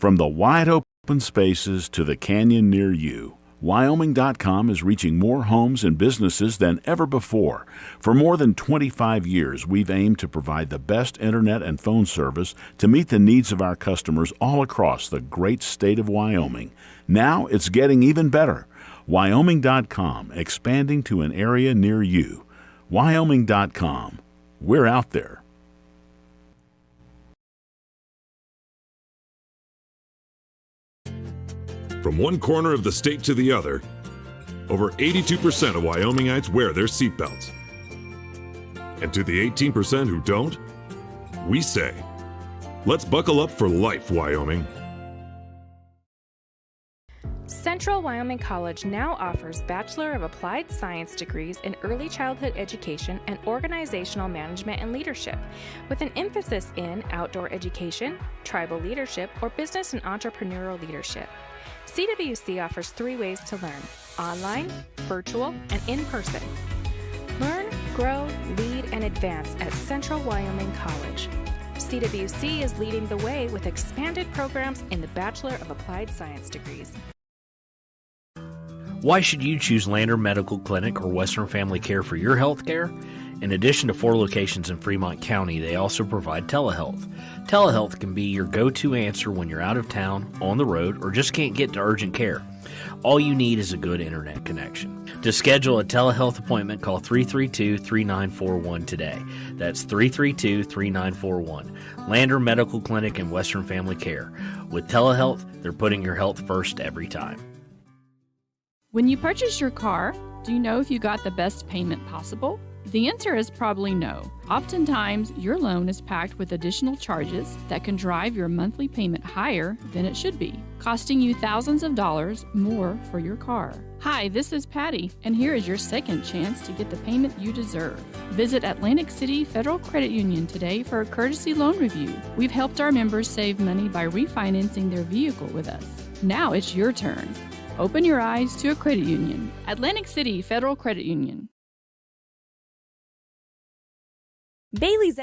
From the wide open spaces to the canyon near you, Wyoming.com is reaching more homes and businesses than ever before. For more than 25 years, we've aimed to provide the best internet and phone service to meet the needs of our customers all across the great state of Wyoming. Now it's getting even better. Wyoming.com, expanding to an area near you. Wyoming.com. We're out there. From one corner of the state to the other, over 82% of Wyomingites wear their seatbelts. And to the 18% who don't, we say, let's buckle up for life, Wyoming. Central Wyoming College now offers Bachelor of Applied Science degrees in Early Childhood Education and Organizational Management and Leadership, with an emphasis in outdoor education, tribal leadership, or business and entrepreneurial leadership. CWC offers 3 ways to learn: online, virtual, and in person. Learn, grow, lead, and advance at Central Wyoming College. CWC is leading the way with expanded programs in the Bachelor of Applied Science degrees. Why should you choose Lander Medical Clinic or Western Family Care for your health care? In addition to 4 locations in Fremont County, they also provide telehealth. Telehealth can be your go-to answer when you're out of town, on the road, or just can't get to urgent care. All you need is a good internet connection. To schedule a telehealth appointment, call 332-3941 today. That's 332-3941. Lander Medical Clinic and Western Family Care. With telehealth, they're putting your health first every time. When you purchase your car, do you know if you got the best payment possible? The answer is probably no. Oftentimes, your loan is packed with additional charges that can drive your monthly payment higher than it should be, costing you thousands of dollars more for your car. Hi, this is Patty, and here is your second chance to get the payment you deserve. Visit Atlantic City Federal Credit Union today for a courtesy loan review. We've helped our members save money by refinancing their vehicle with us. Now it's your turn. Open your eyes to a credit union. Atlantic City Federal Credit Union. Bailey's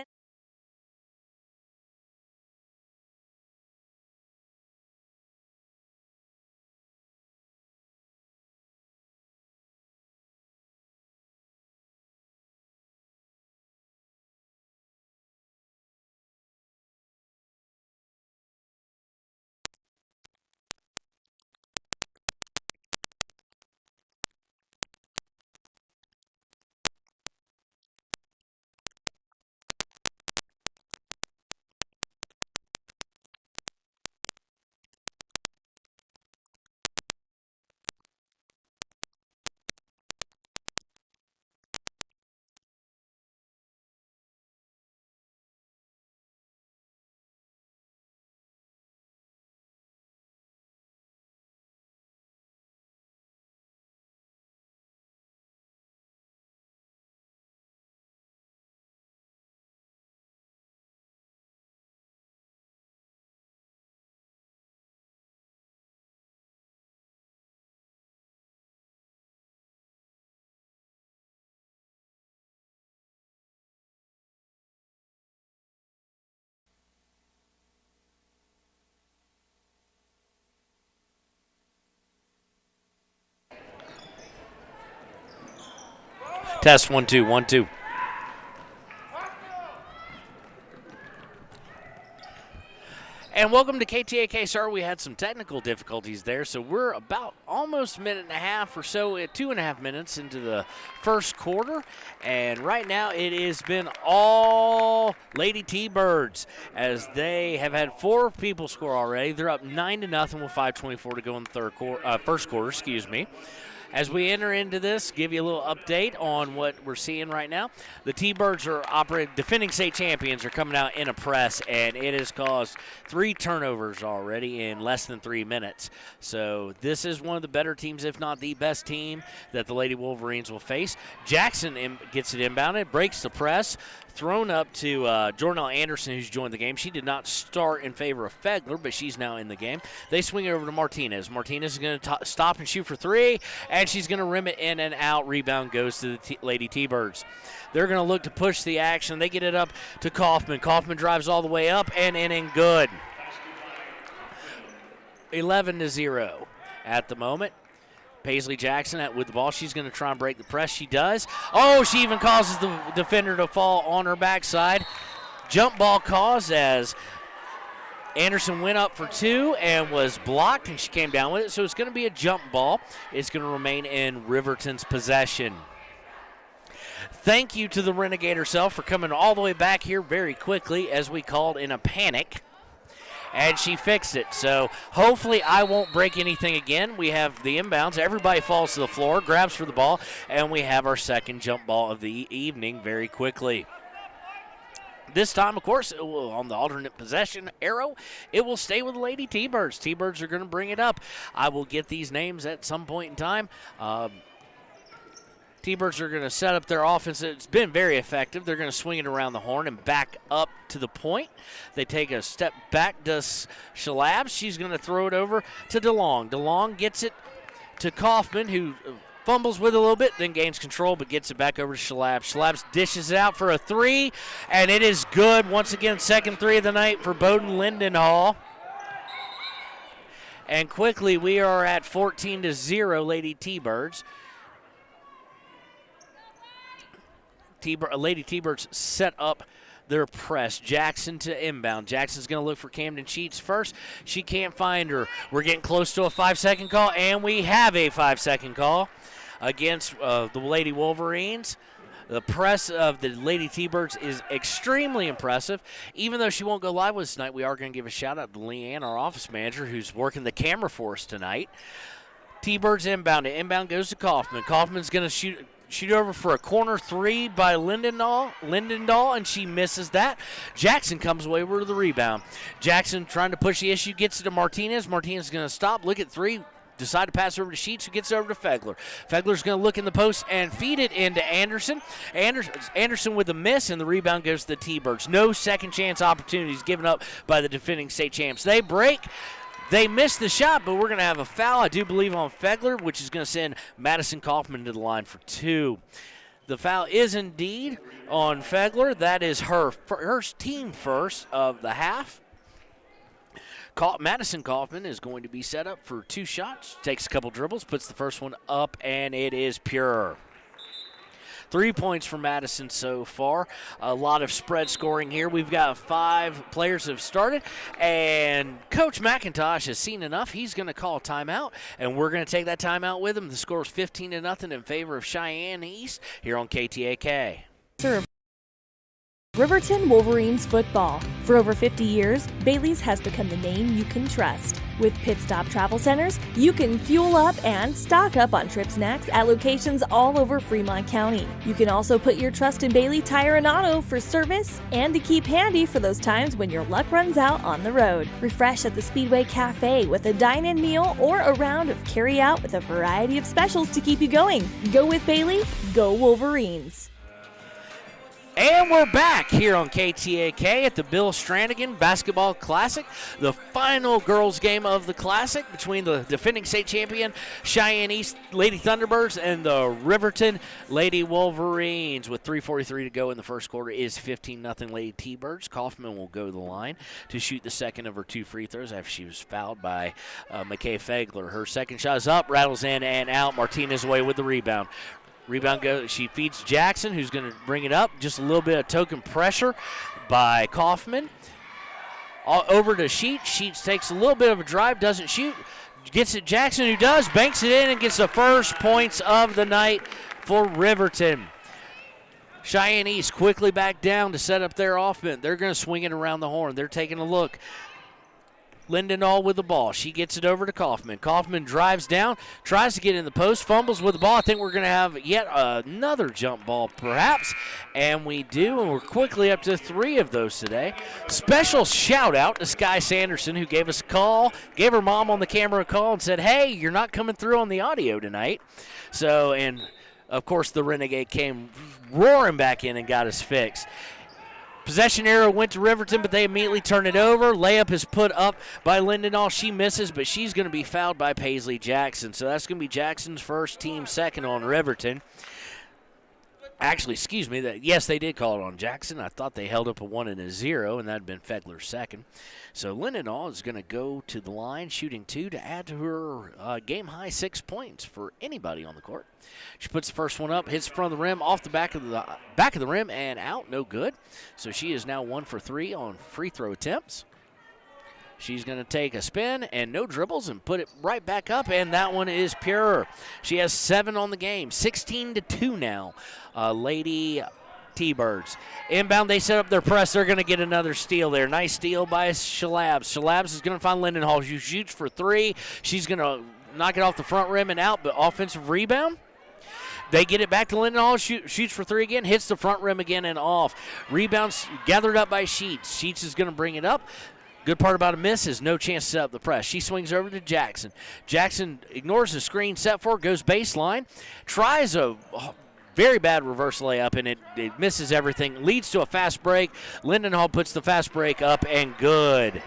Test 1 2 1 2. And welcome to KTAK, sir. We had some technical difficulties there, so we're about almost a minute and a half or so, 2.5 minutes into the first quarter. And right now it has been all Lady T-Birds as they have had 4 people score already. They're up 9-0 with 5:24 to go in the first quarter, excuse me. As we enter into this, give you a little update on what we're seeing right now. The T-Birds are defending state champions are coming out in a press, and it has caused 3 turnovers already in less than 3 minutes. So this is one of the better teams, if not the best team, that the Lady Wolverines will face. Jackson gets it inbounded, breaks the press, thrown up to Jornell Anderson, who's joined the game. She did not start in favor of Fegler, but she's now in the game. They swing it over to Martinez. Martinez is going to stop and shoot for 3, and she's going to rim it in and out. Rebound goes to the Lady T-Birds. They're going to look to push the action. They get it up to Kaufman. Kaufman drives all the way up and in and good. 11-0 at the moment. Paisley Jackson with the ball. She's going to try and break the press. She does. Oh, she even causes the defender to fall on her backside. Jump ball cause as Anderson went up for two and was blocked, and she came down with it. So it's going to be a jump ball. It's going to remain in Riverton's possession. Thank you to the Renegade herself for coming all the way back here very quickly as we called in a panic. And she fixed it. So hopefully I won't break anything again. We have the inbounds. Everybody falls to the floor, grabs for the ball, and we have our second jump ball of the evening very quickly. This time, of course, on the alternate possession arrow, it will stay with the Lady T-Birds. T-Birds are going to bring it up. I will get these names at some point in time. T-Birds are going to set up their offense. It's been very effective. They're going to swing it around the horn and back up to the point. They take a step back, does Shalabs. She's going to throw it over to DeLong. DeLong gets it to Kaufman, who fumbles with it a little bit, then gains control, but gets it back over to Shalabs. Shalabs dishes it out for a three, and it is good. Once again, second three of the night for Bowden Lindenhall. And quickly, we are at 14-0, Lady T-Birds. Lady T-Birds set up their press. Jackson to inbound. Jackson's going to look for Camden Sheets first. She can't find her. We're getting close to a 5-second call, and we have a 5-second call against the Lady Wolverines. The press of the Lady T-Birds is extremely impressive. Even though she won't go live with us tonight, we are going to give a shout-out to Leanne, our office manager, who's working the camera for us tonight. T-Birds inbound. The inbound goes to Kaufman. Kaufman's going to shoot over for a corner three by Lindendahl, and she misses that. Jackson comes away with the rebound. Jackson trying to push the issue, gets it to Martinez. Martinez is going to stop, look at three, decide to pass over to Sheets, who gets over to Fegler. Fegler's going to look in the post and feed it into Anderson. Anderson with a miss, and the rebound goes to the T-Birds. No second chance opportunities given up by the defending state champs. They break. They missed the shot, but we're going to have a foul, I do believe, on Fegler, which is going to send Madison Kaufman to the line for two. The foul is indeed on Fegler. That is her team first of the half. Madison Kaufman is going to be set up for two shots. Takes a couple dribbles, puts the first one up, and it is pure. 3 points for Madison so far. A lot of spread scoring here. We've got 5 players have started, and Coach McIntosh has seen enough. He's going to call a timeout, and we're going to take that timeout with him. The score is 15-0 in favor of Cheyenne East here on KTAK. Riverton Wolverines football. For over 50 years, Bailey's has become the name you can trust. With Pit Stop Travel Centers, you can fuel up and stock up on trip snacks at locations all over Fremont County. You can also put your trust in Bailey Tire and Auto for service and to keep handy for those times when your luck runs out on the road. Refresh at the Speedway Cafe with a dine-in meal or a round of carry-out with a variety of specials to keep you going. Go with Bailey, go Wolverines. And we're back here on KTAK at the Bill Stranigan Basketball Classic, the final girls game of the Classic between the defending state champion Cheyenne East Lady Thunderbirds and the Riverton Lady Wolverines. With 3:43 to go in the first quarter, is 15-0 Lady T-Birds. Kaufman will go to the line to shoot the second of her 2 free throws after she was fouled by McKay Fegler. Her second shot is up, rattles in and out. Martinez away with the rebound. Rebound goes, she feeds Jackson, who's going to bring it up. Just a little bit of token pressure by Kaufman. Over to Sheets. Sheets takes a little bit of a drive, doesn't shoot. Gets it Jackson, who does, banks it in and gets the first points of the night for Riverton. Cheyenne East quickly back down to set up their offense. They're going to swing it around the horn. They're taking a look. Lindendahl with the ball. She gets it over to Kaufman. Kaufman drives down, tries to get in the post, fumbles with the ball. I think we're going to have yet another jump ball perhaps, and we do, and we're quickly up to 3 of those today. Special shout out to Sky Sanderson, who gave us a call, gave her mom on the camera a call and said, hey, you're not coming through on the audio tonight. So, and of course the Renegade came roaring back in and got us fixed. Possession arrow went to Riverton, but they immediately turn it over. Layup is put up by Lindendahl. She misses, but she's going to be fouled by Paisley Jackson. So that's going to be Jackson's first, team second on Riverton. Actually, excuse me, yes, they did call it on Jackson. I thought they held up a 1 and a 0, and that had been Fegler's second. So Lindenau is going to go to the line, shooting 2 to add to her game-high 6 points for anybody on the court. She puts the first one up, hits the front of the rim, off the back of the rim, and out, no good. So she is now 1 for 3 on free throw attempts. She's going to take a spin and no dribbles and put it right back up, and that one is pure. She has 7 on the game, 16-2 now. Lady T-Birds. Inbound, they set up their press. They're going to get another steal there. Nice steal by Shalabs. Shalabs is going to find Lindenhall. She shoots for 3. She's going to knock it off the front rim and out, but offensive rebound. They get it back to Lindenhall, shoots for 3 again, hits the front rim again and off. Rebounds gathered up by Sheets. Sheets is going to bring it up. Good part about a miss is no chance to set up the press. She swings over to Jackson. Jackson ignores the screen set for, goes baseline, tries a very bad reverse layup, and it misses everything. Leads to a fast break. Lindenhall puts the fast break up, and good.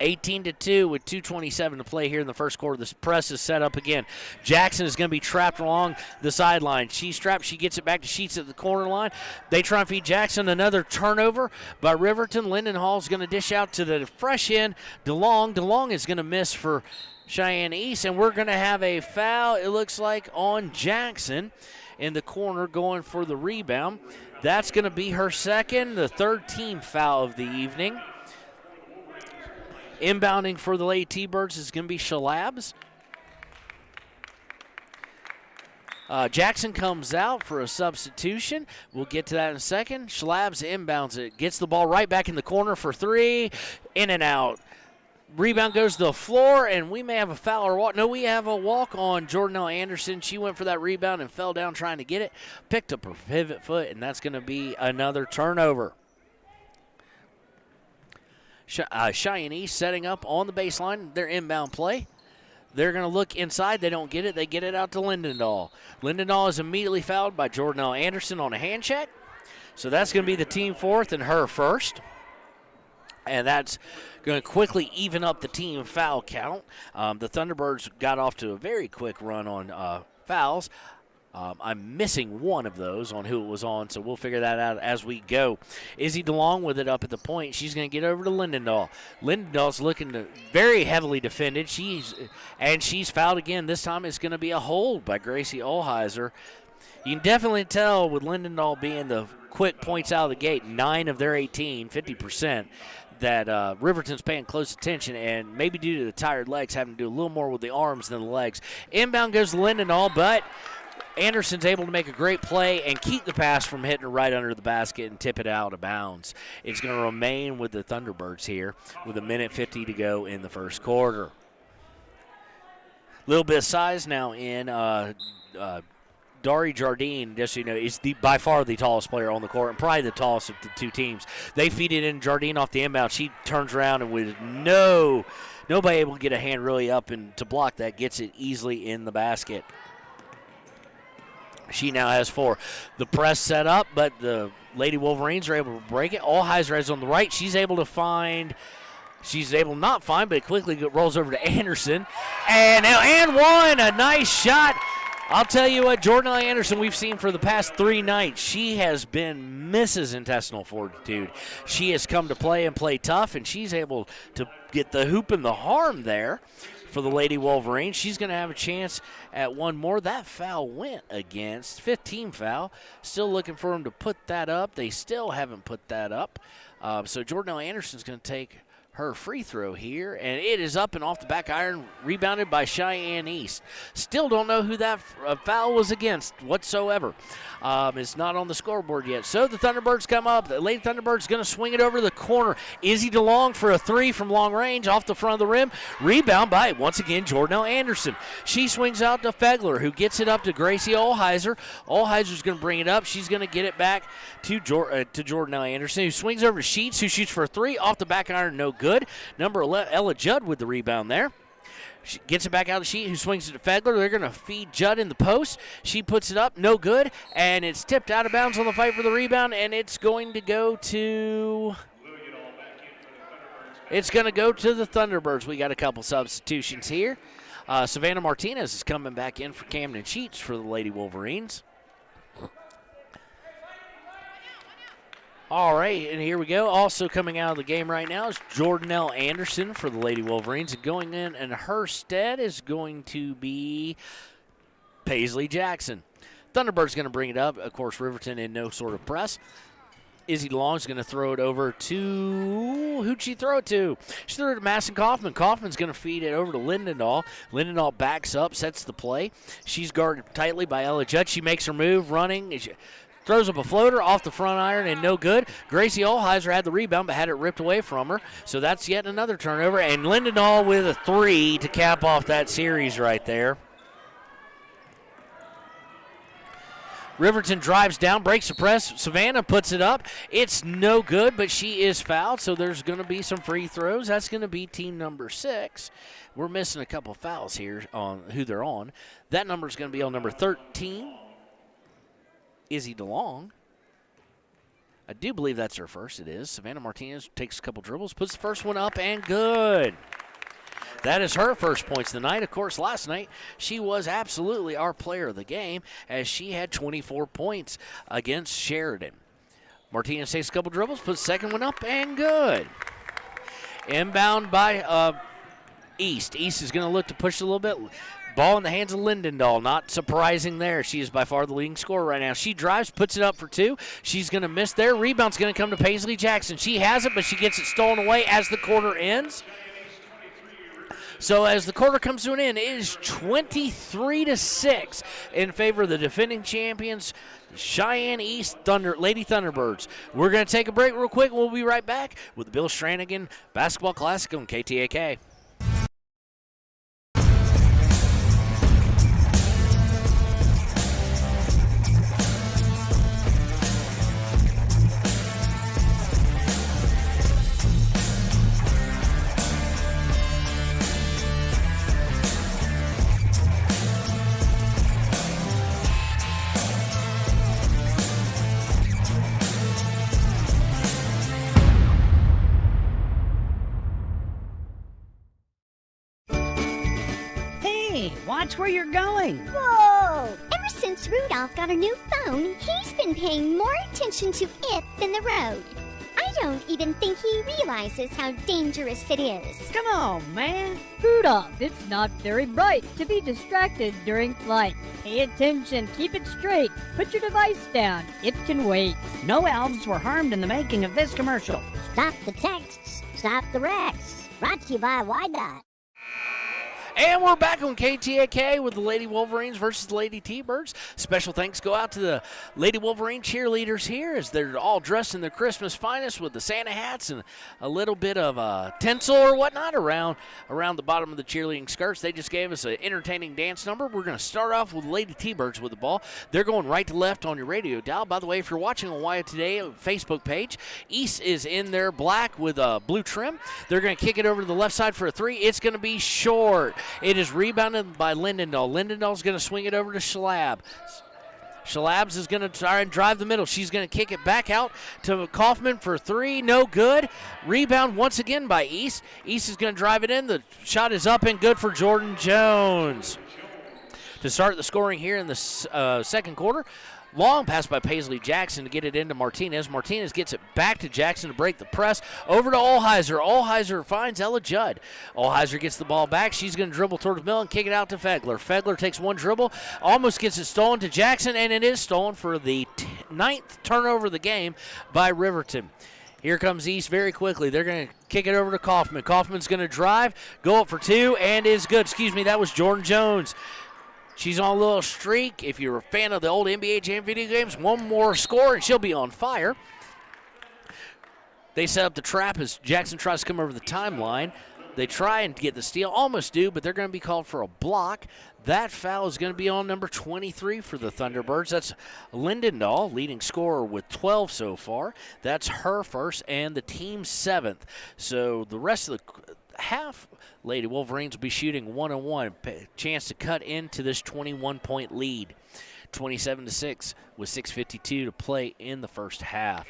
18-2 with 2:27 to play here in the first quarter. This press is set up again. Jackson is going to be trapped along the sideline. She's trapped. She gets it back to Sheets at the corner line. They try and feed Jackson. Another turnover by Riverton. Lindenhall is going to dish out to the fresh end. DeLong. DeLong is going to miss for Cheyenne East, and we're going to have a foul, it looks like, on Jackson in the corner going for the rebound. That's going to be her second, the third team foul of the evening. Inbounding for the Lady T-Birds is going to be Shalabs. Jackson comes out for a substitution. We'll get to that in a second. Shalabs inbounds it. Gets the ball right back in the corner for 3. In and out. Rebound goes to the floor, and we may have a foul or walk. No, we have a walk on Jordanelle Anderson. She went for that rebound and fell down trying to get it. Picked up her pivot foot, and that's going to be another turnover. Cheyenne East setting up on the baseline, their inbound play. They're going to look inside. They don't get it. They get it out to Lindendahl. Lindendahl is immediately fouled by Jordanelle Anderson on a hand check. So that's going to be the team fourth and her first. And that's going to quickly even up the team foul count. The Thunderbirds got off to a very quick run on fouls. I'm missing one of those on who it was on, so we'll figure that out as we go. Izzy DeLong with it up at the point. She's going to get over to Lindendahl. Lindendahl's looking to very heavily defended. She's fouled again. This time it's going to be a hold by Gracie Olheiser. You can definitely tell with Lindendahl being the quick points out of the gate, 9 of their 18, 50%, that Riverton's paying close attention, and maybe due to the tired legs, having to do a little more with the arms than the legs. Inbound goes to Lindendahl, but Anderson's able to make a great play and keep the pass from hitting her right under the basket and tip it out of bounds. It's going to remain with the Thunderbirds here with 1:50 to go in the first quarter. Little bit of size now in Dari Jardine, just so you know, is by far the tallest player on the court and probably the tallest of the two teams. They feed it in Jardine off the inbound. She turns around and with nobody able to get a hand really up and to block that, gets it easily in the basket. She now has 4. The press set up, but the Lady Wolverines are able to break it. Olheiser is on the right. She's able not find, but it quickly rolls over to Anderson. And one, a nice shot. I'll tell you what, Jordanelle Anderson we've seen for the past 3 nights. She has been Mrs. Intestinal Fortitude. She has come to play and play tough, and she's able to get the hoop and the harm there for the Lady Wolverines. She's going to have a chance at one more. That foul went against. 15 foul. Still looking for them to put that up. They still haven't put that up. So Jordanelle Anderson's going to take her free throw here, and it is up and off the back iron, rebounded by Cheyenne East. Still don't know who that foul was against whatsoever. It's not on the scoreboard yet. So the Thunderbirds come up. The Lady Thunderbirds going to swing it over the corner. Izzy DeLong for a 3 from long range off the front of the rim. Rebound by, once again, Jordanelle Anderson. She swings out to Fegler, who gets it up to Gracie Olheiser. Olheiser's going to bring it up. She's going to get it back to Jordanelle Anderson, who swings over to Sheets, who shoots for a 3 off the back iron, no good. Number 11, Ella Judd with the rebound there. She gets it back out of the sheet, who swings it to Fegler. They're going to feed Judd in the post. She puts it up, no good, and it's tipped out of bounds on the fight for the rebound, and it's going to go to the Thunderbirds. We got a couple substitutions here. Savannah Martinez is coming back in for Camden Sheets for the Lady Wolverines. All right, and here we go. Also coming out of the game right now is Jordanelle Anderson for the Lady Wolverines. And going in her stead is going to be Paisley Jackson. Thunderbird's going to bring it up. Of course, Riverton in no sort of press. Izzy Long's going to throw it over to, who'd she throw it to? She threw it to Madison Kaufman. Kaufman's going to feed it over to Lindendahl. Lindendahl backs up, sets the play. She's guarded tightly by Ella Judd. She makes her move, running. She throws up a floater off the front iron and no good. Gracie Olheiser had the rebound but had it ripped away from her. So that's yet another turnover. And Lindendahl with a 3 to cap off that series right there. Riverton drives down, breaks the press. Savannah puts it up. It's no good, but she is fouled, so there's going to be some free throws. That's going to be team number 6. We're missing a couple fouls here on who they're on. That number is going to be on number 13, Izzy DeLong. I do believe that's her first. It is. Savannah Martinez takes a couple dribbles, puts the first one up, and good. That is her first points of the night. Of course, last night she was absolutely our player of the game as she had 24 points against Sheridan. Martinez takes a couple dribbles, puts the second one up, and good. Inbound by East. East is going to look to push a little bit. Ball in the hands of Lindendahl. Not surprising there. She is by far the leading scorer right now. She drives, puts it up for 2. She's going to miss there. Rebound's going to come to Paisley Jackson. She has it, but she gets it stolen away as the quarter ends. So as the quarter comes to an end, it is 23-6 in favor of the defending champions, Cheyenne East Lady Thunderbirds. We're going to take a break real quick. We'll be right back with the Bill Stranagan Basketball Classic on KTAK. Watch where you're going. Whoa! Ever since Rudolph got a new phone, he's been paying more attention to it than the road. I don't even think he realizes how dangerous it is. Come on, man. Rudolph, it's not very bright to be distracted during flight. Pay attention, keep it straight. Put your device down. It can wait. No elves were harmed in the making of this commercial. Stop the texts, stop the wrecks. Brought to you by WYDOT. And we're back on KTAK with the Lady Wolverines versus the Lady T-Birds. Special thanks go out to the Lady Wolverine cheerleaders here as they're all dressed in their Christmas finest with the Santa hats and a little bit of tinsel or whatnot around the bottom of the cheerleading skirts. They just gave us an entertaining dance number. We're going to start off with Lady T-Birds with the ball. They're going right to left on your radio dial. By the way, if you're watching on Wyatt Today Facebook page, East is in there black with a blue trim. They're going to kick it over to the left side for a 3. It's going to be short. It is rebounded by Lindendahl. Lindendahl's going to swing it over to Schlab. Schlabs is going to try and drive the middle. She's going to kick it back out to Kaufman for 3. No good. Rebound once again by East. East is going to drive it in. The shot is up and good for Jordan Jones. To start the scoring here in the second quarter, long pass by Paisley Jackson to get it into Martinez. Martinez gets it back to Jackson to break the press. Over to Olheiser. Olheiser finds Ella Judd. Olheiser gets the ball back. She's going to dribble towards the middle and kick it out to Fegler. Fegler takes one dribble, almost gets it stolen to Jackson, and it is stolen for the 9th turnover of the game by Riverton. Here comes East very quickly. They're going to kick it over to Kaufman. Kaufman's going to drive, go up for 2, and is good. Excuse me, that was Jordan Jones. She's on a little streak. If you're a fan of the old NBA Jam video games, one more score and she'll be on fire. They set up the trap as Jackson tries to come over the timeline. They try and get the steal, almost do, but they're going to be called for a block. That foul is going to be on number 23 for the Thunderbirds. That's Lindendahl, leading scorer with 12 so far. That's her first and the team's 7th. So the rest of the half, Lady Wolverines will be shooting 1-on-1. Chance to cut into this 21-point lead. 27-6 with 6:52 to play in the first half.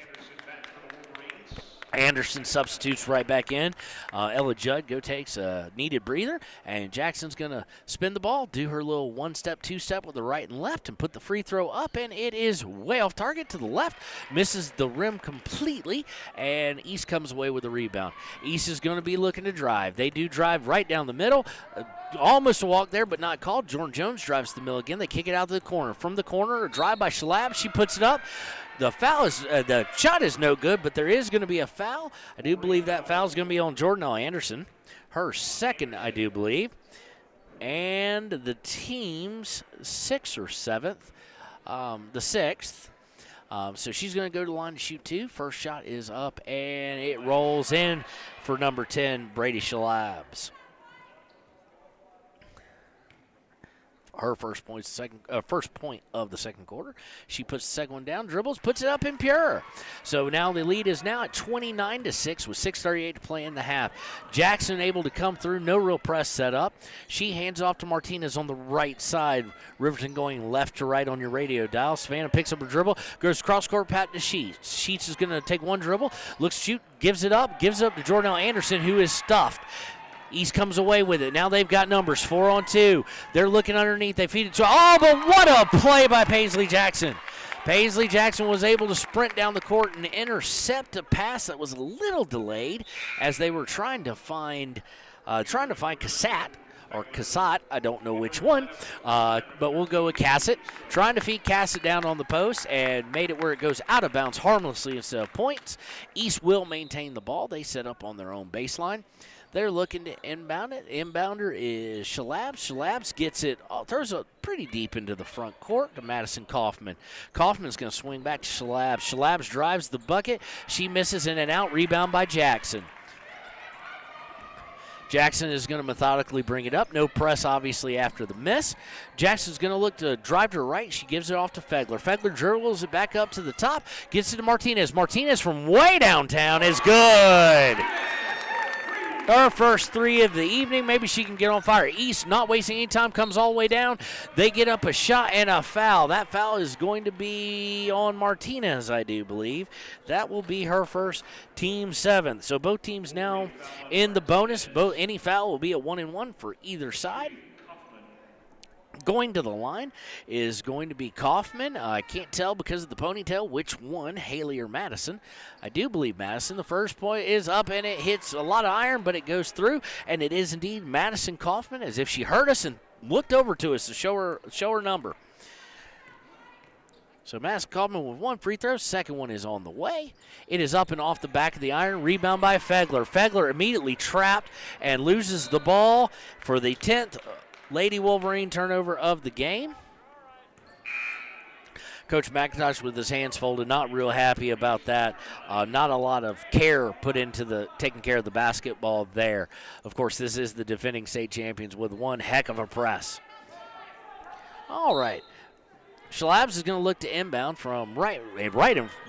Anderson substitutes right back in. Ella Judd takes a needed breather, and Jackson's going to spin the ball, do her little one-step, two-step with the right and left, and put the free throw up, and it is way off target to the left. Misses the rim completely, and East comes away with the rebound. East is going to be looking to drive. They do drive right down the middle. Almost a walk there, but not called. Jordan Jones drives to the middle again. They kick it out to the corner. From the corner, a drive by Shalab. She puts it up. The shot is no good, but there is going to be a foul. I do believe that foul is going to be on Jordan Anderson. Her second, I do believe. And the team's 6th or 7th. The 6th. So she's going to go to the line to shoot 2. First shot is up, and it rolls in for number 10, Brady Shalabs. Her first point of the second quarter. She puts the second one down, dribbles, puts it up in pure. So now the lead is now at 29-6 with 6:38 to play in the half. Jackson able to come through, no real press set up. She hands off to Martinez on the right side. Riverton going left to right on your radio dial. Savannah picks up her dribble, goes cross court pat to Sheets. Sheets is going to take one dribble, looks to shoot, gives it up to Jordan Anderson, who is stuffed. East comes away with it. Now they've got numbers, 4-on-2. They're looking underneath. They feed it to, but what a play by Paisley Jackson. Paisley Jackson was able to sprint down the court and intercept a pass that was a little delayed as they were trying to find Cassat. Or Cassat, I don't know which one, but we'll go with Cassett. Trying to feed Cassett down on the post and made it where it goes out of bounds harmlessly instead of points. East will maintain the ball. They set up on their own baseline. They're looking to inbound it. Inbounder is Shalabs. Shalabs gets it, throws it pretty deep into the front court to Madison Kaufman. Kaufman's going to swing back to Shalabs. Shalabs drives the bucket. She misses in and out. Rebound by Jackson. Jackson is going to methodically bring it up. No press, obviously, after the miss. Jackson's going to look to drive to the right. She gives it off to Fegler. Fegler dribbles it back up to the top. Gets it to Martinez. Martinez from way downtown is good. Her first 3 of the evening. Maybe she can get on fire. East, not wasting any time, comes all the way down. They get up a shot and a foul. That foul is going to be on Martinez, I do believe. That will be her first, team 7th. So both teams now in the bonus. Any foul will be a 1-and-1 for either side. Going to the line is going to be Kaufman. I can't tell because of the ponytail which one, Haley or Madison. I do believe Madison. The first point is up and it hits a lot of iron, but it goes through, and it is indeed Madison Kaufman, as if she heard us and looked over to us to show her number. So Madison Kaufman with 1 free throw. Second one is on the way. It is up and off the back of the iron. Rebound by Fegler. Fegler immediately trapped and loses the ball for the 10th Lady Wolverine turnover of the game. Coach McIntosh with his hands folded, not real happy about that. Not a lot of care put into taking care of the basketball there. Of course, this is the defending state champions with one heck of a press. All right. Shalabs is going to look to inbound from right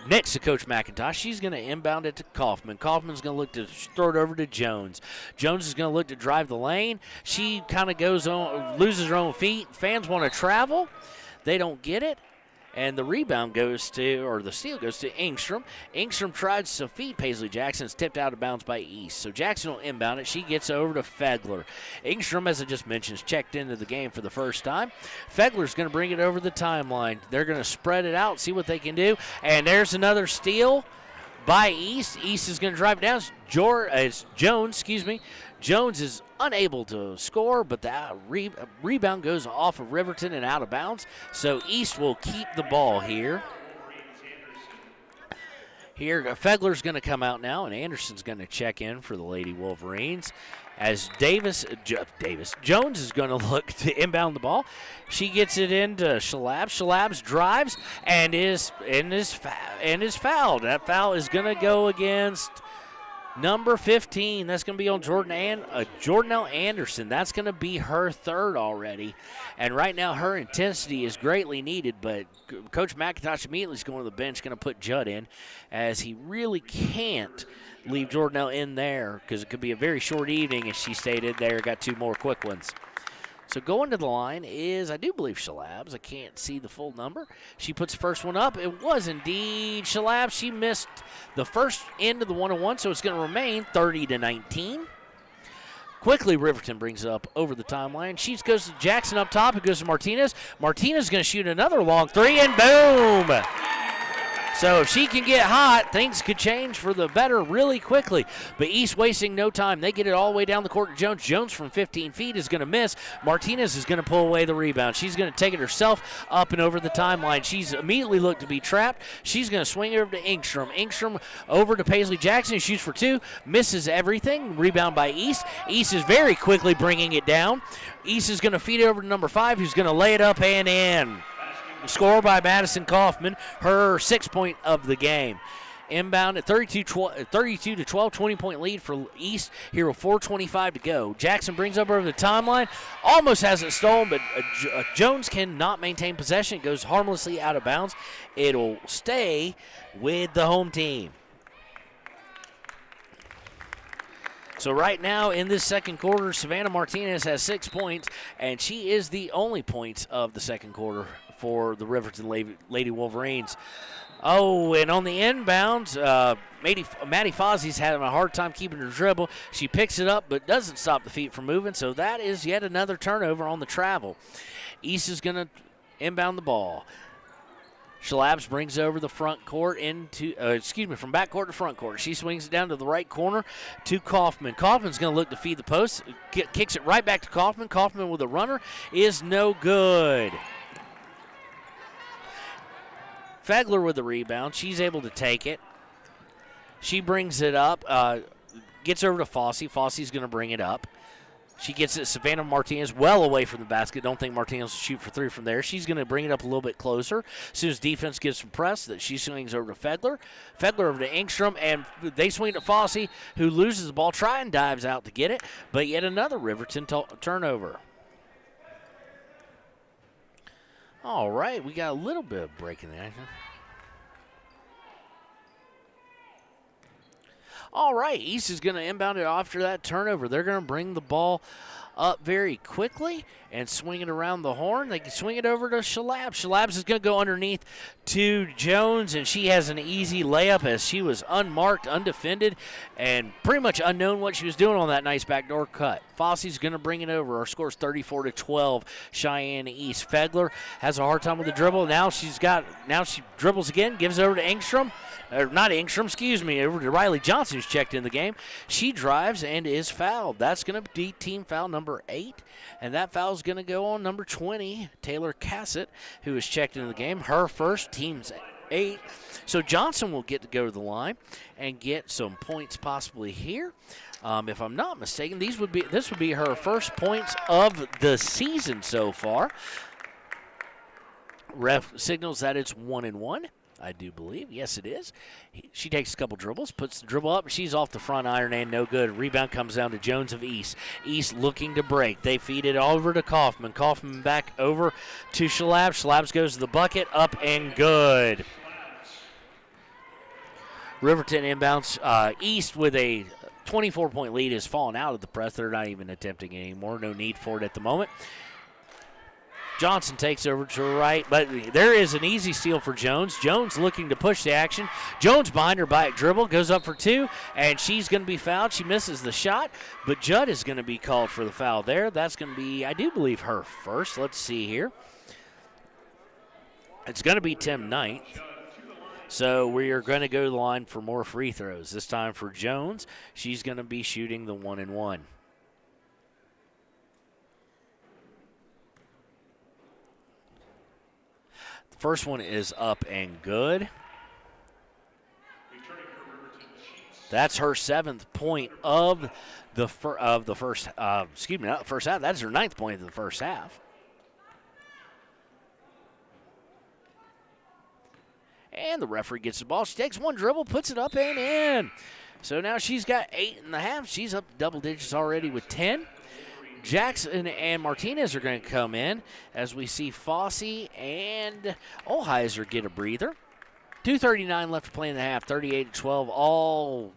next to Coach McIntosh. She's going to inbound it to Kaufman. Kaufman's going to look to throw it over to Jones. Jones is going to look to drive the lane. She kind of loses her own feet. Fans want to travel. They don't get it. And the rebound the steal goes to Engstrom. Engstrom tries to feed Paisley Jackson. It's tipped out of bounds by East. So Jackson will inbound it. She gets over to Fegler. Engstrom, as I just mentioned, is checked into the game for the first time. Fegler's going to bring it over the timeline. They're going to spread it out, see what they can do. And there's another steal by East. East is going to drive it down. Jones, Jones is unable to score, but the rebound goes off of Riverton and out of bounds. So East will keep the ball here. Fegler's going to come out now, and Anderson's going to check in for the Lady Wolverines. As Jones is going to look to inbound the ball. She gets it into Shalabs. Shalabs drives and is fouled. That foul is going to go against number 15. That's going to be on Jordanelle Anderson. That's going to be her 3rd already. And right now her intensity is greatly needed, but Coach McIntosh immediately is going to the bench, going to put Judd in, as he really can't leave Jordanelle in there because it could be a very short evening if she stayed in there, got 2 more quick ones. So going to the line is, I do believe, Shalabs. I can't see the full number. She puts the first one up. It was indeed Shalabs. She missed the first end of the 1-on-1, so it's going to remain 30-19. Quickly, Riverton brings it up over the timeline. She goes to Jackson up top. It goes to Martinez. Martinez is going to shoot another long three, and boom! So if she can get hot, things could change for the better really quickly. But East wasting no time. They get it all the way down the court to Jones. Jones from 15 feet is going to miss. Martinez is going to pull away the rebound. She's going to take it herself up and over the timeline. She's immediately looked to be trapped. She's going to swing over to Engstrom. Engstrom over to Paisley Jackson. Shoots for two. Misses everything. Rebound by East. East is very quickly bringing it down. East is going to feed it over to number 5, who's going to lay it up and in. Score by Madison Kaufman, her 6th point of the game. Inbound at 32-12, 20-point lead for East here with 4:25 to go. Jackson brings up over the timeline, almost has it stolen, but Jones cannot maintain possession. It goes harmlessly out of bounds. It'll stay with the home team. So right now in this second quarter, Savannah Martinez has 6 points, and she is the only points of the second quarter for the Riverton Lady Wolverines. Oh, and on the inbounds, Maddie Fozzie's having a hard time keeping her dribble. She picks it up but doesn't stop the feet from moving, so that is yet another turnover on the travel. East is going to inbound the ball. Shalabs brings over the front court from back court to front court. She swings it down to the right corner to Kaufman. Kaufman's going to look to feed the post, kicks it right back to Kaufman. Kaufman with a runner is no good. Fegler with the rebound. She's able to take it. She brings it up, gets over to Fossey. Fossey's going to bring it up. She gets it. Savannah Martinez well away from the basket. Don't think Martinez will shoot for three from there. She's going to bring it up a little bit closer. As soon as defense gets some press, that she swings over to Fegler. Fegler over to Engstrom, and they swing to Fossey, who loses the ball, try and dives out to get it, but yet another Riverton turnover. All right, we got a little bit of break in the action. All right, East is going to inbound it after that turnover. They're going to bring the ball up very quickly and swing it around the horn. They can swing it over to Shalabs. Shalabs is going to go underneath to Jones, and she has an easy layup as she was unmarked, undefended, and pretty much unknown what she was doing on that nice backdoor cut. Fossey's going to bring it over. Our score's 34-12. Cheyenne East. Fegler has a hard time with the dribble. Now she dribbles again, gives it over to Engstrom. Not Engstrom, excuse me, over to Riley Johnson, who's checked in the game. She drives and is fouled. That's going to be team foul number 8, and that foul is going to go on number 20, Taylor Cassett, who is checked into the game. Her first, team's 8. So Johnson will get to go to the line and get some points possibly here. If I'm not mistaken, this would be her first points of the season so far. Ref signals that it's 1-1. I do believe. Yes, it is. She takes a couple dribbles, puts the dribble up. She's off the front iron and no good. Rebound comes down to Jones of East. East looking to break. They feed it over to Kaufman. Kaufman back over to Shalabs. Shalabs goes to the bucket, up and good. Riverton inbounds. East with a 24-point lead has fallen out of the press. They're not even attempting it anymore. No need for it at the moment. Johnson takes over to the right, but there is an easy steal for Jones. Jones looking to push the action. Jones behind her back dribble, goes up for 2, and she's going to be fouled. She misses the shot, but Judd is going to be called for the foul there. That's going to be, I do believe, her first. Let's see here. It's going to be Tim Knight. So we are going to go to the line for more free throws. This time for Jones. She's going to be shooting the 1-and-1. First one is up and good. That's her 7th point of the first. Excuse me, not the first half. That's her 9th point of the first half. And the referee gets the ball. She takes one dribble, puts it up and in. So now she's got 8.5. She's up double digits already with 10. Jackson and Martinez are going to come in as we see Fossey and Olheiser get a breather. 2:39 left to play in the half, 38-12. All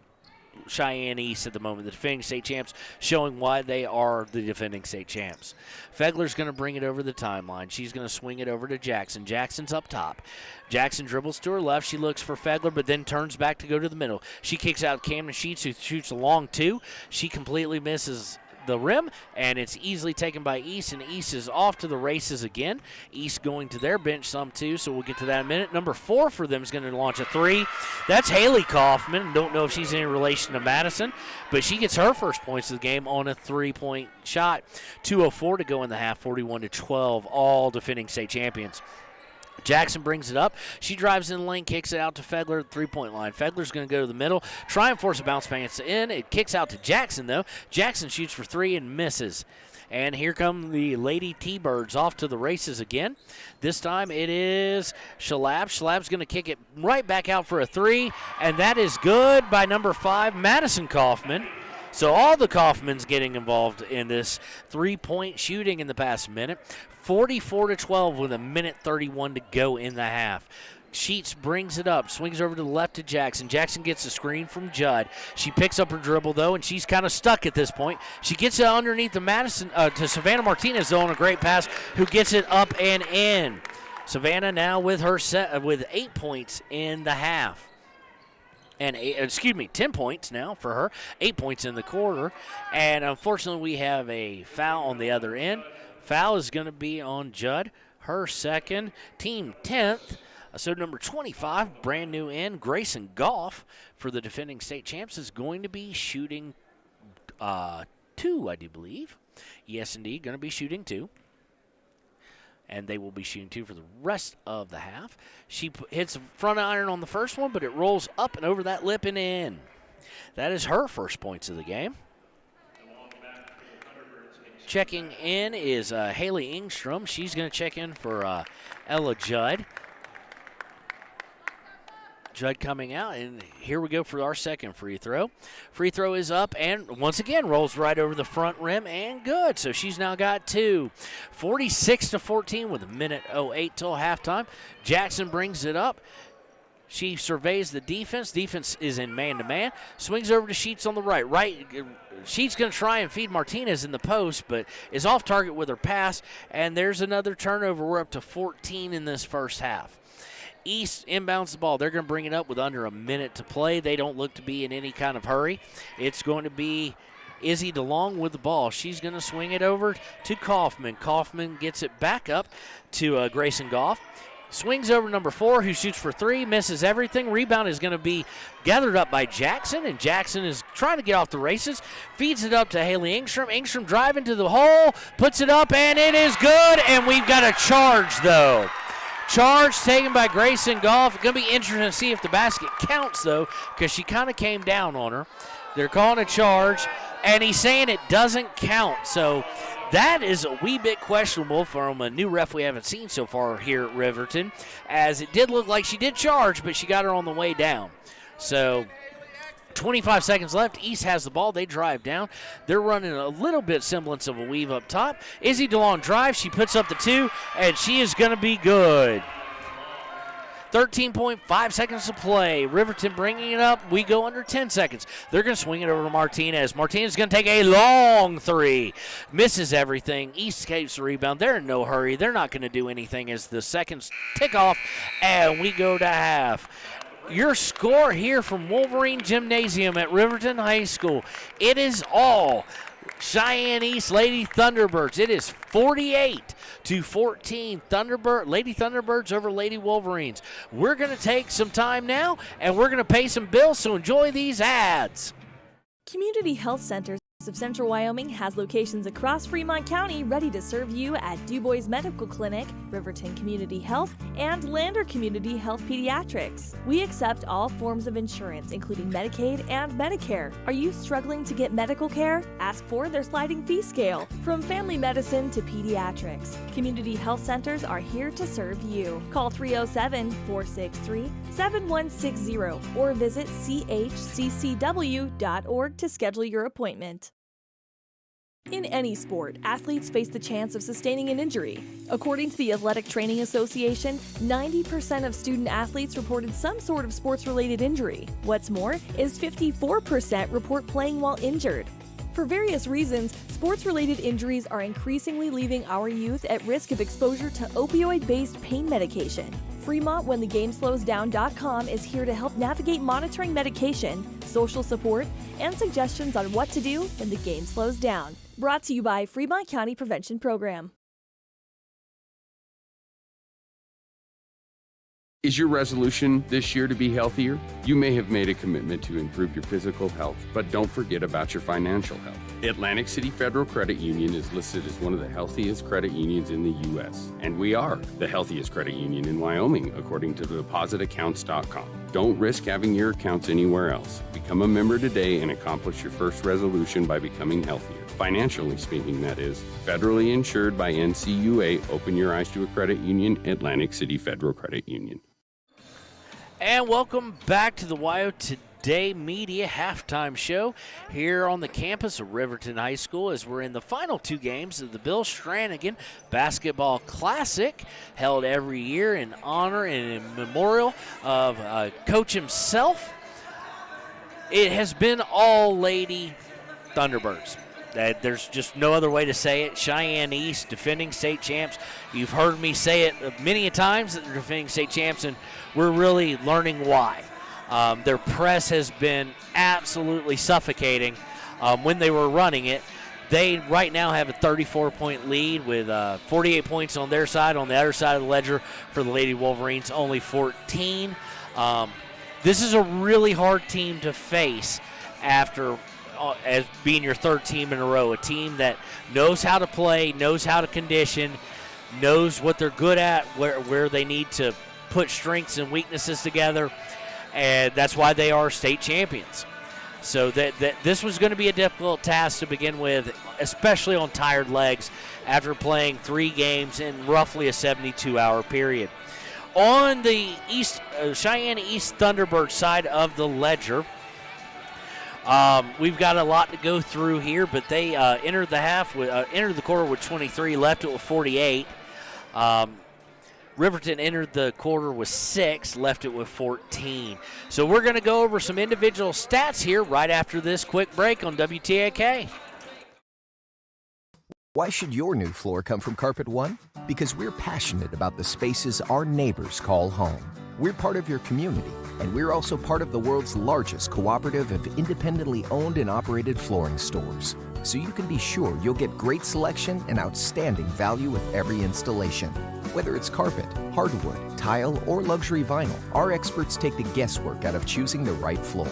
Cheyenne East at the moment, the defending state champs, showing why they are the defending state champs. Fegler's going to bring it over the timeline. She's going to swing it over to Jackson. Jackson's up top. Jackson dribbles to her left. She looks for Fegler, but then turns back to go to the middle. She kicks out Camden Sheets, who shoots a long two. She completely misses the rim, and it's easily taken by East, and East is off to the races again. East going to their bench some too, so we'll get to that in a minute. Number 4 for them is going to launch a 3. That's Haley Kaufman. Don't know if she's any relation to Madison, but she gets her first points of the game on a 3-point shot. 2:04 to go in the half, 41-12, all defending state champions. Jackson brings it up. She drives in the lane, kicks it out to Fegler at the 3-point line. Fegler's going to go to the middle, try and force a bounce pass in. It kicks out to Jackson, though. Jackson shoots for 3 and misses. And here come the Lady T-Birds off to the races again. This time it is Shalab. Shalab's going to kick it right back out for a 3, and that is good by number 5, Madison Kaufman. So all the Kaufmans getting involved in this 3-point shooting in the past minute. 44-12 with a minute 31 to go in the half. Sheets brings it up, swings over to the left to Jackson. Jackson gets a screen from Judd. She picks up her dribble, though, and she's kind of stuck at this point. She gets it underneath to Savannah Martinez, though, on a great pass, who gets it up and in. Savannah now with her with 8 points in the half. And 10 points now for her, 8 points in the quarter. And unfortunately, we have a foul on the other end. Foul is going to be on Judd, her second, team 10th. So number 25, brand new in, Grayson Goff for the defending state champs is going to be shooting 2, I do believe. Yes, indeed, going to be shooting 2. And they will be shooting 2 for the rest of the half. She hits the front iron on the first one, but it rolls up and over that lip and in. That is her first points of the game. Checking in is Haley Engstrom. She's going to check in for Ella Judd. Judd coming out, and here we go for our second free throw. Free throw is up, and once again rolls right over the front rim, and good. So she's now got 2. 46-14 with a minute 08 till halftime. Jackson brings it up. She surveys the defense. Defense is in man-to-man. Swings over to Sheets on the right. Sheets going to try and feed Martinez in the post, but is off target with her pass, and there's another turnover. We're up to 14 in this first half. East inbounds the ball. They're going to bring it up with under a minute to play. They don't look to be in any kind of hurry. It's going to be Izzy DeLong with the ball. She's going to swing it over to Kaufman. Kaufman gets it back up to Grayson Goff. Swings over number 4, who shoots for 3, misses everything. Rebound is going to be gathered up by Jackson, and Jackson is trying to get off the races. Feeds it up to Haley Engstrom. Engstrom driving to the hole, puts it up, and it is good, and we've got a charge, though. Charge taken by Grayson Goff. It's going to be interesting to see if the basket counts, though, because she kind of came down on her. They're calling a charge, and he's saying it doesn't count. So that is a wee bit questionable from a new ref we haven't seen so far here at Riverton, as it did look like she did charge, but she got her on the way down. So 25 seconds left. East has the ball. They drive down. They're running a little bit semblance of a weave up top. Izzy DeLong drives. She puts up the 2, and she is going to be good. 13.5 seconds to play. Riverton bringing it up. We go under 10 seconds. They're going to swing it over to Martinez. Martinez is going to take a long 3. Misses everything. East escapes the rebound. They're in no hurry. They're not going to do anything as the seconds tick off, and we go to half. Your score here from Wolverine Gymnasium at Riverton High School. It is all Cheyenne East Lady Thunderbirds. It is 48-14. Lady Thunderbirds over Lady Wolverines. We're going to take some time now, and we're going to pay some bills, so enjoy these ads. Community Health Centers of Central Wyoming has locations across Fremont County ready to serve you at Du Bois Medical Clinic, Riverton Community Health, and Lander Community Health Pediatrics. We accept all forms of insurance, including Medicaid and Medicare. Are you struggling to get medical care? Ask for their sliding fee scale. From family medicine to pediatrics, Community Health Centers are here to serve you. Call 307-463-7160 or visit chccw.org to schedule your appointment. In any sport, athletes face the chance of sustaining an injury. According to the Athletic Training Association, 90% of student athletes reported some sort of sports-related injury. What's more, is 54% report playing while injured. For various reasons, sports-related injuries are increasingly leaving our youth at risk of exposure to opioid-based pain medication. Fremont WhenTheGameSlowsDown.com is here to help navigate monitoring medication, social support, and suggestions on what to do when the game slows down. Brought to you by Fremont County Prevention Program. Is your resolution this year to be healthier? You may have made a commitment to improve your physical health, but don't forget about your financial health. Atlantic City Federal Credit Union is listed as one of the healthiest credit unions in the U.S., and we are the healthiest credit union in Wyoming, according to depositaccounts.com. Don't risk having your accounts anywhere else. Become a member today and accomplish your first resolution by becoming healthier. Financially speaking, that is. Federally insured by NCUA. Open your eyes to a credit union. Atlantic City Federal Credit Union. And welcome back to the WYO Today Media Halftime Show here on the campus of Riverton High School as we're in the final two games of the Bill Stranigan Basketball Classic, held every year in honor and in memorial of Coach himself. It has been all Lady Thunderbirds. There's just no other way to say it. Cheyenne East, defending state champs. You've heard me say it many a times that they're defending state champs, and we're really learning why. Their press has been absolutely suffocating when they were running it. They right now have a 34-point lead with 48 points on their side. On the other side of the ledger for the Lady Wolverines, only 14. This is a really hard team to face after as being your third team in a row, a team that knows how to play, knows how to condition, knows what they're good at, where they need to put strengths and weaknesses together, and that's why they are state champions. So that this was going to be a difficult task to begin with, especially on tired legs after playing 3 games in roughly a 72-hour period. On the Cheyenne East Thunderbird side of the ledger, we've got a lot to go through here, but they entered the quarter with 23, left it with 48. Riverton entered the quarter with 6, left it with 14. So we're going to go over some individual stats here right after this quick break on WTAK. Why should your new floor come from Carpet One? Because we're passionate about the spaces our neighbors call home. We're part of your community, and we're also part of the world's largest cooperative of independently owned and operated flooring stores. So you can be sure you'll get great selection and outstanding value with every installation. Whether it's carpet, hardwood, tile, or luxury vinyl, our experts take the guesswork out of choosing the right floor.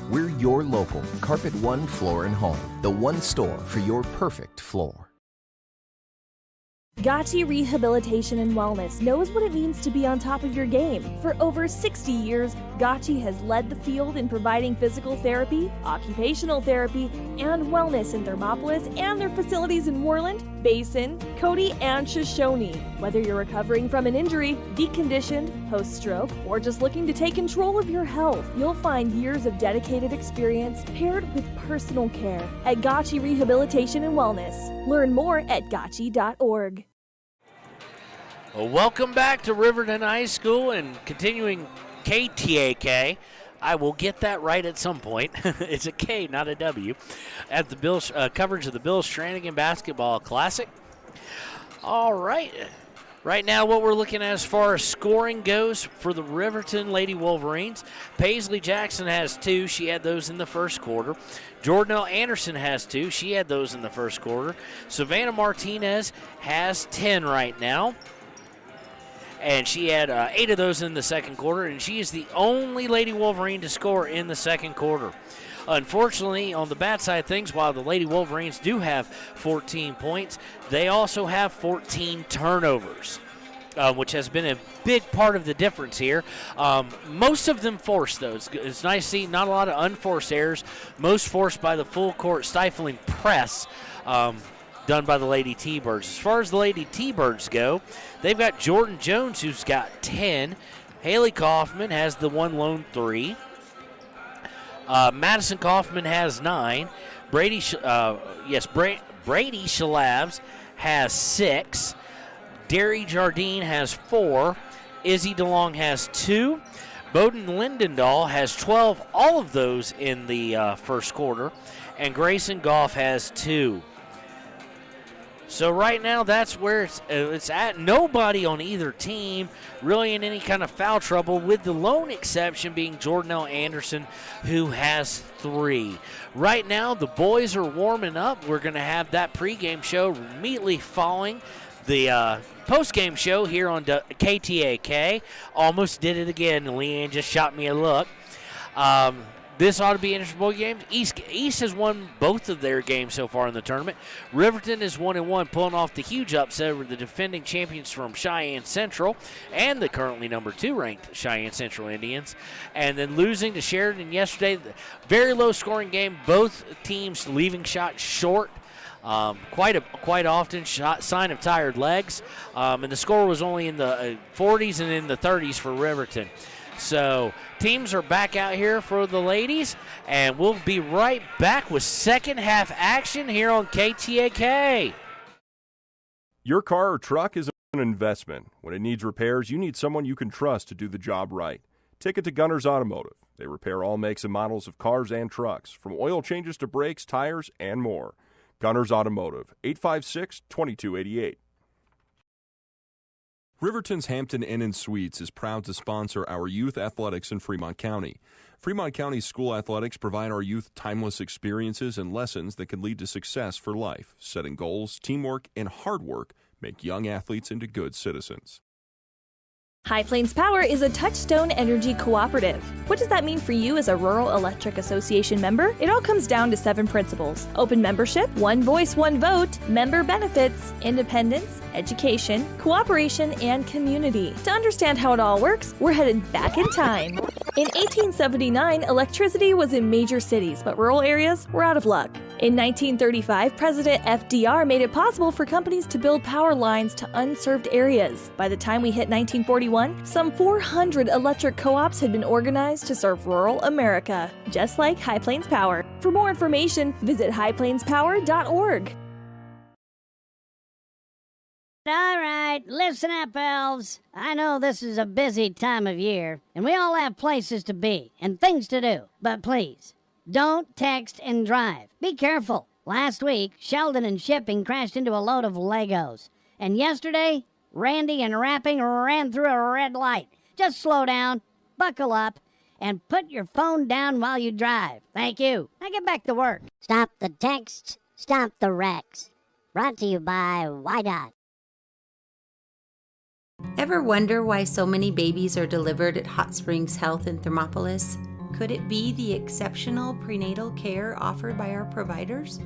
We're your local Carpet One Floor and Home, the one store for your perfect floor. Gotchi Rehabilitation and Wellness knows what it means to be on top of your game. For over 60 years, Gotchi has led the field in providing physical therapy, occupational therapy, and wellness in Thermopolis and their facilities in Worland, Basin, Cody, and Shoshone. Whether you're recovering from an injury, deconditioned, post-stroke, or just looking to take control of your health, you'll find years of dedicated experience paired with personal care at Gotchi Rehabilitation and Wellness. Learn more at gotchi.org. Well, welcome back to Riverton High School and continuing KTAK. I will get that right at some point. It's a K, not a W. At the Bill coverage of the Bill Stranigan Basketball Classic. All right. Right now, what we're looking at as far as scoring goes for the Riverton Lady Wolverines, Paisley Jackson has 2. She had those in the first quarter. Jordanelle Anderson has 2. She had those in the first quarter. Savannah Martinez has 10 right now. And she had 8 of those in the second quarter, and she is the only Lady Wolverine to score in the second quarter. Unfortunately, on the bad side of things, while the Lady Wolverines do have 14 points, they also have 14 turnovers, which has been a big part of the difference here. Most of them forced, though. It's nice to see not a lot of unforced errors, most forced by the full-court stifling press done by the Lady T-Birds. As far as the Lady T-Birds go, they've got Jordan Jones, who's got 10. Haley Kaufman has the one lone 3. Madison Kaufman has 9. Brady Shalabs has 6. Derry Jardine has 4. Izzy DeLong has 2. Bowden Lindendahl has 12, all of those in the first quarter. And Grayson Goff has 2. So right now, that's where it's at. Nobody on either team really in any kind of foul trouble, with the lone exception being Jordan L. Anderson, who has 3. Right now, the boys are warming up. We're going to have that pregame show immediately following the postgame show here on KTAK. Almost did it again. Leanne just shot me a look. This ought to be an interesting ball game. East has won both of their games so far in the tournament. Riverton is 1-1, pulling off the huge upset over the defending champions from Cheyenne Central and the currently number 2 ranked Cheyenne Central Indians. And then losing to Sheridan yesterday. Very low scoring game. Both teams leaving shots short. Quite often, sign of tired legs. And the score was only in the 40s and in the 30s for Riverton. So teams are back out here for the ladies, and we'll be right back with second half action here on KTAK. Your car or truck is an investment. When it needs repairs, you need someone you can trust to do the job right. Take it to Gunner's Automotive. They repair all makes and models of cars and trucks, from oil changes to brakes, tires, and more. Gunner's Automotive, 856-2288. Riverton's Hampton Inn & Suites is proud to sponsor our youth athletics in Fremont County. Fremont County school athletics provide our youth timeless experiences and lessons that can lead to success for life. Setting goals, teamwork, and hard work make young athletes into good citizens. High Plains Power is a Touchstone Energy cooperative. What does that mean for you as a Rural Electric Association member? It all comes down to 7 principles: open membership, one voice, one vote, member benefits, independence, education, cooperation, and community. To understand how it all works, we're headed back in time. In 1879, electricity was in major cities, but rural areas were out of luck. In 1935, President FDR made it possible for companies to build power lines to unserved areas. By the time we hit 1941, some 400 electric co-ops had been organized to serve rural America, just like High Plains Power. For more information, visit highplainspower.org. All right, listen up, elves. I know this is a busy time of year, and we all have places to be and things to do. But please, don't text and drive. Be careful. Last week, Sheldon and Shipping crashed into a load of Legos. And yesterday, Randy and Wrapping ran through a red light. Just slow down, buckle up, and put your phone down while you drive. Thank you. Now get back to work. Stop the texts, stop the wrecks. Brought to you by WYDOT. Ever wonder why so many babies are delivered at Hot Springs Health in Thermopolis? Could it be the exceptional prenatal care offered by our providers?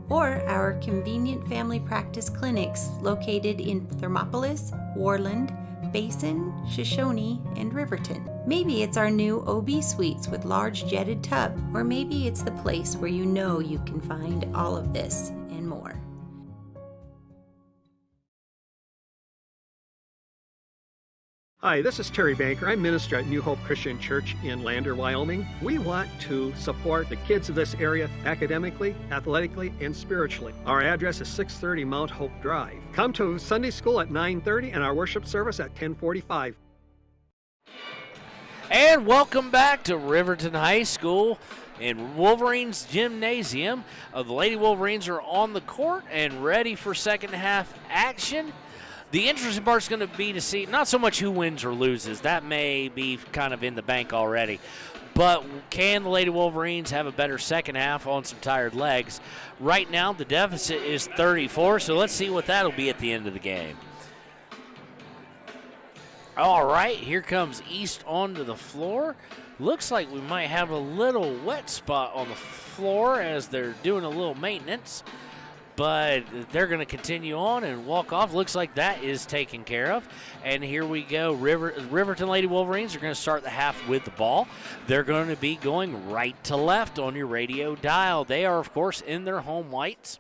Or our convenient family practice clinics located in Thermopolis, Worland, Basin, Shoshone, and Riverton? Maybe it's our new OB suites with large jetted tub, or maybe it's the place where you know you can find all of this and more. Hi, this is Terry Banker. I'm minister at New Hope Christian Church in Lander, Wyoming. We want to support the kids of this area academically, athletically, and spiritually. Our address is 630 Mount Hope Drive. Come to Sunday school at 9:30 and our worship service at 10:45. And welcome back to Riverton High School in Wolverines Gymnasium. The Lady Wolverines are on the court and ready for second half action. The interesting part is going to be to see not so much who wins or loses. That may be kind of in the bank already. But can the Lady Wolverines have a better second half on some tired legs? Right now, the deficit is 34, so let's see what that'll be at the end of the game. All right, here comes East onto the floor. Looks like we might have a little wet spot on the floor as they're doing a little maintenance. But they're going to continue on and walk off. Looks like that is taken care of. And here we go. Riverton Lady Wolverines are going to start the half with the ball. They're going to be going right to left on your radio dial. They are, of course, in their home whites.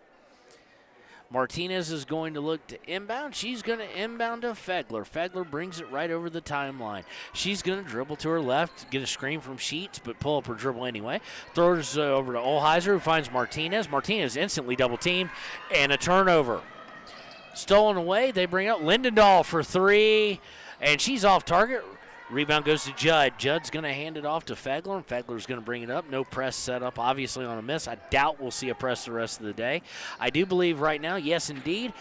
Martinez is going to look to inbound. She's going to inbound to Fegler. Fegler brings it right over the timeline. She's going to dribble to her left, get a screen from Sheets, but pull up her dribble anyway. Throws over to Olheiser, who finds Martinez. Martinez instantly double-teamed, and a turnover. Stolen away. They bring up Lindendahl for 3, and she's off target. Rebound goes to Judd. Judd's going to hand it off to Fegler, and Fegler's going to bring it up. No press set up, obviously, on a miss. I doubt we'll see a press the rest of the day. I do believe right now, yes, indeed,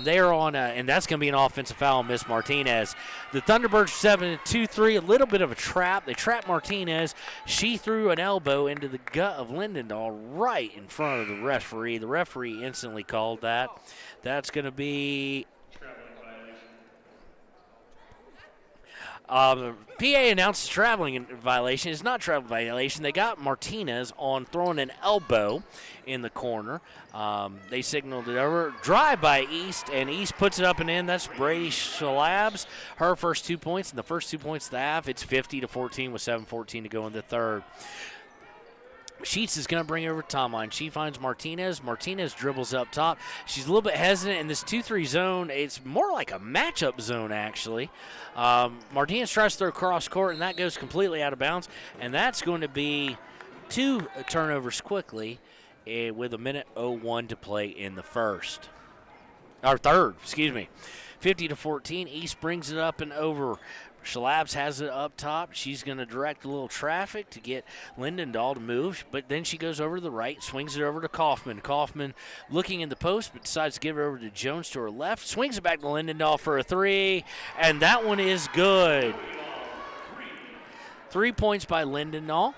they are on, and that's going to be an offensive foul on Miss Martinez. The Thunderbirds 7-2-3, a little bit of a trap. They trapped Martinez. She threw an elbow into the gut of Lindendahl right in front of the referee. The referee instantly called that. That's going to be... PA announced traveling violation. It's not travel violation. They got Martinez on throwing an elbow in the corner. They signaled it over. Drive by East, and East puts it up and in. That's Brady Schlabs. Her first 2 points, and the first 2 points of the half. It's 50-14 with 7:14 to go in the third. Sheets is going to bring it over to timeline. She finds Martinez. Martinez dribbles up top. She's a little bit hesitant in this 2-3 zone. It's more like a matchup zone, actually. Martinez tries to throw cross court, and that goes completely out of bounds. And that's going to be 2 turnovers quickly with 1:01 to play in the third, 50-14. East brings it up and over. Schlabs has it up top. She's going to direct a little traffic to get Lindendahl to move, but then she goes over to the right, swings it over to Kaufman. Kaufman looking in the post, but decides to give it over to Jones to her left, swings it back to Lindendahl for a 3, and that one is good. 3 points by Lindendahl,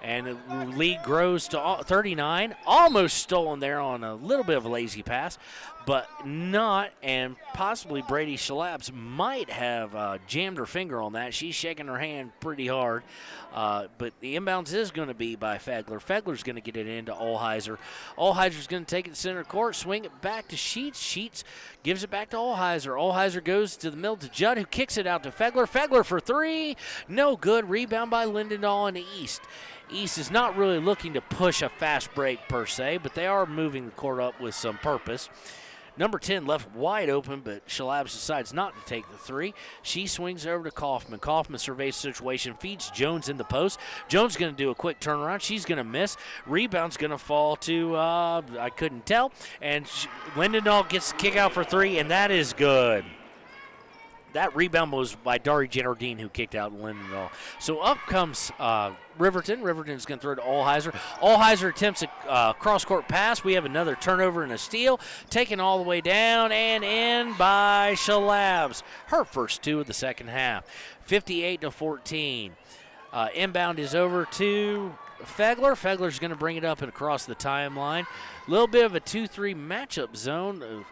and the lead grows to 39. Almost stolen there on a little bit of a lazy pass, but not, and possibly Brady Schlabs might have jammed her finger on that. She's shaking her hand pretty hard, but the inbounds is going to be by Fegler. Fegler's going to get it into Olheiser. Olheiser's going to take it to center court, swing it back to Sheets. Sheets gives it back to Olheiser. Olheiser goes to the middle to Judd, who kicks it out to Fegler. Fegler for 3, no good. Rebound by Lindendahl in the East. East is not really looking to push a fast break per se, but they are moving the court up with some purpose. Number 10 left wide open, but Schlabs decides not to take the 3. She swings over to Kaufman. Kaufman surveys the situation, feeds Jones in the post. Jones is going to do a quick turnaround. She's going to miss. Rebound's going to fall to, I couldn't tell. And Lindendahl gets the kick out for 3, and that is good. That rebound was by Dari Gerardine, who kicked out Lindendahl. So up comes Riverton. Riverton's going to throw it to Olheiser. Olheiser attempts a cross-court pass. We have another turnover and a steal. Taken all the way down and in by Schlabs. Her first 2 of the second half. 58-14. Inbound is over to Fegler. Fegler's going to bring it up and across the timeline. A little bit of a 2-3 matchup zone.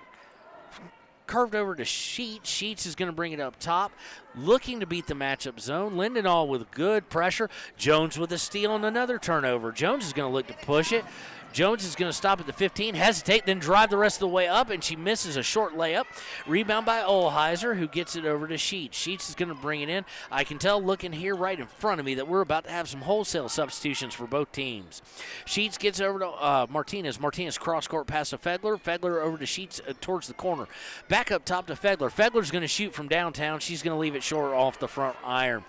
Curved over to Sheets. Sheets is going to bring it up top, looking to beat the matchup zone. Lindendahl with good pressure. Jones with a steal and another turnover. Jones is going to look to push it. Jones is going to stop at the 15, hesitate, then drive the rest of the way up, and she misses a short layup. Rebound by Olheiser, who gets it over to Sheets. Sheets is going to bring it in. I can tell looking here right in front of me that we're about to have some wholesale substitutions for both teams. Sheets gets over to Martinez. Martinez cross-court pass to Fegler. Fegler over to Sheets towards the corner. Back up top to Fegler. Fegler's going to shoot from downtown. She's going to leave it short off the front iron.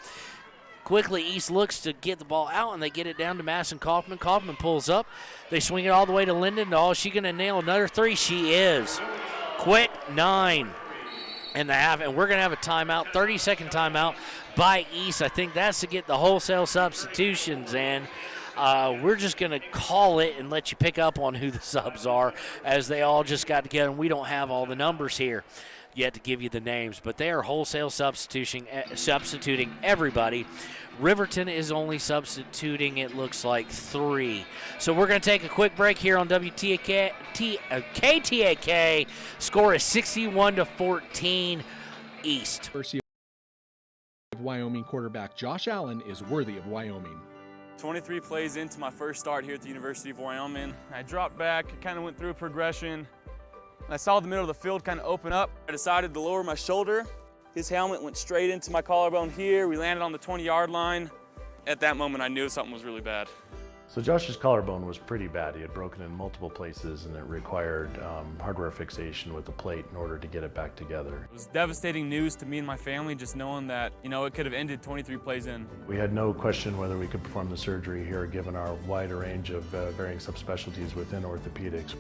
Quickly, East looks to get the ball out, and they get it down to Madison Kaufman. Kaufman pulls up. They swing it all the way to Lindendahl. Is she going to nail another 3? She is. Quick 9 and a half, and we're going to have a timeout, 30-second timeout by East. I think that's to get the wholesale substitutions, and we're just going to call it and let you pick up on who the subs are, as they all just got together, and we don't have all the numbers here yet to give you the names, but they are wholesale substituting everybody. Riverton is only substituting, it looks like, 3. So we're going to take a quick break here on KTAK. Score is 61-14 East. University of Wyoming quarterback Josh Allen is worthy of Wyoming. 23 plays into my first start here at the University of Wyoming. I dropped back, kind of went through a progression. I saw the middle of the field kind of open up. I decided to lower my shoulder. His helmet went straight into my collarbone here. We landed on the 20-yard line. At that moment, I knew something was really bad. So Josh's collarbone was pretty bad. He had broken in multiple places, and it required hardware fixation with the plate in order to get it back together. It was devastating news to me and my family, just knowing that, it could have ended 23 plays in. We had no question whether we could perform the surgery here, given our wide range of varying subspecialties within orthopedics.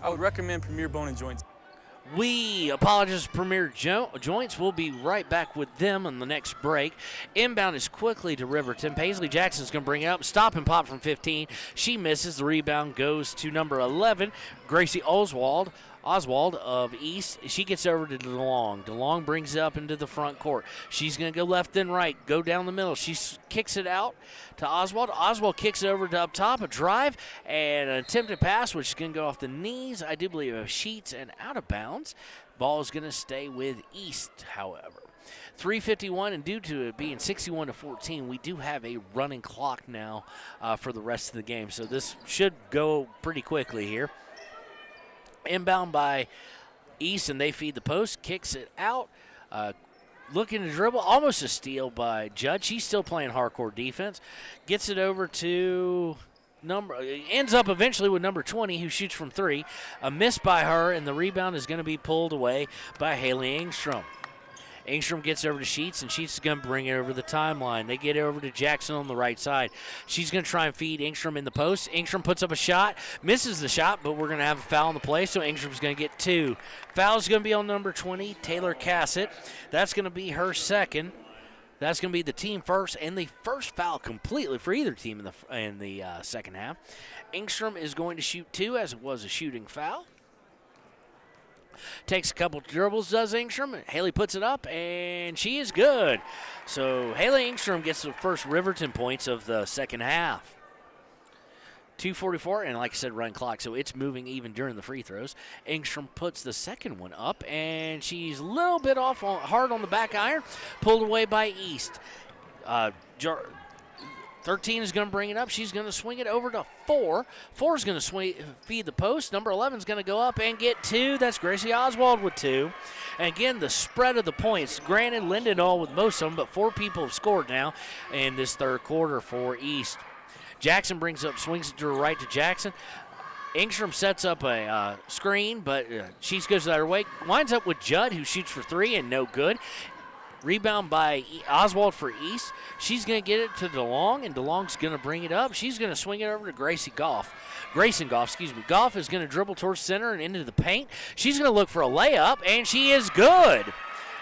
I would recommend Premier Bone and Joints. We apologize to Premier Joints. We'll be right back with them on the next break. Inbound is quickly to Riverton. Paisley Jackson's going to bring it up. Stop and pop from 15. She misses. The rebound goes to number 11, Gracie Oswald of East. She gets over to DeLong. DeLong brings it up into the front court. She's going to go left and right, go down the middle. She kicks it out to Oswald. Oswald kicks it over to up top, a drive, and an attempted pass, which is going to go off the knees, I do believe, of Sheets and out of bounds. Ball is going to stay with East, however. 3:51, and due to it being 61-14, we do have a running clock now for the rest of the game. So this should go pretty quickly here. Inbound by East, and they feed the post, kicks it out. Looking to dribble, almost a steal by Judd. She's still playing hardcore defense. Gets it over to ends up eventually with number 20, who shoots from 3. A miss by her, and the rebound is going to be pulled away by Haley Engstrom. Engstrom gets over to Sheets, and Sheets is going to bring it over the timeline. They get it over to Jackson on the right side. She's going to try and feed Engstrom in the post. Engstrom puts up a shot, misses the shot, but we're going to have a foul on the play, so Engstrom's going to get 2. Foul's going to be on number 20, Taylor Cassett. That's going to be her second. That's going to be the team first, and the first foul completely for either team in the second half. Engstrom is going to shoot 2, as it was a shooting foul. Takes a couple dribbles, does Engstrom. Haley puts it up, and she is good. So Haley Engstrom gets the first Riverton points of the second half. 2:44, and like I said, run clock, so it's moving even during the free throws. Engstrom puts the second one up, and she's a little bit hard on the back iron, pulled away by East. 13 is going to bring it up. She's going to swing it over to 4. 4 is going to feed the post. Number 11 is going to go up and get 2. That's Gracie Oswald with 2. And again, the spread of the points. Granted, Lindendahl with most of them, but 4 people have scored now in this third quarter for East. Jackson brings up, swings it to the right to Jackson. Engstrom sets up a screen, but she goes the other way. Winds up with Judd, who shoots for 3 and no good. Rebound by Oswald for East. She's going to get it to DeLong, and DeLong's going to bring it up. She's going to swing it over to Grayson Goff. Goff is going to dribble towards center and into the paint. She's going to look for a layup, and she is good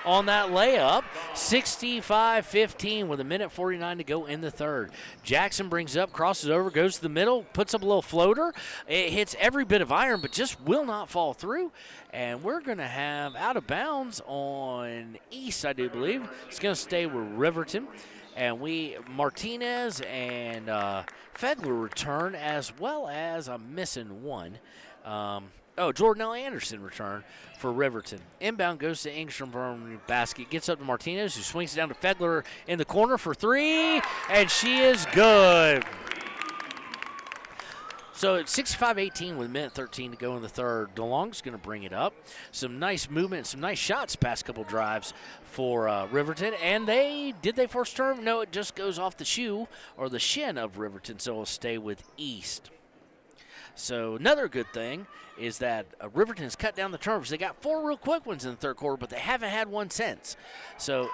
on that layup. 65-15 with 1:49 to go in the third. Jackson brings up, crosses over, goes to the middle, puts up a little floater. It hits every bit of iron, but just will not fall through. And we're going to have out of bounds on East, I do believe. It's going to stay with Riverton. And Martinez and Fedler return, as well as I'm missing one. Jordan L. Anderson return for Riverton. Inbound goes to Engstrom from the basket. Gets up to Martinez, who swings it down to Fedler in the corner for 3, and she is good. So it's 65-18 with 1:13 to go in the third. DeLong's going to bring it up. Some nice movement, some nice shots past couple drives for Riverton. And did they force turn? No, it just goes off the shoe or the shin of Riverton, so it'll stay with East. So another good thing is that Riverton's cut down the turnovers. They got 4 real quick ones in the third quarter, but they haven't had one since. So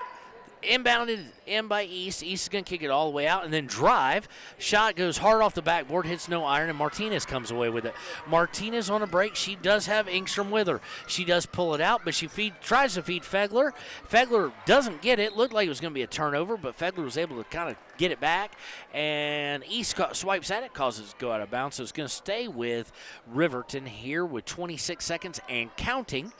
inbounded in by East. East is going to kick it all the way out and then drive. Shot goes hard off the backboard, hits no iron, and Martinez comes away with it. Martinez on a break. She does have Engstrom with her. She does pull it out, but she tries to feed Fegler. Fegler doesn't get it. Looked like it was going to be a turnover, but Fegler was able to kind of get it back, and East swipes at it, causes it to go out of bounds. So it's going to stay with Riverton here with 26 seconds and counting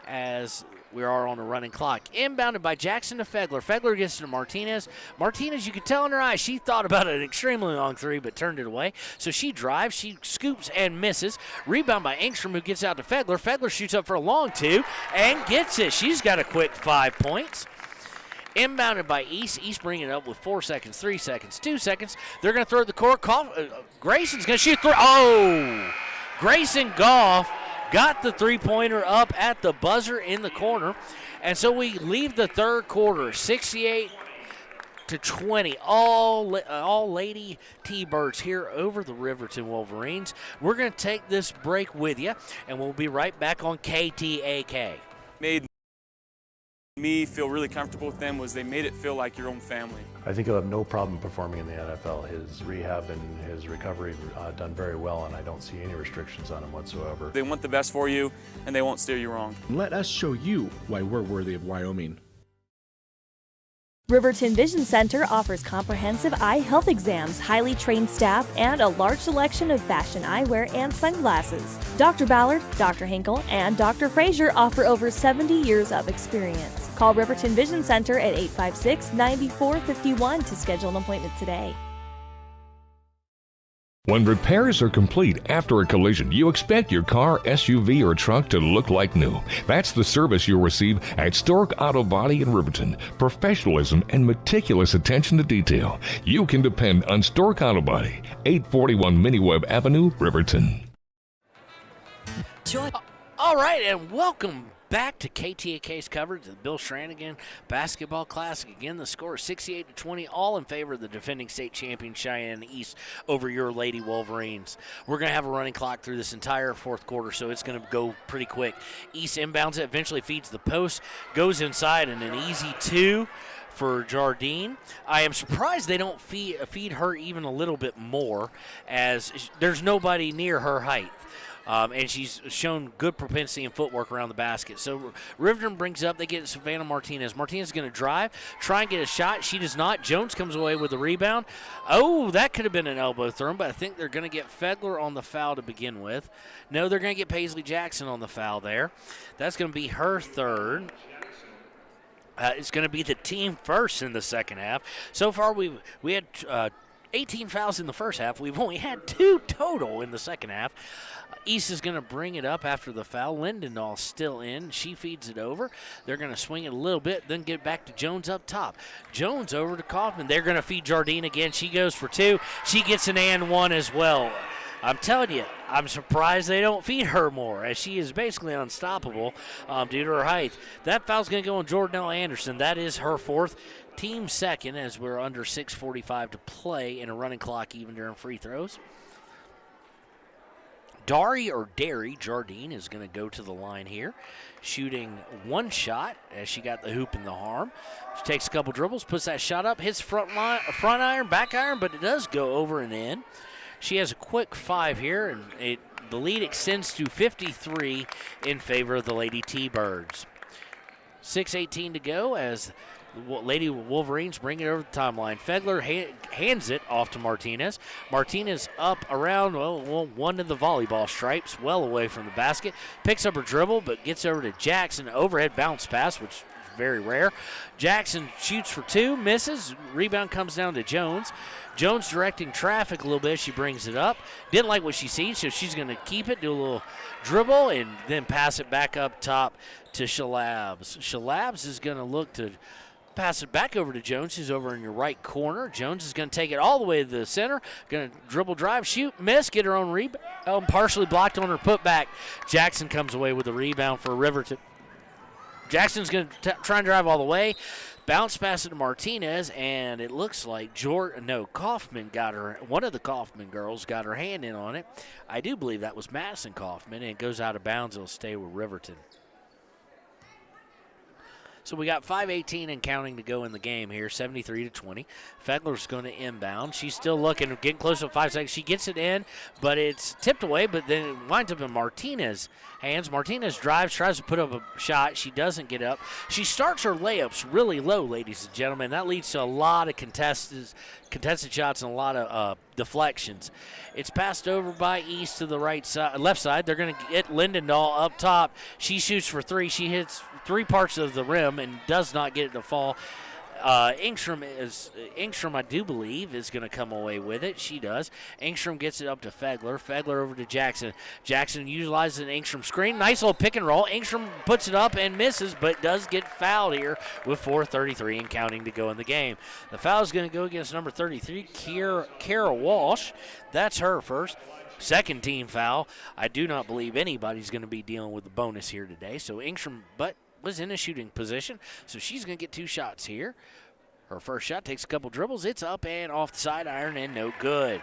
as we are on a running clock. Inbounded by Jackson to Fegler. Fegler gets to Martinez. Martinez, you could tell in her eyes, she thought about an extremely long 3, but turned it away. So she drives, she scoops and misses. Rebound by Engstrom, who gets out to Fegler. Fegler shoots up for a long 2 and gets it. She's got a quick 5 points. Inbounded by East. East bringing it up with 4 seconds, 3 seconds, 2 seconds. They're going to throw the court. Grayson's going to shoot 3. Oh! Grayson Goff got the 3-pointer up at the buzzer in the corner. And so we leave the third quarter 68-12 to 20. All Lady T-Birds here over the Riverton Wolverines. We're going to take this break with you, and we'll be right back on KTAK. Made me feel really comfortable with them was they made it feel like your own family. I think he'll have no problem performing in the NFL. His rehab and his recovery done very well, and I don't see any restrictions on him whatsoever. They want the best for you, and they won't steer you wrong. Let us show you why we're worthy of Wyoming. Riverton Vision Center offers comprehensive eye health exams, highly trained staff, and a large selection of fashion eyewear and sunglasses. Dr. Ballard, Dr. Hinkle, and Dr. Frazier offer over 70 years of experience. Call Riverton Vision Center at 856-9451 to schedule an appointment today. When repairs are complete after a collision, you expect your car, SUV, or truck to look like new. That's the service you'll receive at Stork Auto Body in Riverton. Professionalism and meticulous attention to detail. You can depend on Stork Auto Body, 841 Miniweb Avenue, Riverton. All right, and welcome back to KTAK's coverage of the Bill Sheridan Basketball Classic. Again, the score is 68-20, all in favor of the defending state champion Cheyenne East over your Lady Wolverines. We're going to have a running clock through this entire fourth quarter, so it's going to go pretty quick. East inbounds it, eventually feeds the post, goes inside, and an easy two for Jardine. I am surprised they don't feed her even a little bit more, as there's nobody near her height. And she's shown good propensity and footwork around the basket. So Riverton brings up, they get Savannah Martinez. Martinez is going to drive, try and get a shot. She does not. Jones comes away with the rebound. Oh, that could have been an elbow thrown, but I think they're going to get Fedler on the foul to begin with. No, they're going to get Paisley Jackson on the foul there. That's going to be her third. It's going to be the team first in the second half. So far, we had 18 fouls in the first half. We've only had 2 total in the second half. East is going to bring it up after the foul. Lindendahl still in. She feeds it over. They're going to swing it a little bit, then get back to Jones up top. Jones over to Kaufman. They're going to feed Jardine again. She goes for 2. She gets an and 1 as well. I'm telling you, I'm surprised they don't feed her more, as she is basically unstoppable due to her height. That foul's going to go on Jordanelle Anderson. That is her 4th. Team second, as we're under 6:45 to play and a running clock even during free throws. Derry Jardine is going to go to the line here, shooting 1 shot as she got the hoop in the arm. She takes a couple dribbles, puts that shot up, hits front iron, back iron, but it does go over and in. She has a quick 5 here, and the lead extends to 53 in favor of the Lady T-Birds. 6:18 to go as Lady Wolverines bring it over the timeline. Fedler hands it off to Martinez. Martinez up around, one of the volleyball stripes, well away from the basket. Picks up her dribble, but gets over to Jackson. Overhead bounce pass, which is very rare. Jackson shoots for 2, misses. Rebound comes down to Jones. Jones directing traffic a little bit. She brings it up. Didn't like what she sees, so she's going to keep it, do a little dribble, and then pass it back up top to Shalabs. Shalabs is going to look to pass it back over to Jones, who's over in your right corner. Jones is going to take it all the way to the center. Going to dribble, drive, shoot, miss, get her own rebound. Partially blocked on her putback. Jackson comes away with the rebound for Riverton. Jackson's going to try and drive all the way. Bounce pass it to Martinez, and it looks like Kaufman got her. One of the Kaufman girls got her hand in on it. I do believe that was Madison Kaufman, and it goes out of bounds. It'll stay with Riverton. So we got 5:18 and counting to go in the game here, 73-20. Fedler's going to inbound. She's still looking, getting close to 5 seconds. She gets it in, but it's tipped away, but then it winds up in Martinez's hands. Martinez drives, tries to put up a shot. She doesn't get up. She starts her layups really low, ladies and gentlemen. That leads to a lot of contested shots and a lot of deflections. It's passed over by East to the left side. They're going to get Lindendahl up top. She shoots for 3. She hits 3 parts of the rim and does not get it to fall. Engstrom, I do believe, is going to come away with it. She does. Engstrom gets it up to Fedler. Fedler over to Jackson. Jackson utilizes an Engstrom screen. Nice little pick and roll. Engstrom puts it up and misses, but does get fouled here with 4:33 and counting to go in the game. The foul is going to go against number 33, Kara Walsh. That's her first. Second team foul. I do not believe anybody's going to be dealing with the bonus here today. So Engstrom, was in a shooting position, so she's going to get 2 shots here. Her first shot takes a couple dribbles. It's up and off the side iron and no good.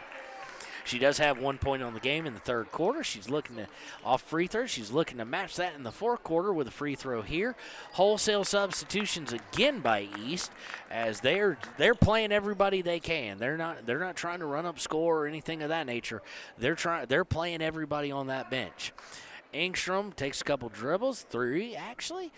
She does have 1 point on the game in the third quarter. She's looking to off free throws. She's looking to match that in the fourth quarter with a free throw here. Wholesale substitutions again by East, as they're playing everybody they can. They're not trying to run up score or anything of that nature. They're playing everybody on that bench. Engstrom takes a couple dribbles, 3 actually.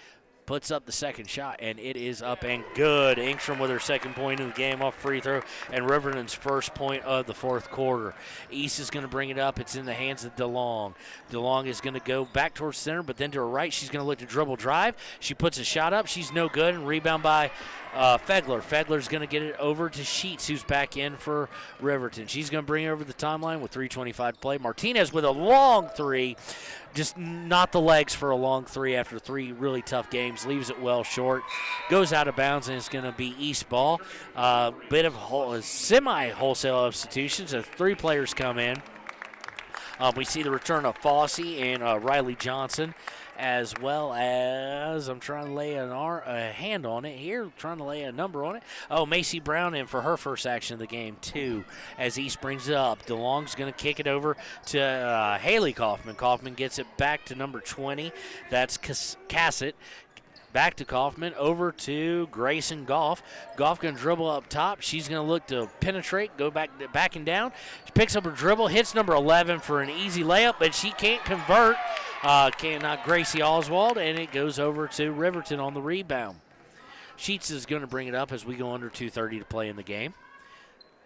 Puts up the second shot, and it is up and good. Engstrom with her second point of the game off free throw, and Riverton's first point of the fourth quarter. East is going to bring it up. It's in the hands of DeLong. DeLong is going to go back towards center, but then to her right, she's going to look to dribble drive. She puts a shot up. She's no good, and rebound by Fegler. Fegler's going to get it over to Sheets, who's back in for Riverton. She's going to bring it over the timeline with 3:25 to play. Martinez with a long 3. Just not the legs for a long 3 after 3 really tough games. Leaves it well short. Goes out of bounds, and it's going to be East ball. Bit of semi-wholesale substitutions as 3 players come in. We see the return of Fossey and Riley Johnson, as well as, I'm trying to lay a hand on it here, trying to lay a number on it. Oh, Macy Brown in for her first action of the game, too, as East brings it up. DeLong's going to kick it over to Haley Kaufman. Kaufman gets it back to number 20. That's Cassett. Back to Kaufman, over to Grayson Goff. Goff going to dribble up top. She's going to look to penetrate, go back and down. She picks up her dribble, hits number 11 for an easy layup, but she can't convert. Not Gracie Oswald, and it goes over to Riverton on the rebound. Sheets is going to bring it up as we go under 2:30 to play in the game.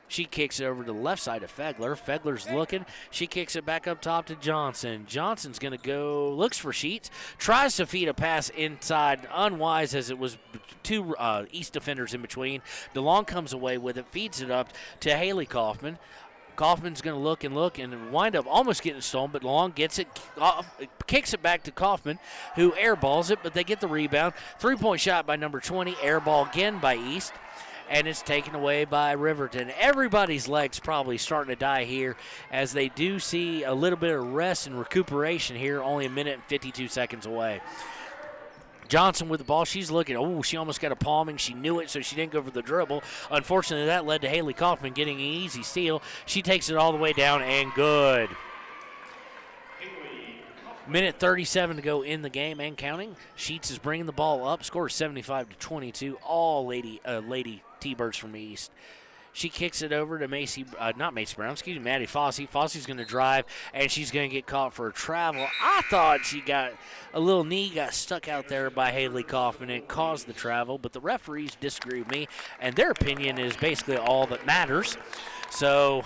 She kicks it over to the left side of Fegler. Fegler's looking. She kicks it back up top to Johnson. Johnson's going to go, looks for Sheets, tries to feed a pass inside, unwise as it was 2 East defenders in between. DeLong comes away with it, feeds it up to Haley Kaufman. Kaufman's going to look and wind up almost getting stolen, but DeLong gets it, kicks it back to Kaufman, who airballs it, but they get the rebound. 3-point shot by number 20, airball again by East. And it's taken away by Riverton. Everybody's legs probably starting to die here, as they do see a little bit of rest and recuperation here, only 1 minute and 52 seconds away. Johnson with the ball. She's looking. Oh, she almost got a palming. She knew it, so she didn't go for the dribble. Unfortunately, that led to Haley Kaufman getting an easy steal. She takes it all the way down and good. Minute 37 to go in the game and counting. Sheets is bringing the ball up. Score 75-22. All lady T-Birds from East. She kicks it over to Maddie Fossey. Fossey's going to drive, and she's going to get caught for a travel. I thought she got a little knee got stuck out there by Haley Kaufman. It caused the travel, but the referees disagree with me, and their opinion is basically all that matters. So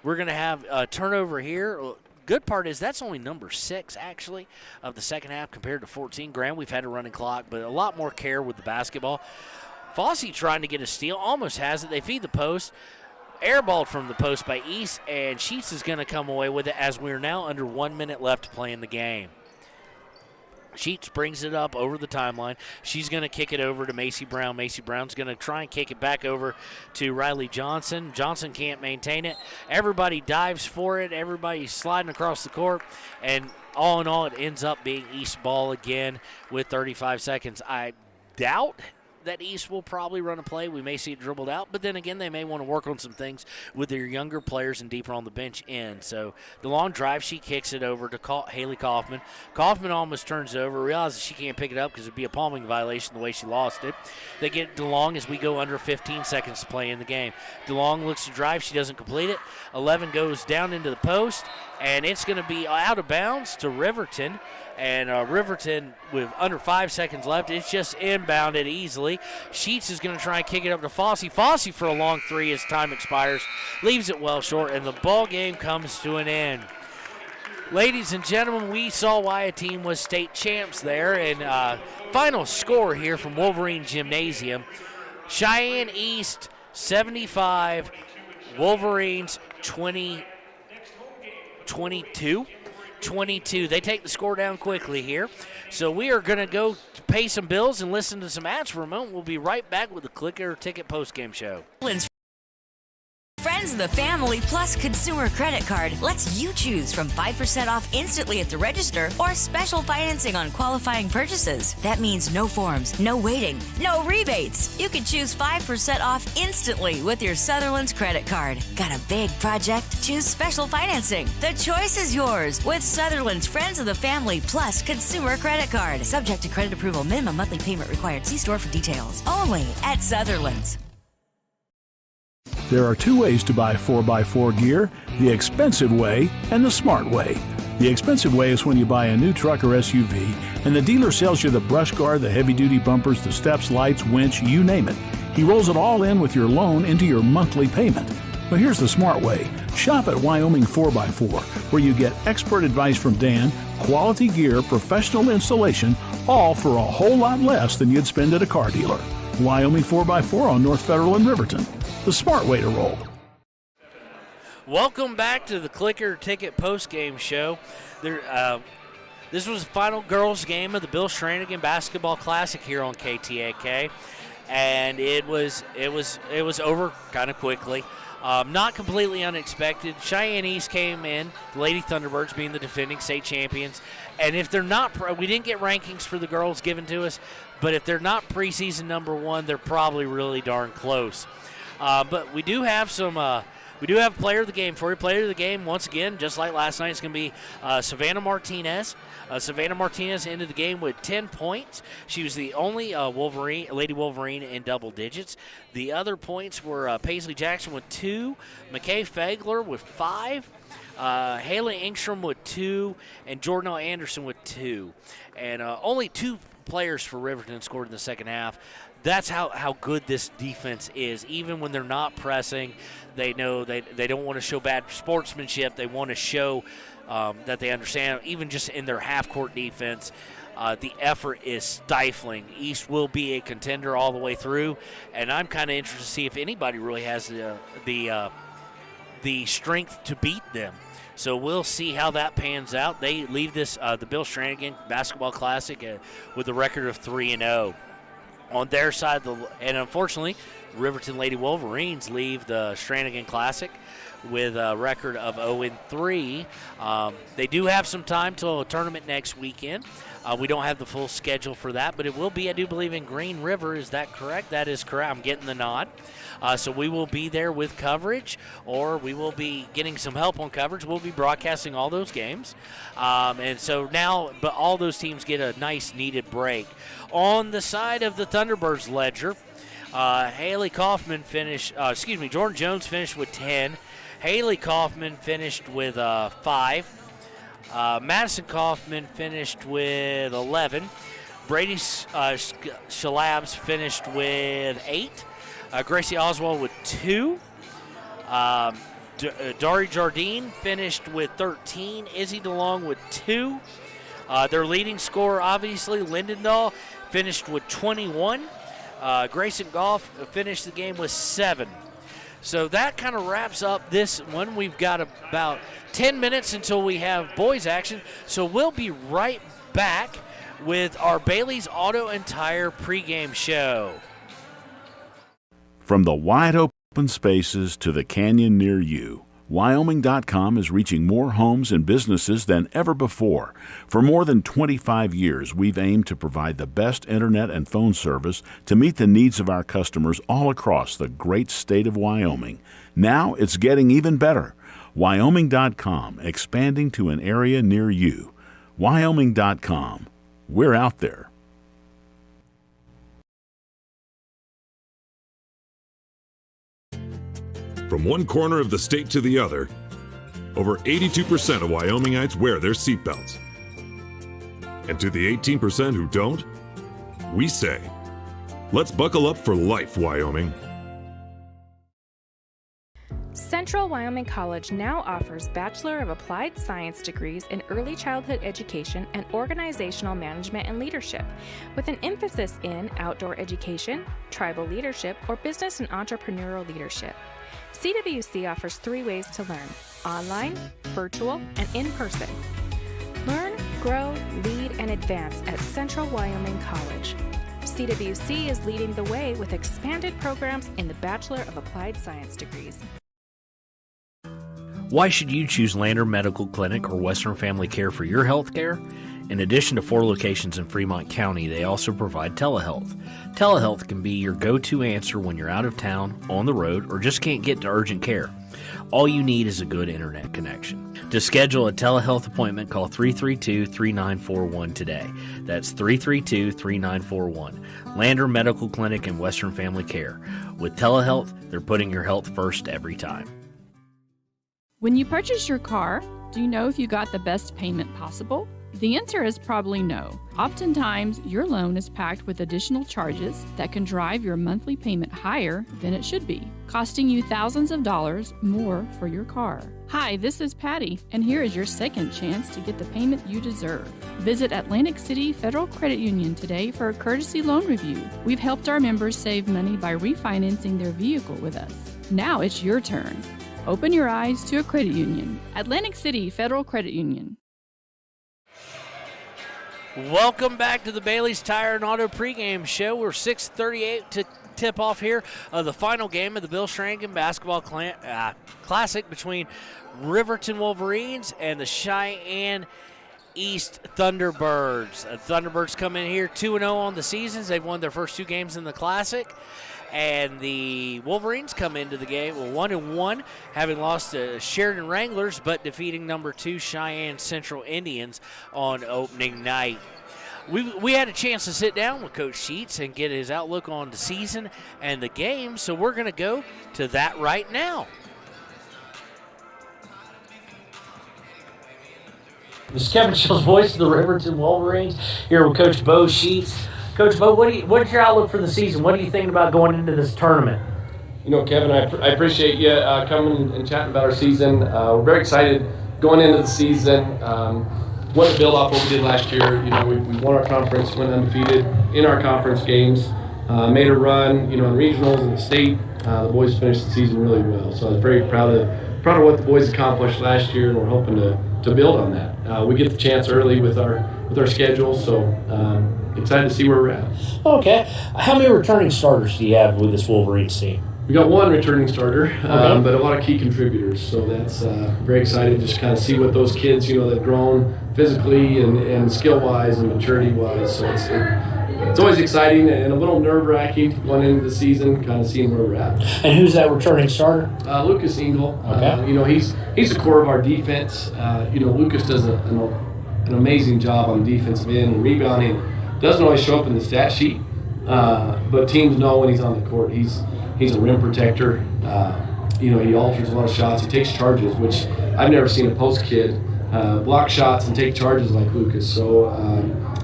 we're going to have a turnover here. Good part is that's only number 6, actually, of the second half compared to 14. Graham, we've had a running clock, but a lot more care with the basketball. Fossey trying to get a steal, almost has it. They feed the post. Airballed from the post by East, and Sheets is going to come away with it as we're now under 1 minute left to play in the game. Sheets brings it up over the timeline. She's going to kick it over to Macy Brown. Macy Brown's going to try and kick it back over to Riley Johnson. Johnson can't maintain it. Everybody dives for it. Everybody's sliding across the court. And all in all, it ends up being East ball again with 35 seconds. I doubt that East will probably run a play. We may see it dribbled out, but then again, they may want to work on some things with their younger players and deeper on the bench in. So the long drive, she kicks it over to Haley Kaufman. Kaufman almost turns it over, realizes she can't pick it up because it would be a palming violation the way she lost it. They get DeLong as we go under 15 seconds to play in the game. DeLong looks to drive. She doesn't complete it. 11 goes down into the post, and it's going to be out of bounds to Riverton. And Riverton, with under 5 seconds left, it's just inbounded easily. Sheets is going to try and kick it up to Fossey. Fossey for a long 3 as time expires. Leaves it well short, and the ball game comes to an end. Ladies and gentlemen, we saw why a team was state champs there. And final score here from Wolverine Gymnasium. Cheyenne East 75, Wolverines 22. They take the score down quickly here. So we are going to go pay some bills and listen to some ads for a moment. We'll be right back with the Clicker Ticket postgame show. Friends Friends of the Family Plus Consumer Credit Card lets you choose from 5% off instantly at the register or special financing on qualifying purchases. That means no forms, no waiting, no rebates. You can choose 5% off instantly with your Sutherland's credit card. Got a big project? Choose special financing. The choice is yours with Sutherland's Friends of the Family Plus Consumer Credit Card. Subject to credit approval. Minimum monthly payment required. See store for details. Only at Sutherland's. There are two ways to buy 4x4 gear, the expensive way and the smart way. The expensive way is when you buy a new truck or SUV and the dealer sells you the brush guard, the heavy-duty bumpers, the steps, lights, winch, you name it. He rolls it all in with your loan into your monthly payment. But here's the smart way. Shop at Wyoming 4x4, where you get expert advice from Dan, quality gear, professional installation, all for a whole lot less than you'd spend at a car dealer. Wyoming 4x4 on North Federal in Riverton. The smart way to roll. Welcome back to the Clicker Ticket Postgame Show. This was the final girls' game of the Bill Sheridan Basketball Classic here on KTAK, and it was over kind of quickly. Not completely unexpected. Cheyenne East came in, the Lady Thunderbirds being the defending state champions, and if they're not, we didn't get rankings for the girls given to us, but if they're not preseason number one, they're probably really darn close. But we do have player of the game for you. Player of the game, once again, just like last night, it's going to be Savannah Martinez. Savannah Martinez ended the game with 10 points. She was the only Lady Wolverine in double digits. The other points were Paisley Jackson with 2, McKay Fagler with 5, Haley Engstrom with 2, and Jordan Anderson with 2. And only 2 players for Riverton scored in the second half. That's how good this defense is. Even when they're not pressing, they know they don't want to show bad sportsmanship. They want to show that they understand. Even just in their half-court defense, the effort is stifling. East will be a contender all the way through, and I'm kind of interested to see if anybody really has the strength to beat them. So we'll see how that pans out. They leave this the Bill Sheridan Basketball Classic with a record of 3-0. On their side, and unfortunately, Riverton Lady Wolverines leave the Sheridan Classic with a record of 0-3. They do have some time till a tournament next weekend. We don't have the full schedule for that, but it will be, I do believe, in Green River. Is that correct? That is correct. I'm getting the nod. So we will be there with coverage, or we will be getting some help on coverage. We'll be broadcasting all those games. And so now, but all those teams get a nice needed break. On the side of the Thunderbirds ledger, Haley Kaufman finished, Jordan Jones finished with 10. Haley Kaufman finished with 5. Madison Kaufman finished with 11. Brady Shalabs finished with 8. Gracie Oswald with 2. Dari Jardine finished with 13. Izzy DeLong with 2. Their leading scorer, obviously, Lindendahl, finished with 21. Grayson Goff finished the game with 7. So that kind of wraps up this one. We've got about 10 minutes until we have boys action. So we'll be right back with our Bailey's Auto and Tire pregame show. From the wide open spaces to the canyon near you, Wyoming.com is reaching more homes and businesses than ever before. For more than 25 years, we've aimed to provide the best internet and phone service to meet the needs of our customers all across the great state of Wyoming. Now it's getting even better. Wyoming.com, expanding to an area near you. Wyoming.com. We're out there. From one corner of the state to the other, over 82% of Wyomingites wear their seatbelts. And to the 18% who don't, we say, let's buckle up for life, Wyoming. Central Wyoming College now offers Bachelor of Applied Science degrees in Early Childhood Education and Organizational Management and Leadership, with an emphasis in outdoor education, tribal leadership, or business and entrepreneurial leadership. CWC offers 3 ways to learn: online, virtual, and in person. Learn, grow, lead, and advance at Central Wyoming College. CWC is leading the way with expanded programs in the Bachelor of Applied Science degrees. Why should you choose Lander Medical Clinic or Western Family Care for your health care? In addition to 4 locations in Fremont County, they also provide telehealth. Telehealth can be your go-to answer when you're out of town, on the road, or just can't get to urgent care. All you need is a good internet connection. To schedule a telehealth appointment, call 332-3941 today. That's 332-3941. Lander Medical Clinic and Western Family Care. With telehealth, they're putting your health first every time. When you purchase your car, do you know if you got the best payment possible? The answer is probably no. Oftentimes, your loan is packed with additional charges that can drive your monthly payment higher than it should be, costing you thousands of dollars more for your car. Hi, this is Patty, and here is your second chance to get the payment you deserve. Visit Atlantic City Federal Credit Union today for a courtesy loan review. We've helped our members save money by refinancing their vehicle with us. Now it's your turn. Open your eyes to a credit union. Atlantic City Federal Credit Union. Welcome back to the Bailey's Tire and Auto pregame show. We're 6:38 to tip off here of the final game of the Bill Shrankin Basketball Classic between Riverton Wolverines and the Cheyenne East Thunderbirds. Thunderbirds come in here 2-0 on the seasons. They've won their first 2 games in the Classic. And the Wolverines come into the game 1-1, having lost to Sheridan Wranglers, but defeating number 2 Cheyenne Central Indians on opening night. We had a chance to sit down with Coach Sheets and get his outlook on the season and the game, so we're going to go to that right now. This is Kevin Shill's voice of the Riverton Wolverines, here with Coach Bo Sheets. Coach Bo, what's your outlook for the season? What are you thinking about going into this tournament? You know, Kevin, I appreciate you coming and chatting about our season. We're very excited going into the season. Want to build off what we did last year. You know, we won our conference, went undefeated in our conference games, made a run, you know, in regionals and the state. The boys finished the season really well, so I was very proud of what the boys accomplished last year, and we're hoping to build on that. We get the chance early with our schedule, so excited to see where we're at. Okay. How many returning starters do you have with this Wolverines team? We got 1 returning starter, but a lot of key contributors. So that's very exciting just to kind of see what those kids, you know, that have grown physically and skill-wise and maturity-wise. So it's always exciting and a little nerve-wracking going into the season, kind of seeing where we're at. And who's that returning starter? Lucas Engel. Okay. You know, he's the core of our defense. You know, Lucas does an amazing job on the defensive end and rebounding. Doesn't always show up in the stat sheet, but teams know when he's on the court. He's a rim protector. You know, he alters a lot of shots. He takes charges, which I've never seen a post kid block shots and take charges like Lucas. So,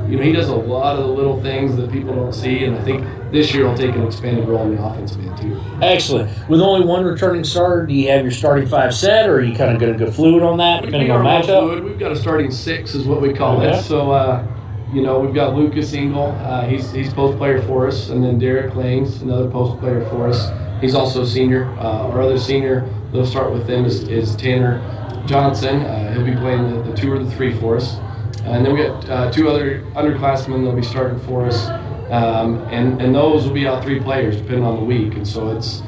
you know, he does a lot of the little things that people don't see, and I think this year he'll take an expanded role in the offensive end too. Excellent. With only 1 returning starter, do you have your starting 5 set, or are you kind of going to go fluid on that, depending on matchup? Fluid. We've got a starting 6 is what we call it. So, you know, we've got Lucas Engel. He's post player for us, and then Derek Lanes, another post player for us. He's also a senior. Our other senior, we'll start with him, is Tanner Johnson. He'll be playing the 2 or the 3 for us. And then we got 2 other underclassmen that'll be starting for us. And those will be our 3 players, depending on the week. And so it's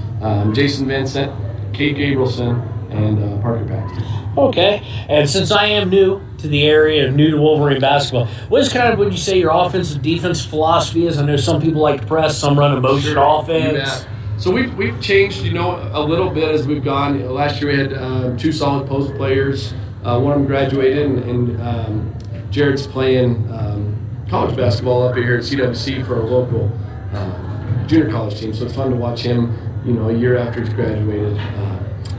Jason Vincent, Kate Gabrielson, and Parker Paxton. Okay. And since I am new to the area, new to Wolverine basketball, what is kind of, would you say, your offensive defense philosophy is? I know some people like to press, some run a motion offense. Yeah. So we've changed, you know, a little bit as we've gone. Last year we had 2 solid post players. One of them graduated, and Jared's playing college basketball up here at CWC for our local junior college team. So it's fun to watch him, you know, a year after he's graduated.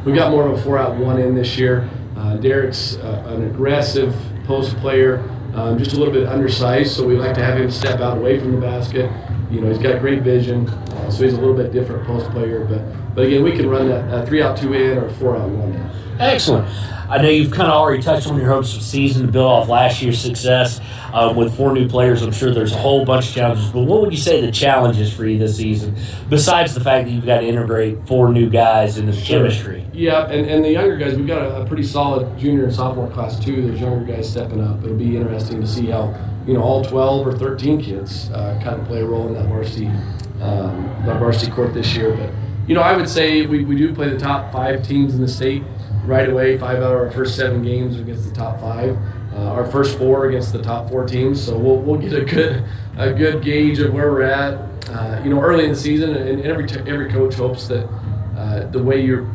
We got more of a 4-out-1 in this year. Derek's an aggressive post player, just a little bit undersized, so we like to have him step out away from the basket. You know, he's got great vision, so he's a little bit different post player. But again, we can run that 3-out-2 in or 4-out-1 in. Excellent. I know you've kind of already touched on your hopes of season to build off last year's success. With 4 new players, I'm sure there's a whole bunch of challenges. But what would you say the challenges for you this season, besides the fact that you've got to integrate 4 new guys into the chemistry? Yeah, and the younger guys, we've got a pretty solid junior and sophomore class too. There's younger guys stepping up. It'll be interesting to see how, you know, all 12 or 13 kids kind of play a role in that varsity court this year. But, you know, I would say we do play the top 5 teams in the state. right away. 5 out of our first 7 games against the top 5. Our first 4 against the top 4 teams. So we'll get a good gauge of where we're at. Early in the season, and every coach hopes that the way you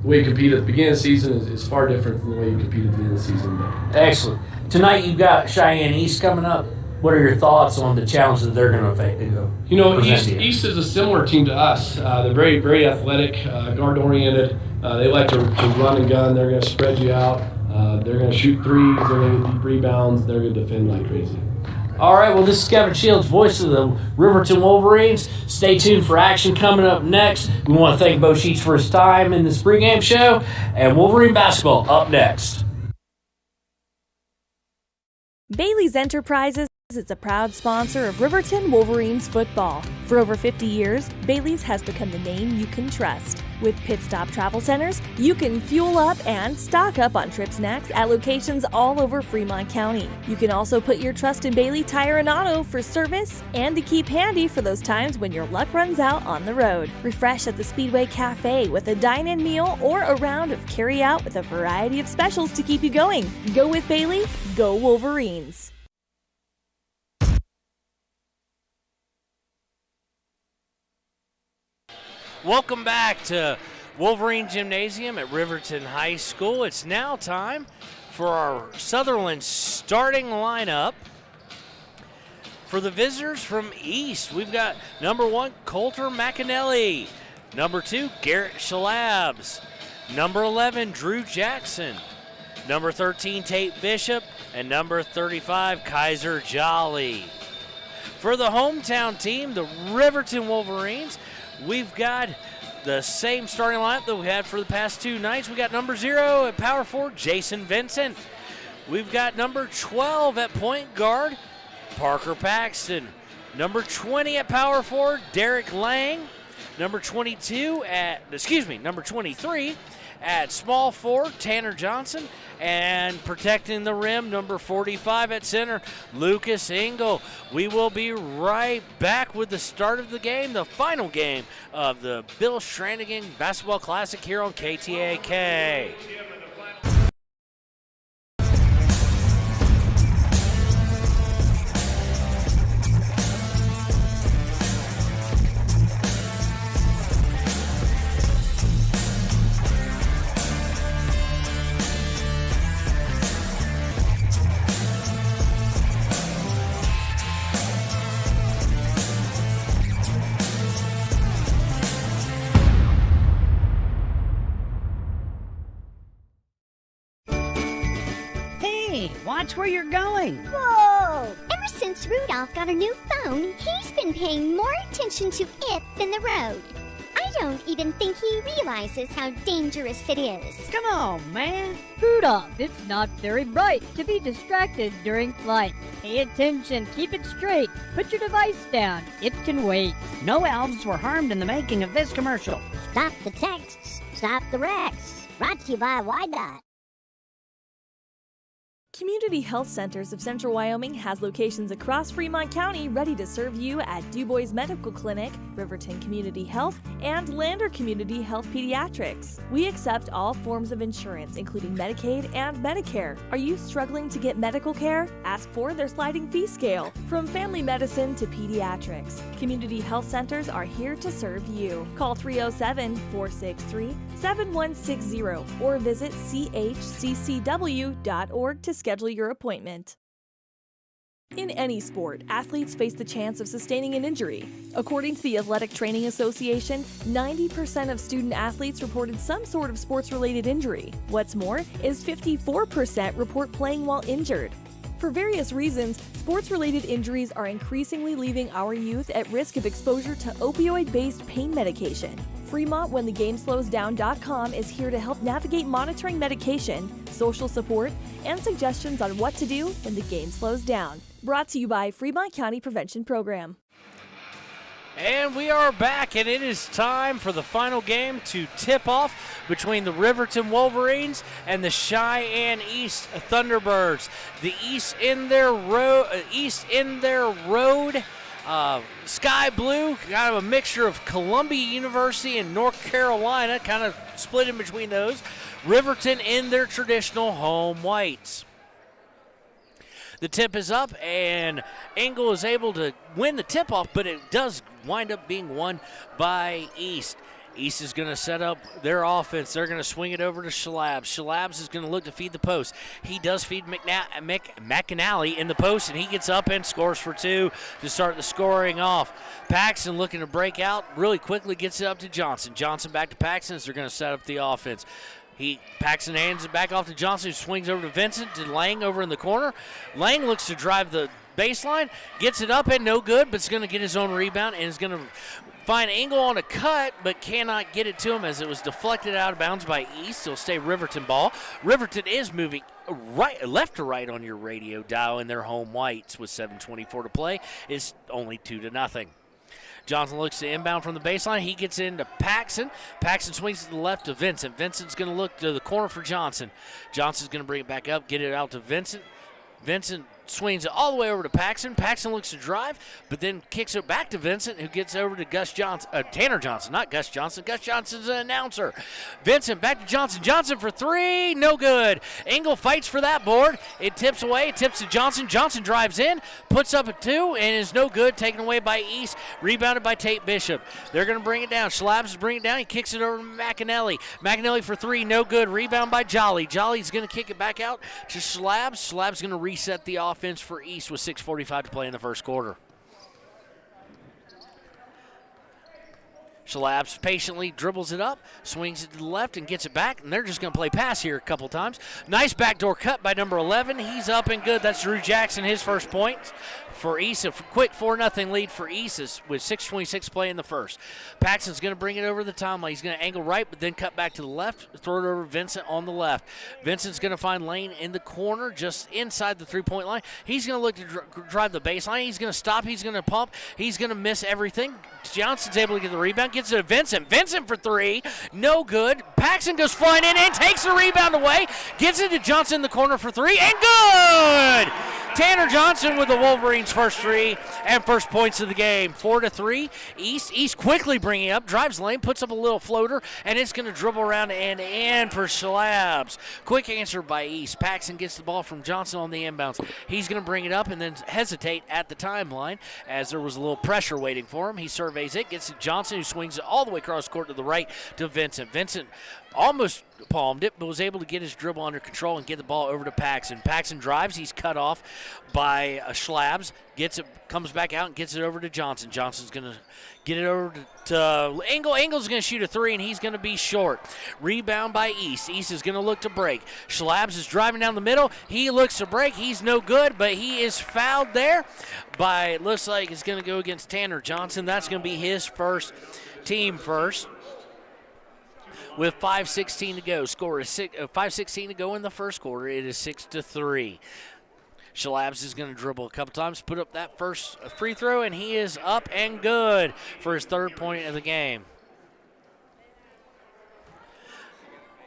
compete at the beginning of the season is far different than the way you compete at the end of the season. But. Excellent. Tonight you've got Cheyenne East coming up. What are your thoughts on the challenge that they're going to face? East is a similar team to us. They're very, very athletic, guard-oriented. They like to run and gun. They're going to spread you out. They're going to shoot threes. They're going to get deep rebounds. They're going to defend like crazy. All right, well, this is Kevin Shields, voice of the Riverton Wolverines. Stay tuned for action coming up next. We want to thank Bo Sheets for his time in this pregame show, and Wolverine basketball up next. Bailey's Enterprises is a proud sponsor of Riverton Wolverines football. For over 50 years, Bailey's has become the name you can trust. With Pit Stop Travel Centers, you can fuel up and stock up on trip snacks at locations all over Fremont County. You can also put your trust in Bailey Tire and Auto for service and to keep handy for those times when your luck runs out on the road. Refresh at the Speedway Cafe with a dine-in meal or a round of carry-out with a variety of specials to keep you going. Go with Bailey, go Wolverines. Welcome back to Wolverine Gymnasium at Riverton High School. It's now time for our Sutherland starting lineup. For the visitors from East, we've got number 1, Coulter McAnally. Number 2, Garrett Shalabs. Number 11, Drew Jackson. Number 13, Tate Bishop. And number 35, Kaiser Jolly. For the hometown team, the Riverton Wolverines, we've got the same starting lineup that we had for the past 2 nights. We got number 0 at power forward, Jason Vincent. We've got number 12 at point guard, Parker Paxton. Number 20 at power forward, Derek Lang. Number 23 at small forward, Tanner Johnson. And protecting the rim, number 45 at center, Lucas Engel. We will be right back with the start of the game, the final game of the Bill Stranigan Basketball Classic here on KTAK. Watch where you're going. Whoa! Ever since Rudolph got a new phone, he's been paying more attention to it than the road. I don't even think he realizes how dangerous it is. Come on, man. Rudolph, it's not very bright to be distracted during flight. Pay attention, keep it straight. Put your device down. It can wait. No elves were harmed in the making of this commercial. Stop the texts. Stop the wrecks. Brought to you by WYDOT. Community Health Centers of Central Wyoming has locations across Fremont County ready to serve you at DuBois Medical Clinic, Riverton Community Health, and Lander Community Health Pediatrics. We accept all forms of insurance, including Medicaid and Medicare. Are you struggling to get medical care? Ask for their sliding fee scale. From family medicine to pediatrics, Community Health Centers are here to serve you. Call 307-463-7160 or visit chccw.org to schedule your appointment. In any sport, athletes face the chance of sustaining an injury. According to the Athletic Training Association, 90% of student athletes reported some sort of sports-related injury. What's more is 54% report playing while injured. For various reasons, sports-related injuries are increasingly leaving our youth at risk of exposure to opioid-based pain medication. Fremont WhenTheGameSlowsDown.com is here to help navigate monitoring medication, social support, and suggestions on what to do when the game slows down. Brought to you by Fremont County Prevention Program. And we are back, and it is time for the final game to tip off between the Riverton Wolverines and the Cheyenne East Thunderbirds. The East in their road. Sky blue, kind of a mixture of Columbia University and North Carolina, kind of split in between those. Riverton in their traditional home whites. The tip is up, and Engel is able to win the tip-off, but it does wind up being won by East. East is going to set up their offense. They're going to swing it over to Schlabs. Schlabs is going to look to feed the post. He does feed McAnally in the post, and he gets up and scores for 2 to start the scoring off. Paxton looking to break out really quickly, gets it up to Johnson. Johnson back to Paxton as they're going to set up the offense. Paxton hands it back off to Johnson, who swings over to Vincent, to Lang over in the corner. Lang looks to drive the baseline, gets it up and no good, but is going to get his own rebound and is going to find Engel on a cut, but cannot get it to him as it was deflected out of bounds by East. It'll stay Riverton ball. Riverton is moving left to right on your radio dial in their home whites with 7:24 to play. It's only 2-0. Johnson looks to inbound from the baseline. He gets into Paxson. Paxson swings to the left to Vincent. Vincent's going to look to the corner for Johnson. Johnson's going to bring it back up, get it out to Vincent. Vincent swings it all the way over to Paxson. Paxson looks to drive, but then kicks it back to Vincent, who gets over to Tanner Johnson, not Gus Johnson. Gus Johnson's an announcer. Vincent back to Johnson. Johnson for 3, no good. Engel fights for that board. It tips away. It tips to Johnson. Johnson drives in, puts up a 2, and is no good. Taken away by East. Rebounded by Tate Bishop. They're going to bring it down. Schlabs is bringing it down. He kicks it over to McAnally. McAnally for 3, no good. Rebound by Jolly. Jolly's going to kick it back out to Schlabs. Schlabs going to reset the offense for East with 6:45 to play in the first quarter. Schlabs patiently dribbles it up, swings it to the left, and gets it back, and they're just going to play pass here a couple times. Nice backdoor cut by number 11. He's up and good. That's Drew Jackson, his first point for East. A quick 4-0 lead for East with 6:26 to play in the first. Paxton's going to bring it over the timeline. He's going to angle right, but then cut back to the left, throw it over to Vincent on the left. Vincent's going to find Lane in the corner, just inside the three-point line. He's going to look to drive the baseline. He's going to stop. He's going to pump. He's going to miss everything. Johnson's able to get the rebound, gets it to Vincent. Vincent for 3, no good. Paxton goes flying in and takes the rebound away, gets it to Johnson in the corner for 3, and good! Tanner Johnson with the Wolverines' first 3 and first points of the game. 4-3. East quickly bringing up, drives lane, puts up a little floater, and it's going to dribble around and in for Schlabs. Quick answer by East. Paxton gets the ball from Johnson on the inbounds. He's going to bring it up and then hesitate at the timeline as there was a little pressure waiting for him. He surveys it, gets to Johnson, who swings it all the way across court to the right to Vincent. Vincent almost palmed it, but was able to get his dribble under control and get the ball over to Paxton. Paxton drives. He's cut off by Schlabs. Comes back out and gets it over to Johnson. Johnson's going to get it over to Engel. Engel's going to shoot a 3, and he's going to be short. Rebound by East. East is going to look to break. Schlabs is driving down the middle. He looks to break. He's no good, but he is fouled there by, looks like it's going to go against Tanner Johnson. That's going to be his team first. With 5:16 to go, score is 5:16 to go in the first quarter. It is 6-3. Schlabs is going to dribble a couple times, put up that first free throw, and he is up and good for his 3rd point of the game.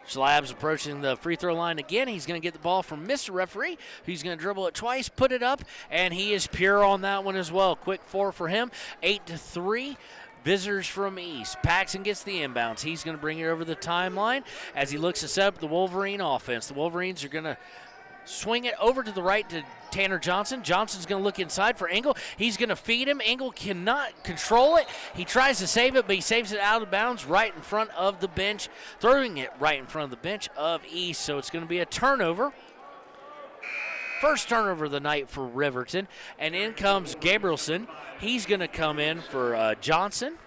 Schlabs approaching the free throw line again. He's going to get the ball from Mr. Referee. He's going to dribble it twice, put it up, and he is pure on that one as well. Quick 4 for him, 8-3. Visitors from East. Paxton gets the inbounds. He's going to bring it over the timeline as he looks to set up the Wolverine offense. The Wolverines are going to swing it over to the right to Tanner Johnson. Johnson's going to look inside for Engel. He's going to feed him. Engel cannot control it. He tries to save it, but he saves it out of bounds right in front of the bench, throwing it right in front of the bench of East. So it's going to be a turnover. First turnover of the night for Riverton. And in comes Gabrielson. He's going to come in for Johnson.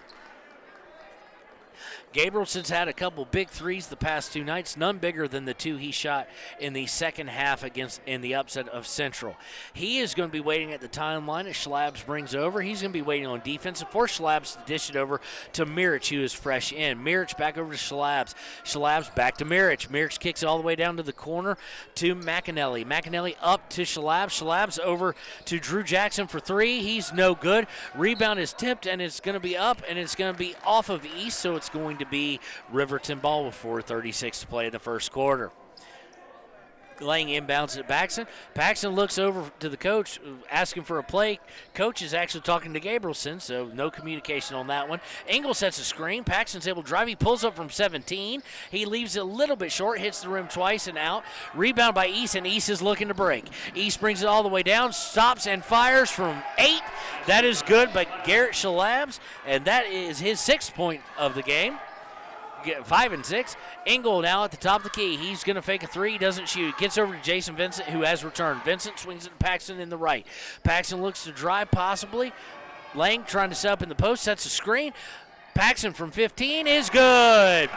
Gabrielson's had a couple big threes the past 2 nights, none bigger than the 2 he shot in the second half in the upset of Central. He is going to be waiting at the timeline as Schlabs brings over. He's going to be waiting on defense and force Schlabs to dish it over to Mirich, who is fresh in. Mirich back over to Schlabs. Schlabs back to Mirich. Mirich kicks it all the way down to the corner to McAnally. McAnally up to Schlabs. Schlabs over to Drew Jackson for 3. He's no good. Rebound is tipped, and it's going to be up, and it's going to be off of East, so it's going to be Riverton ball with 4:36 to play in the first quarter. Lang inbounds at Paxson. Paxson looks over to the coach, asking for a play. Coach is actually talking to Gabrielson, so no communication on that one. Engel sets a screen. Paxson's able to drive. He pulls up from 17. He leaves it a little bit short, hits the rim twice and out. Rebound by East, and East is looking to break. East brings it all the way down, stops and fires from 8. That is good by Garrett Shalabs, and that is his 6th point of the game. 5 and 6. Engel now at the top of the key. He's going to fake a 3. Doesn't shoot. Gets over to Jason Vincent, who has returned. Vincent swings it to Paxson in the right. Paxson looks to drive possibly. Lang trying to set up in the post. Sets a screen. Paxson from 15 is good.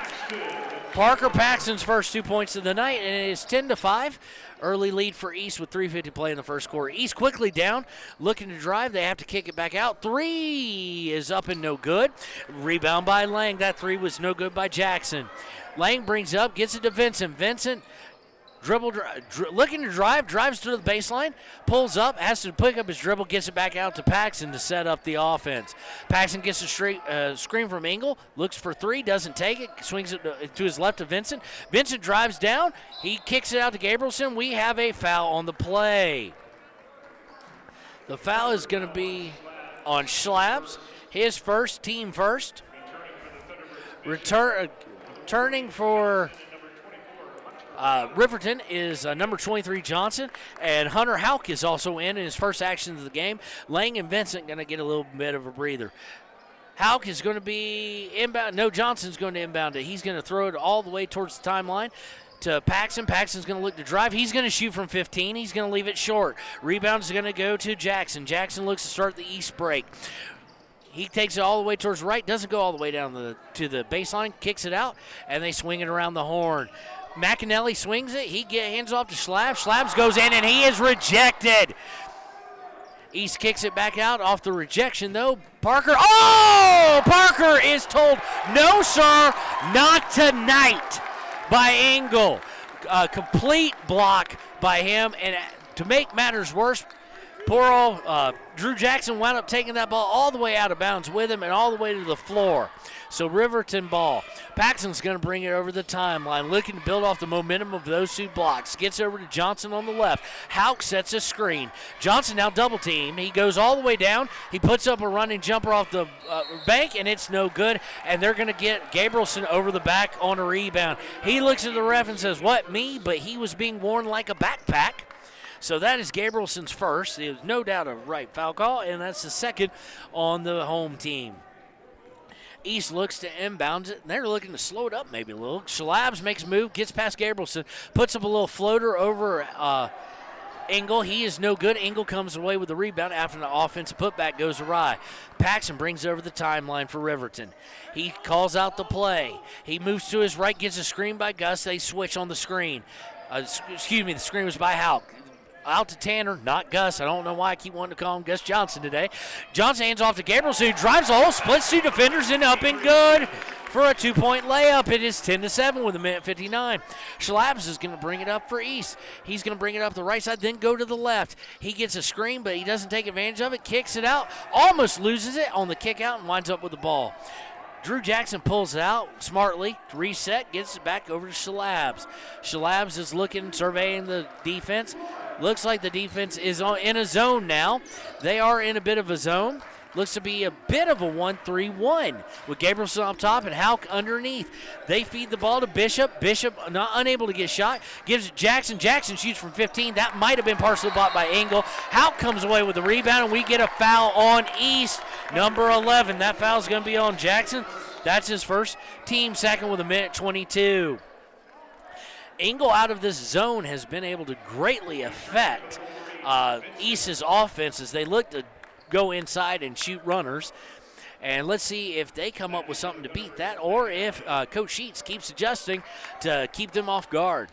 Parker Paxson's first 2 points of the night, and it is 10-5. Early lead for East with 3:50 to play in the first quarter. East quickly down, looking to drive. They have to kick it back out. 3 is up and no good. Rebound by Lang. That 3 was no good by Jackson. Lang brings up, gets it to Vincent. Vincent looking to drive, drives to the baseline, pulls up, has to pick up his dribble, gets it back out to Paxson to set up the offense. Paxson gets a screen from Engel, looks for 3, doesn't take it, swings it to his left to Vincent. Vincent drives down, he kicks it out to Gabrielson. We have a foul on the play. The foul is going to be on Schlabs, his first, team first. Returning for Riverton is number 23 Johnson, and Hunter Houck is also in his first action of the game. Lang and Vincent going to get a little bit of a breather. Houck is going to be inbound. No, Johnson's going to inbound it. He's going to throw it all the way towards the timeline to Paxson. Paxson's going to look to drive. He's going to shoot from 15. He's going to leave it short. Rebound is going to go to Jackson. Jackson looks to start the East break. He takes it all the way towards the right, doesn't go all the way down to the baseline, kicks it out, and they swing it around the horn. McAnally swings it. He hands off to Schlabs. Schlabs goes in, and he is rejected. East kicks it back out off the rejection, though. Parker. Oh! Parker is told, no, sir, not tonight by Engel. A complete block by him, and to make matters worse, poor old Drew Jackson wound up taking that ball all the way out of bounds with him and all the way to the floor. So Riverton ball. Paxson's going to bring it over the timeline, looking to build off the momentum of those 2 blocks. Gets over to Johnson on the left. Houck sets a screen. Johnson now double teamed. He goes all the way down. He puts up a running jumper off the bank, and it's no good. And they're going to get Gabrielson over the back on a rebound. He looks at the ref and says, "What, me?" But he was being worn like a backpack. So that is Gabrielson's first. There's no doubt a right foul call, and that's the second on the home team. East looks to inbound it, and they're looking to slow it up maybe a little. Schlabs makes a move, gets past Gabrielson, puts up a little floater over Engel. He is no good. Engel comes away with the rebound after the offensive putback goes awry. Paxson brings over the timeline for Riverton. He calls out the play. He moves to his right, gets a screen by Gus. They switch on the screen. The screen was by Houck. Out to Tanner, not Gus. I don't know why I keep wanting to call him Gus Johnson today. Johnson hands off to Gabrielson, who drives the hole, splits 2 defenders, and up and good for a 2-point layup. It is 10-7 with 1:59. Schlabs is going to bring it up for East. He's going to bring it up the right side, then go to the left. He gets a screen, but he doesn't take advantage of it, kicks it out, almost loses it on the kick out, and winds up with the ball. Drew Jackson pulls it out smartly, reset, gets it back over to Schlabs. Schlabs is looking, surveying the defense. Looks like the defense is in a zone now. They are in a bit of a zone. Looks to be a bit of a 1-3-1 with Gabrielson up top and Houck underneath. They feed the ball to Bishop. Bishop not unable to get shot. Gives it Jackson. Jackson shoots from 15. That might have been partially blocked by Engel. Houck comes away with the rebound, and we get a foul on East. Number 11. That foul is going to be on Jackson. That's his first, team second with 1:22. Engel out of this zone has been able to greatly affect East's offense as they look to go inside and shoot runners. And let's see if they come up with something to beat that, or if Coach Sheets keeps adjusting to keep them off guard.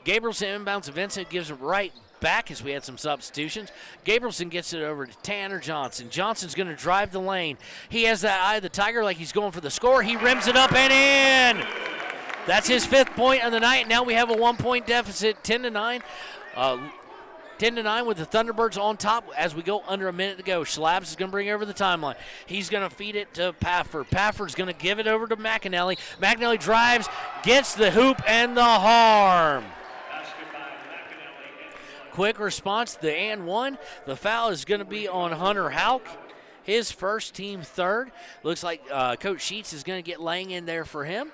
Gabrielson inbounds to Vincent, gives it right back as we had some substitutions. Gabrielson gets it over to Tanner Johnson. Johnson's going to drive the lane. He has that eye of the tiger like he's going for the score. He rims it up and in. That's his 5th point of the night. Now we have a 1-point deficit, 10-9. 10-9 with the Thunderbirds on top as we go under a minute to go. Schlabs is going to bring over the timeline. He's going to feed it to Pafford. Pafford's going to give it over to McAnally. McAnally drives, gets the hoop and the harm. quick response, the and one. The foul is going to be on Hunter Houck, his first, team third. Looks like Coach Sheets is going to get Lang in there for him.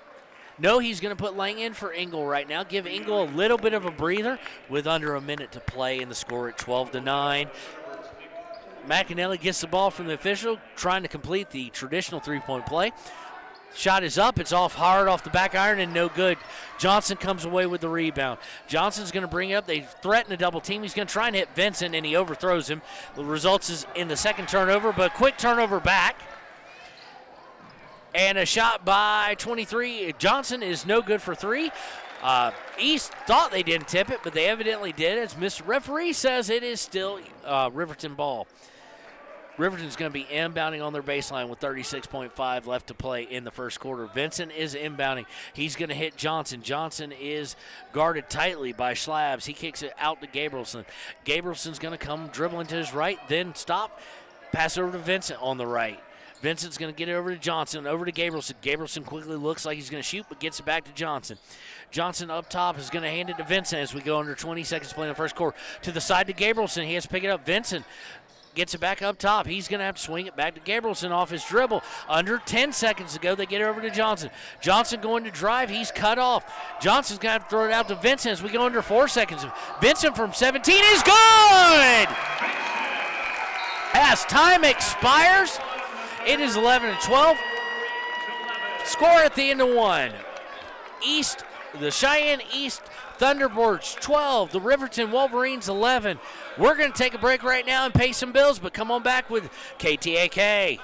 No, he's going to put Lang in for Engel right now. Give Engel a little bit of a breather with under a minute to play and the score at 12-9. McAnally gets the ball from the official, trying to complete the traditional three-point play. Shot is up. It's off hard off the back iron and no good. Johnson comes away with the rebound. Johnson's going to bring it up. They threaten a double team. He's going to try and hit Vincent, and he overthrows him. The results is in the second turnover, but quick turnover back. And a shot by 23. Johnson is no good for three. East thought they didn't tip it, but they evidently did. As Mr. Referee says, it is still Riverton ball. Riverton's going to be inbounding on their baseline with 36.5 left to play in the first quarter. Vincent is inbounding. He's going to hit Johnson. Johnson is guarded tightly by Schlabs. He kicks it out to Gabrielson. Gabrielson's going to come dribbling to his right, then stop, pass over to Vincent on the right. Vincent's going to get it over to Johnson, over to Gabrielson. Gabrielson quickly looks like he's going to shoot, but gets it back to Johnson. Johnson up top is going to hand it to Vincent as we go under 20 seconds to play in the first quarter. To the side to Gabrielson. He has to pick it up. Vincent gets it back up top. He's going to have to swing it back to Gabrielson off his dribble. Under 10 seconds to go, they get it over to Johnson. Johnson going to drive. He's cut off. Johnson's going to have to throw it out to Vincent as we go under 4 seconds. Vincent from 17 is good! As time expires, it is 11-12. Score at the end of one. The Cheyenne East Thunderbirds 12, the Riverton Wolverines 11. We're going to take a break right now and pay some bills, but come on back with KTAK.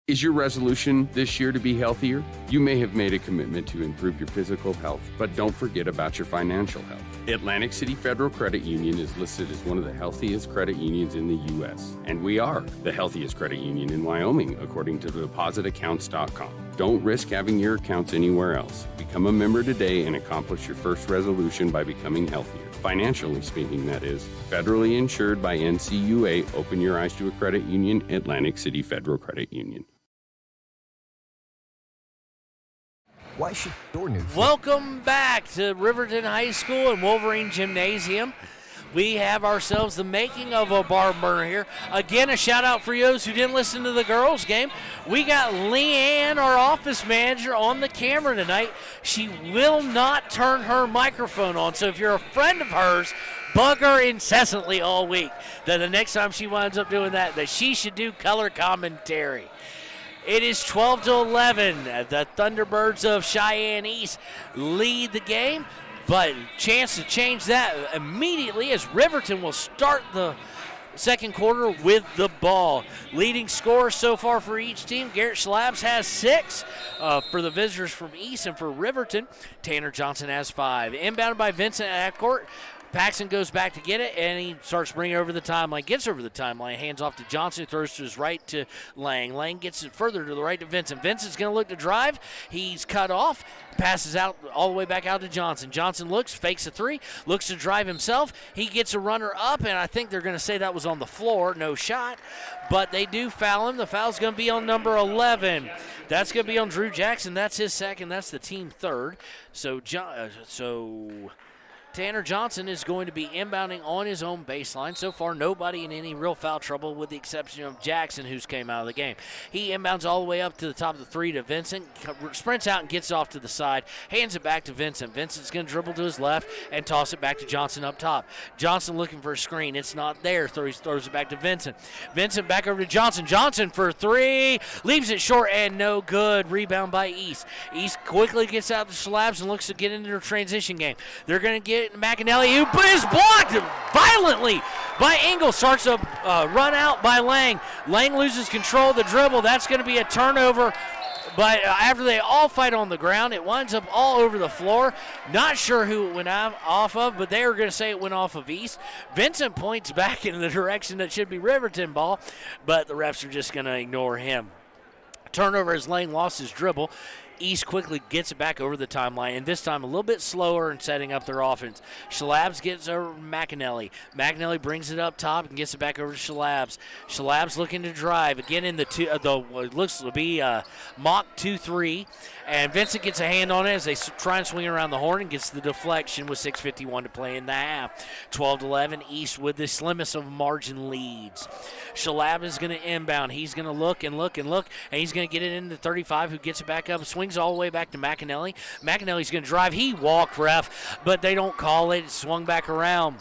Is your resolution this year to be healthier? You may have made a commitment to improve your physical health, but don't forget about your financial health. Atlantic City Federal Credit Union is listed as one of the healthiest credit unions in the U.S., and we are the healthiest credit union in Wyoming, according to depositaccounts.com. Don't risk having your accounts anywhere else. Become a member today and accomplish your first resolution by becoming healthier. Financially speaking, that is. Federally insured by NCUA. Open your eyes to a credit union. Atlantic City Federal Credit Union. Why should your new... Welcome back to Riverton High School and Wolverine Gymnasium. We have ourselves the making of a barn burner here. Again, a shout out for those who didn't listen to the girls' game. We got Leanne, our office manager, on the camera tonight. She will not turn her microphone on, so if you're a friend of hers, bug her incessantly all week. That the next time she winds up doing that she should do color commentary. It is 12-11. The Thunderbirds of Cheyenne East lead the game, but chance to change that immediately as Riverton will start the second quarter with the ball. Leading scorer so far for each team, Garrett Schlabs has 6 for the visitors from East, and for Riverton, Tanner Johnson has 5. Inbounded by Vincent at court. Paxton goes back to get it, and he starts bringing it over the timeline, gets over the timeline, hands off to Johnson, throws to his right to Lang. Lang gets it further to the right to Vincent. Vincent's going to look to drive. He's cut off, passes out all the way back out to Johnson. Johnson looks, fakes a 3, looks to drive himself. He gets a runner up, and I think they're going to say that was on the floor, no shot, but they do foul him. The foul's going to be on number 11. That's going to be on Drew Jackson. That's his second. That's the team third. So Tanner Johnson is going to be inbounding on his own baseline. So far, nobody in any real foul trouble with the exception of Jackson, who's came out of the game. He inbounds all the way up to the top of the 3 to Vincent, sprints out and gets off to the side, hands it back to Vincent. Vincent's going to dribble to his left and toss it back to Johnson up top. Johnson looking for a screen. It's not there, so he throws it back to Vincent. Vincent back over to Johnson. Johnson for 3, leaves it short and no good. Rebound by East. East quickly gets out to Schlabs and looks to get into their transition game. They're going to get McAnally, who is blocked violently by Engel. Starts a run out by Lang. Lang loses control of the dribble. That's going to be a turnover. But after they all fight on the ground, it winds up all over the floor. Not sure who it went off of, but they are going to say it went off of East. Vincent points back in the direction that should be Riverton ball, but the refs are just going to ignore him. Turnover as Lang lost his dribble. East quickly gets it back over the timeline, and this time a little bit slower in setting up their offense. Shalabs gets over McAnally. McAnally brings it up top and gets it back over to Shalabs. Shalabs looking to drive. Again in what looks to be mock 2-3, and Vincent gets a hand on it as they try and swing around the horn and gets the deflection with 6:51 to play in the half. 12-11, East with the slimmest of margin leads. Shalab is going to inbound. He's going to look and look and look, and he's going to get it into 35, who gets it back up, swings all the way back to McAnally. McAnally's going to drive. He walked, ref, but they don't call it. It swung back around.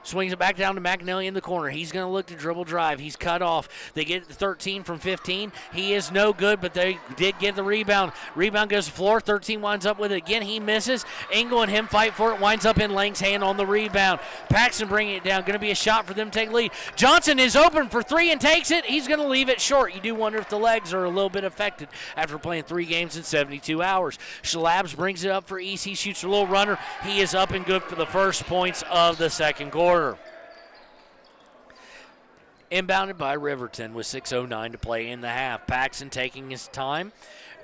Swings it back down to McAnally in the corner. He's going to look to dribble drive. He's cut off. They get 13 from 15. He is no good, but they did get the rebound. Rebound goes to the floor. 13 winds up with it again. He misses. Engel and him fight for it. Winds up in Lang's hand on the rebound. Paxton bringing it down. Going to be a shot for them to take the lead. Johnson is open for three and takes it. He's going to leave it short. You do wonder if the legs are a little bit affected after playing 3 games in 72 hours. Shalabs brings it up for East. He shoots a little runner. He is up and good for the first points of the second quarter. Inbounded by Riverton with 6:09 to play in the half. Paxton taking his time,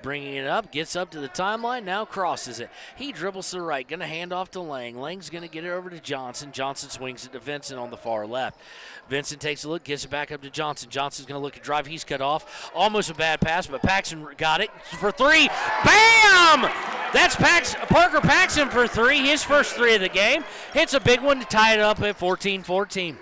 bringing it up, gets up to the timeline, now crosses it. He dribbles to the right, going to hand off to Lang. Lang's going to get it over to Johnson. Johnson swings it to Vincent on the far left. Vincent takes a look, gets it back up to Johnson. Johnson's going to look at drive. He's cut off. Almost a bad pass, but Paxton got it for three. Bam! That's Parker Paxton for three, his first 3 of the game. Hits a big one to tie it up at 14-14.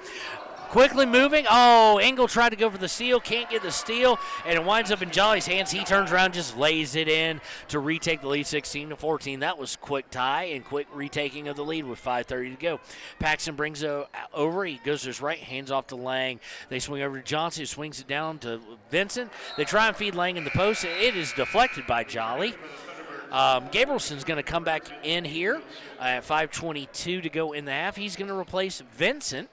Quickly moving. Oh, Engel tried to go for the steal. Can't get the steal, and it winds up in Jolly's hands. He turns around, just lays it in to retake the lead 16-14. That was quick tie and quick retaking of the lead with 5:30 to go. Paxton brings it over. He goes to his right, hands off to Lang. They swing over to Johnson, who swings it down to Vincent. They try and feed Lang in the post. It is deflected by Jolly. Gabrielson's going to come back in here at 5:22 to go in the half. He's going to replace Vincent.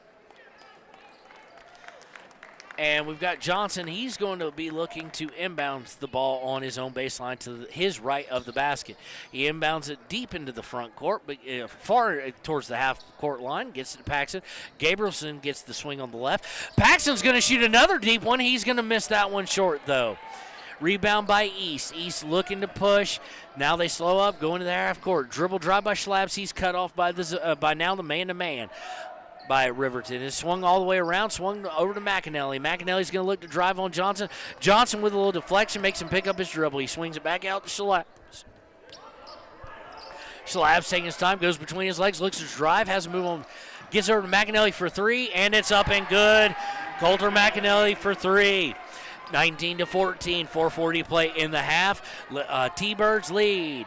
And we've got Johnson. He's going to be looking to inbound the ball on his own baseline to his right of the basket. He inbounds it deep into the front court, but far towards the half-court line. Gets it to Paxton. Gabrielson gets the swing on the left. Paxton's going to shoot another deep one. He's going to miss that one short, though. Rebound by East. East looking to push. Now they slow up, go into the half-court. Dribble drive by Schlaps. He's cut off by now the man-to-man by Riverton. It's swung all the way around, swung over to McAnally. McAnally's going to look to drive on Johnson. Johnson with a little deflection makes him pick up his dribble. He swings it back out to Schlaps. Schlaps taking his time, goes between his legs, looks to drive, has a move on, gets over to McAnally for three, and it's up and good. Coulter McAnally for three. 19-14, 4:40 play in the half. T-Birds lead.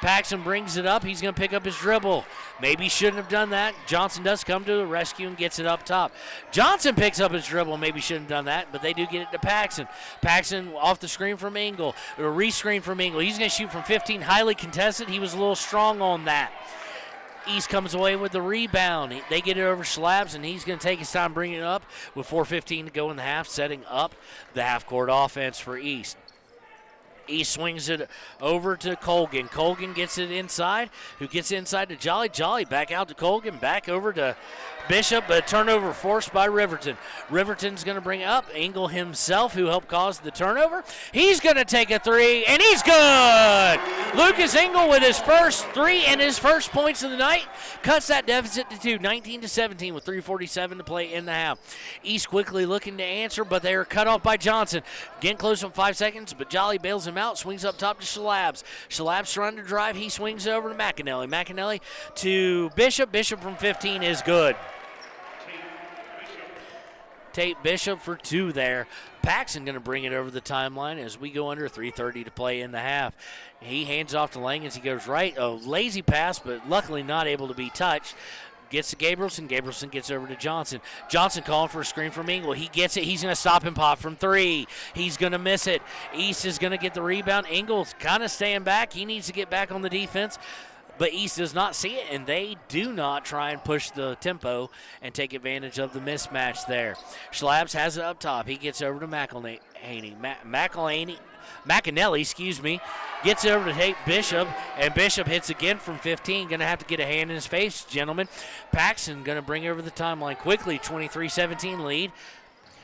Paxton brings it up. He's going to pick up his dribble. Maybe shouldn't have done that. Johnson does come to the rescue and gets it up top. Johnson picks up his dribble. Maybe shouldn't have done that, but they do get it to Paxton. Paxton off the screen from Engel. A re-screen from Engel. He's going to shoot from 15, highly contested. He was a little strong on that. East comes away with the rebound. They get it over Schlaps, and he's going to take his time bringing it up with 4:15 to go in the half, setting up the half-court offense for East. East swings it over to Colgan. Colgan gets it inside. Who gets it inside to Jolly? Jolly back out to Colgan. Back over to Bishop, but a turnover forced by Riverton. Riverton's going to bring up Engel himself, who helped cause the turnover. He's going to take a three, and he's good! Lucas Engel with his first three and his first points of the night cuts that deficit to 2, 19-17 with 3:47 to play in the half. East quickly looking to answer, but they are cut off by Johnson. Getting close in 5 seconds, but Jolly bails him out, swings up top to Schlaps. Schlaps trying to drive. He swings over to McAnally. McAnally to Bishop. Bishop from 15 is good. Tate Bishop for 2 there. Paxton going to bring it over the timeline as we go under 3:30 to play in the half. He hands off to Lang as he goes right. A lazy pass, but luckily not able to be touched. Gets to Gabrielson. Gabrielson gets over to Johnson. Johnson calling for a screen from Engel. He gets it. He's going to stop and pop from 3. He's going to miss it. East is going to get the rebound. Engel's kind of staying back. He needs to get back on the defense. But East does not see it, and they do not try and push the tempo and take advantage of the mismatch there. Schlaps has it up top. He gets over to McAnally. McAnally, gets it over to Tate Bishop, and Bishop hits again from 15. Going to have to get a hand in his face, gentlemen. Paxton going to bring over the timeline quickly, 23-17 lead.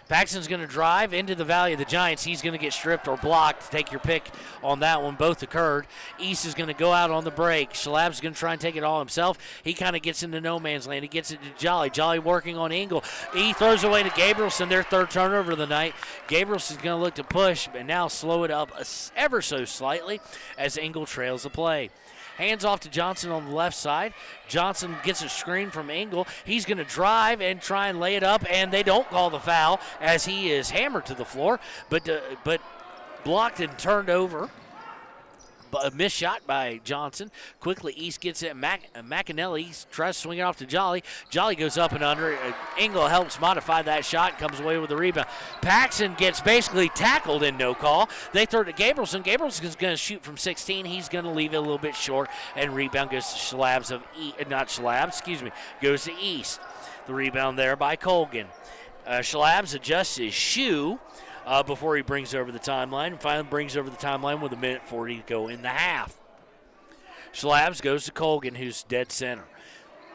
Paxton's going to drive into the Valley of the Giants. He's going to get stripped or blocked. Take your pick on that one. Both occurred. East is going to go out on the break. Schlab's going to try and take it all himself. He kind of gets into no man's land. He gets it to Jolly. Jolly working on Engel. He throws away to Gabrielson, their third turnover of the night. Gabrielson's going to look to push, but now slow it up ever so slightly as Engel trails the play. Hands off to Johnson on the left side. Johnson gets a screen from Engel. He's going to drive and try and lay it up, and they don't call the foul as he is hammered to the floor, but blocked and turned over. A missed shot by Johnson. Quickly, East gets it. McAnally tries to swing it off to Jolly. Jolly goes up and under. Engel helps modify that shot and comes away with the rebound. Paxton gets basically tackled in no call. They throw it to Gabrielson. Gabrielson's going to shoot from 16. He's going to leave it a little bit short, and rebound goes to goes to East. The rebound there by Colgan. Schlabs adjusts his shoe before he brings over the timeline, and finally brings over the timeline with 1:40 to go in the half. Schlabs goes to Colgan, who's dead center.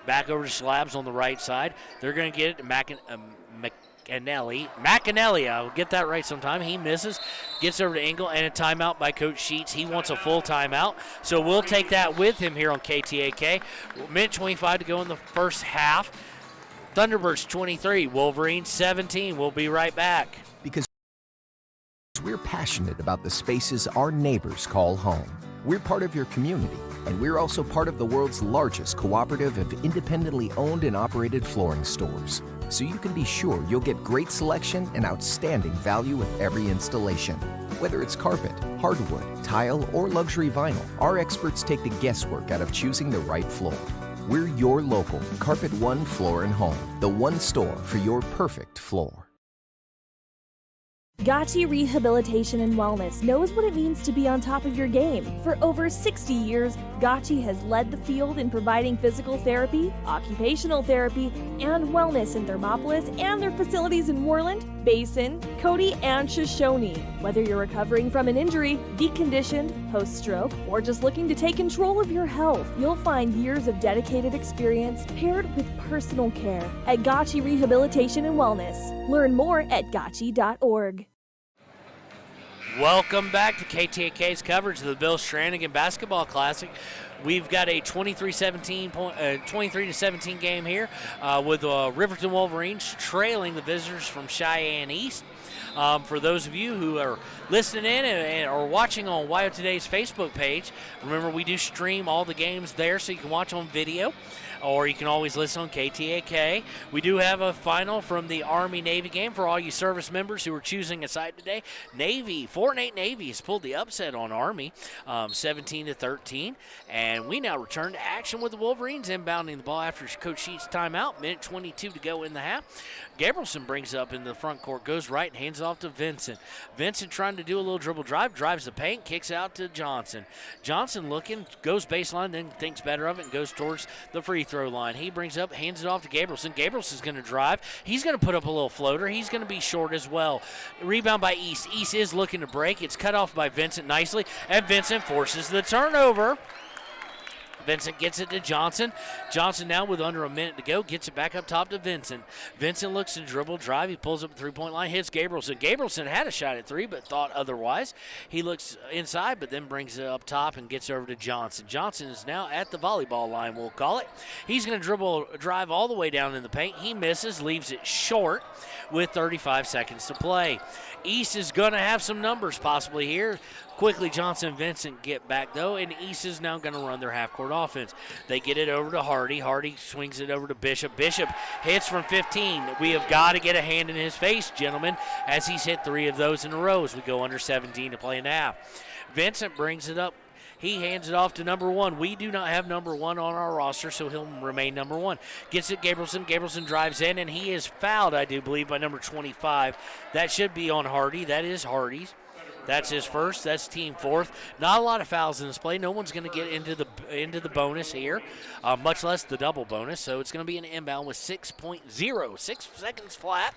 Back over to Schlabs on the right side. They're going to get it to McAnally. I'll get that right sometime. He misses. Gets over to Engel, and a timeout by Coach Sheets. He wants a full timeout, so we'll take that with him here on KTAK. 1:25 to go in the first half. Thunderbirds 23, Wolverines 17. We'll be right back. Because we're passionate about the spaces our neighbors call home. We're part of your community, and we're also part of the world's largest cooperative of independently owned and operated flooring stores. So you can be sure you'll get great selection and outstanding value with every installation. Whether it's carpet, hardwood, tile, or luxury vinyl, our experts take the guesswork out of choosing the right floor. We're your local Carpet One Floor and Home, the one store for your perfect floor. Gotchi Rehabilitation and Wellness knows what it means to be on top of your game. For over 60 years, Gotchi has led the field in providing physical therapy, occupational therapy, and wellness in Thermopolis and their facilities in Worland, Basin, Cody, and Shoshone. Whether you're recovering from an injury, deconditioned, post-stroke, or just looking to take control of your health, you'll find years of dedicated experience paired with personal care at Gotchi Rehabilitation and Wellness. Learn more at gotchi.org. Welcome back to KTAK's coverage of the Bill Stranigan Basketball Classic. We've got a 23-17 game here with Riverton Wolverines trailing the visitors from Cheyenne East. For those of you who are listening in and are watching on Wyo Today's Facebook page, remember we do stream all the games there so you can watch on video, or you can always listen on KTAK. We do have a final from the Army-Navy game for all you service members who are choosing a side today. Fort Nate Navy has pulled the upset on Army, 17-13, and we now return to action with the Wolverines inbounding the ball after Coach Sheets' timeout. 1:22 to go in the half. Gabrielson brings it up in the front court, goes right and hands it off to Vincent. Vincent trying to do a little dribble drive, drives the paint, kicks out to Johnson. Johnson looking, goes baseline, then thinks better of it and goes towards the free throw line. He brings it up, hands it off to Gabrielson. Gabrielson's going to drive. He's going to put up a little floater. He's going to be short as well. Rebound by East. East is looking to break. It's cut off by Vincent nicely, and Vincent forces the turnover. Vincent gets it to Johnson. Johnson now with under a minute to go gets it back up top to Vincent. Vincent looks to dribble, drive. He pulls up the three-point line, hits Gabrielson. Gabrielson had a shot at three but thought otherwise. He looks inside but then brings it up top and gets over to Johnson. Johnson is now at the volleyball line, we'll call it. He's going to drive all the way down in the paint. He misses, leaves it short with 35 seconds to play. East is going to have some numbers possibly here. Quickly, Johnson and Vincent get back, though, and East is now going to run their half-court offense. They get it over to Hardy. Hardy swings it over to Bishop. Bishop hits from 15. We have got to get a hand in his face, gentlemen, as he's hit 3 of those in a row as we go under 17 to play in the half. Vincent brings it up. He hands it off to number 1. We do not have number 1 on our roster, so he'll remain number 1. Gets it, Gabrielson. Gabrielson drives in, and he is fouled, I do believe, by number 25. That should be on Hardy. That is Hardy's. That's his first. That's team fourth. Not a lot of fouls in this play. No one's going to get into the bonus here, much less the double bonus. So it's going to be an inbound with 6.0, 6 seconds flat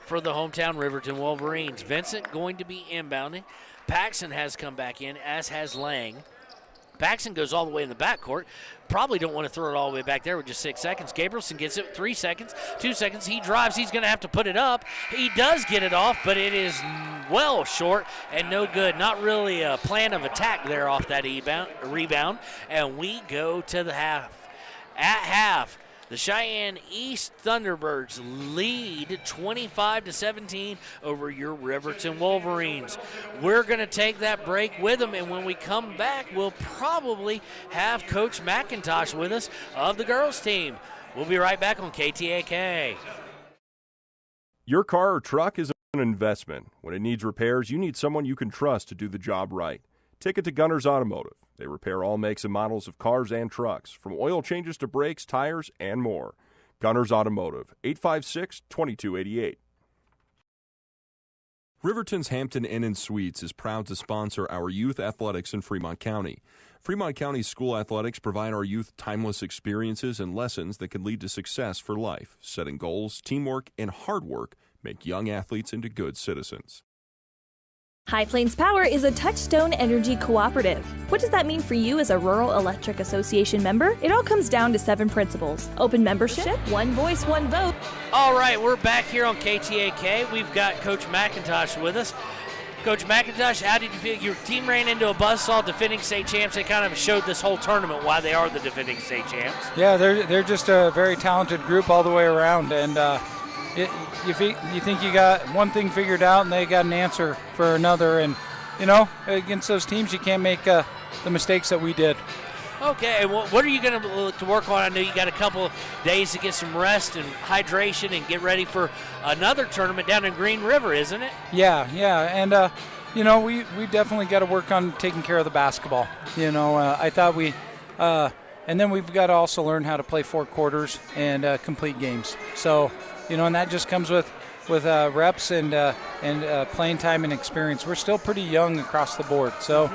for the hometown Riverton Wolverines. Vincent going to be inbounding. Paxton has come back in, as has Lang. Paxton goes all the way in the backcourt. Probably don't want to throw it all the way back there with just 6 seconds. Gabrielson gets it 3 seconds, 2 seconds. He drives. He's going to have to put it up. He does get it off, but it is well short and no good. Not really a plan of attack there off that rebound. And we go to the half. At half, the Cheyenne East Thunderbirds lead 25-17 over your Riverton Wolverines. We're going to take that break with them, and when we come back, we'll probably have Coach McIntosh with us of the girls team. We'll be right back on KTAK. Your car or truck is an investment. When it needs repairs, you need someone you can trust to do the job right. Take it to Gunners Automotive. They repair all makes and models of cars and trucks, from oil changes to brakes, tires, and more. Gunners Automotive, 856-2288. Riverton's Hampton Inn & Suites is proud to sponsor our youth athletics in Fremont County. Fremont County's school athletics provide our youth timeless experiences and lessons that can lead to success for life. Setting goals, teamwork, and hard work make young athletes into good citizens. High Plains Power is a Touchstone Energy cooperative. What does that mean for you as a Rural Electric Association member? It all comes down to 7 principles. Open membership, one voice, one vote. All right, we're back here on KTAK. We've got Coach McIntosh with us. Coach McIntosh, how did you feel? Your team ran into a buzzsaw, defending state champs. They kind of showed this whole tournament why they are the defending state champs. Yeah, they're just a very talented group all the way around, and you think you got one thing figured out and they got an answer for another, and against those teams you can't make the mistakes that we did. Okay, and what are you going to look to work on? I know you got a couple of days to get some rest and hydration and get ready for another tournament down in Green River, isn't it? Yeah, and we definitely got to work on taking care of the basketball. I thought and then we've got to also learn how to play 4 quarters and complete games. So. And that just comes with reps and playing time and experience. We're still pretty young across the board. So,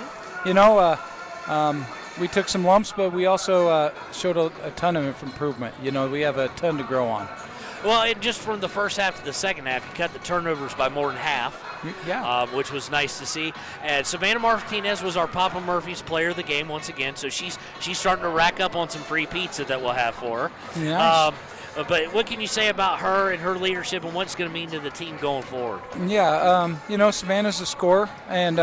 we took some lumps, but we also showed a ton of improvement. We have a ton to grow on. Well, and just from the first half to the second half, you cut the turnovers by more than half. Yeah. Which was nice to see. And Savannah Martinez was our Papa Murphy's player of the game once again, so she's starting to rack up on some free pizza that we'll have for her. Nice. But what can you say about her and her leadership and what it's going to mean to the team going forward? Yeah, Savannah's a scorer, and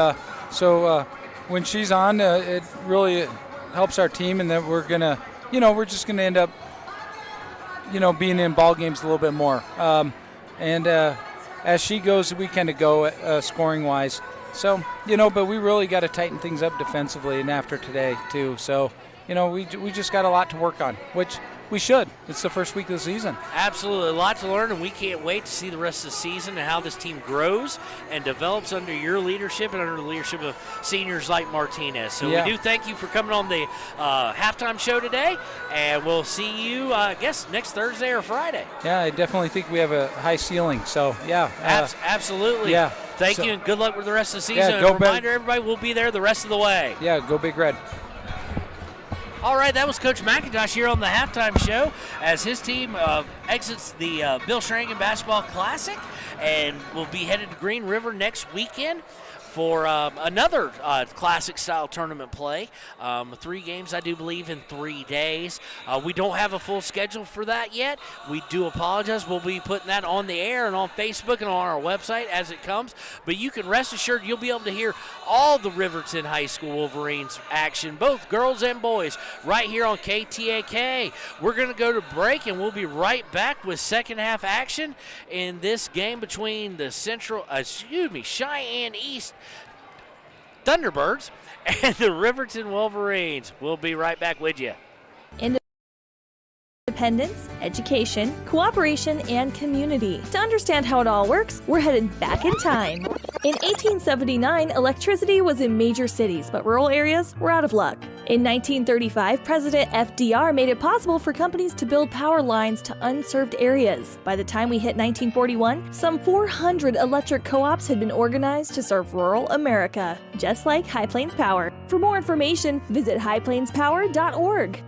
so when she's on, it really helps our team, and that we're just gonna end up, being in ball games a little bit more. And as she goes, we kind of go scoring wise. So but we really got to tighten things up defensively, and after today too. So we just got a lot to work on, which. We should. It's the first week of the season. Absolutely. A lot to learn, and we can't wait to see the rest of the season and how this team grows and develops under your leadership and under the leadership of seniors like Martinez. So we do thank you for coming on the halftime show today, and we'll see you, I guess, next Thursday or Friday. Yeah, I definitely think we have a high ceiling. So, yeah. Absolutely. Yeah. Thank you, and good luck with the rest of the season. Yeah, and a reminder, everybody, we'll be there the rest of the way. Yeah, go Big Red. All right, that was Coach McIntosh here on the halftime show as his team exits the Bill Sheridan Basketball Classic and will be headed to Green River next weekend for another classic-style tournament play. 3 games, I do believe, in 3 days. We don't have a full schedule for that yet. We do apologize. We'll be putting that on the air and on Facebook and on our website as it comes. But you can rest assured you'll be able to hear all the Riverton High School Wolverines action, both girls and boys, right here on KTAK. We're going to go to break, and we'll be right back with second-half action in this game between the Cheyenne East Thunderbirds and the Riverton Wolverines. We'll be right back with you. Independence, education, cooperation, and community. To understand how it all works, we're headed back in time. In 1879, electricity was in major cities, but rural areas were out of luck. In 1935, President FDR made it possible for companies to build power lines to unserved areas. By the time we hit 1941, some 400 electric co-ops had been organized to serve rural America, just like High Plains Power. For more information, visit highplainspower.org.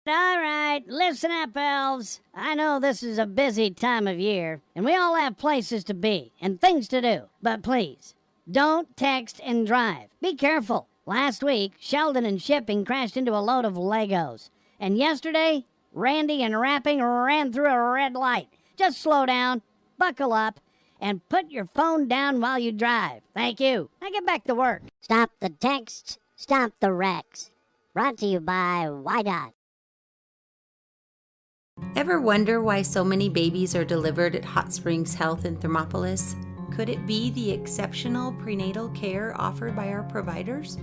All right, listen up, elves. I know this is a busy time of year, and we all have places to be and things to do. But please, Don't text and drive. Be careful. Last week, Sheldon and shipping crashed into a load of Legos. And yesterday, Randy and wrapping ran through a red light. Just slow down, buckle up, and put your phone down while you drive. Thank you. Now get back to work. Stop the texts, stop the wrecks. Brought to you by YDOT. Ever wonder why so many babies are delivered at Hot Springs Health in Thermopolis? Could it be the exceptional prenatal care offered by our providers?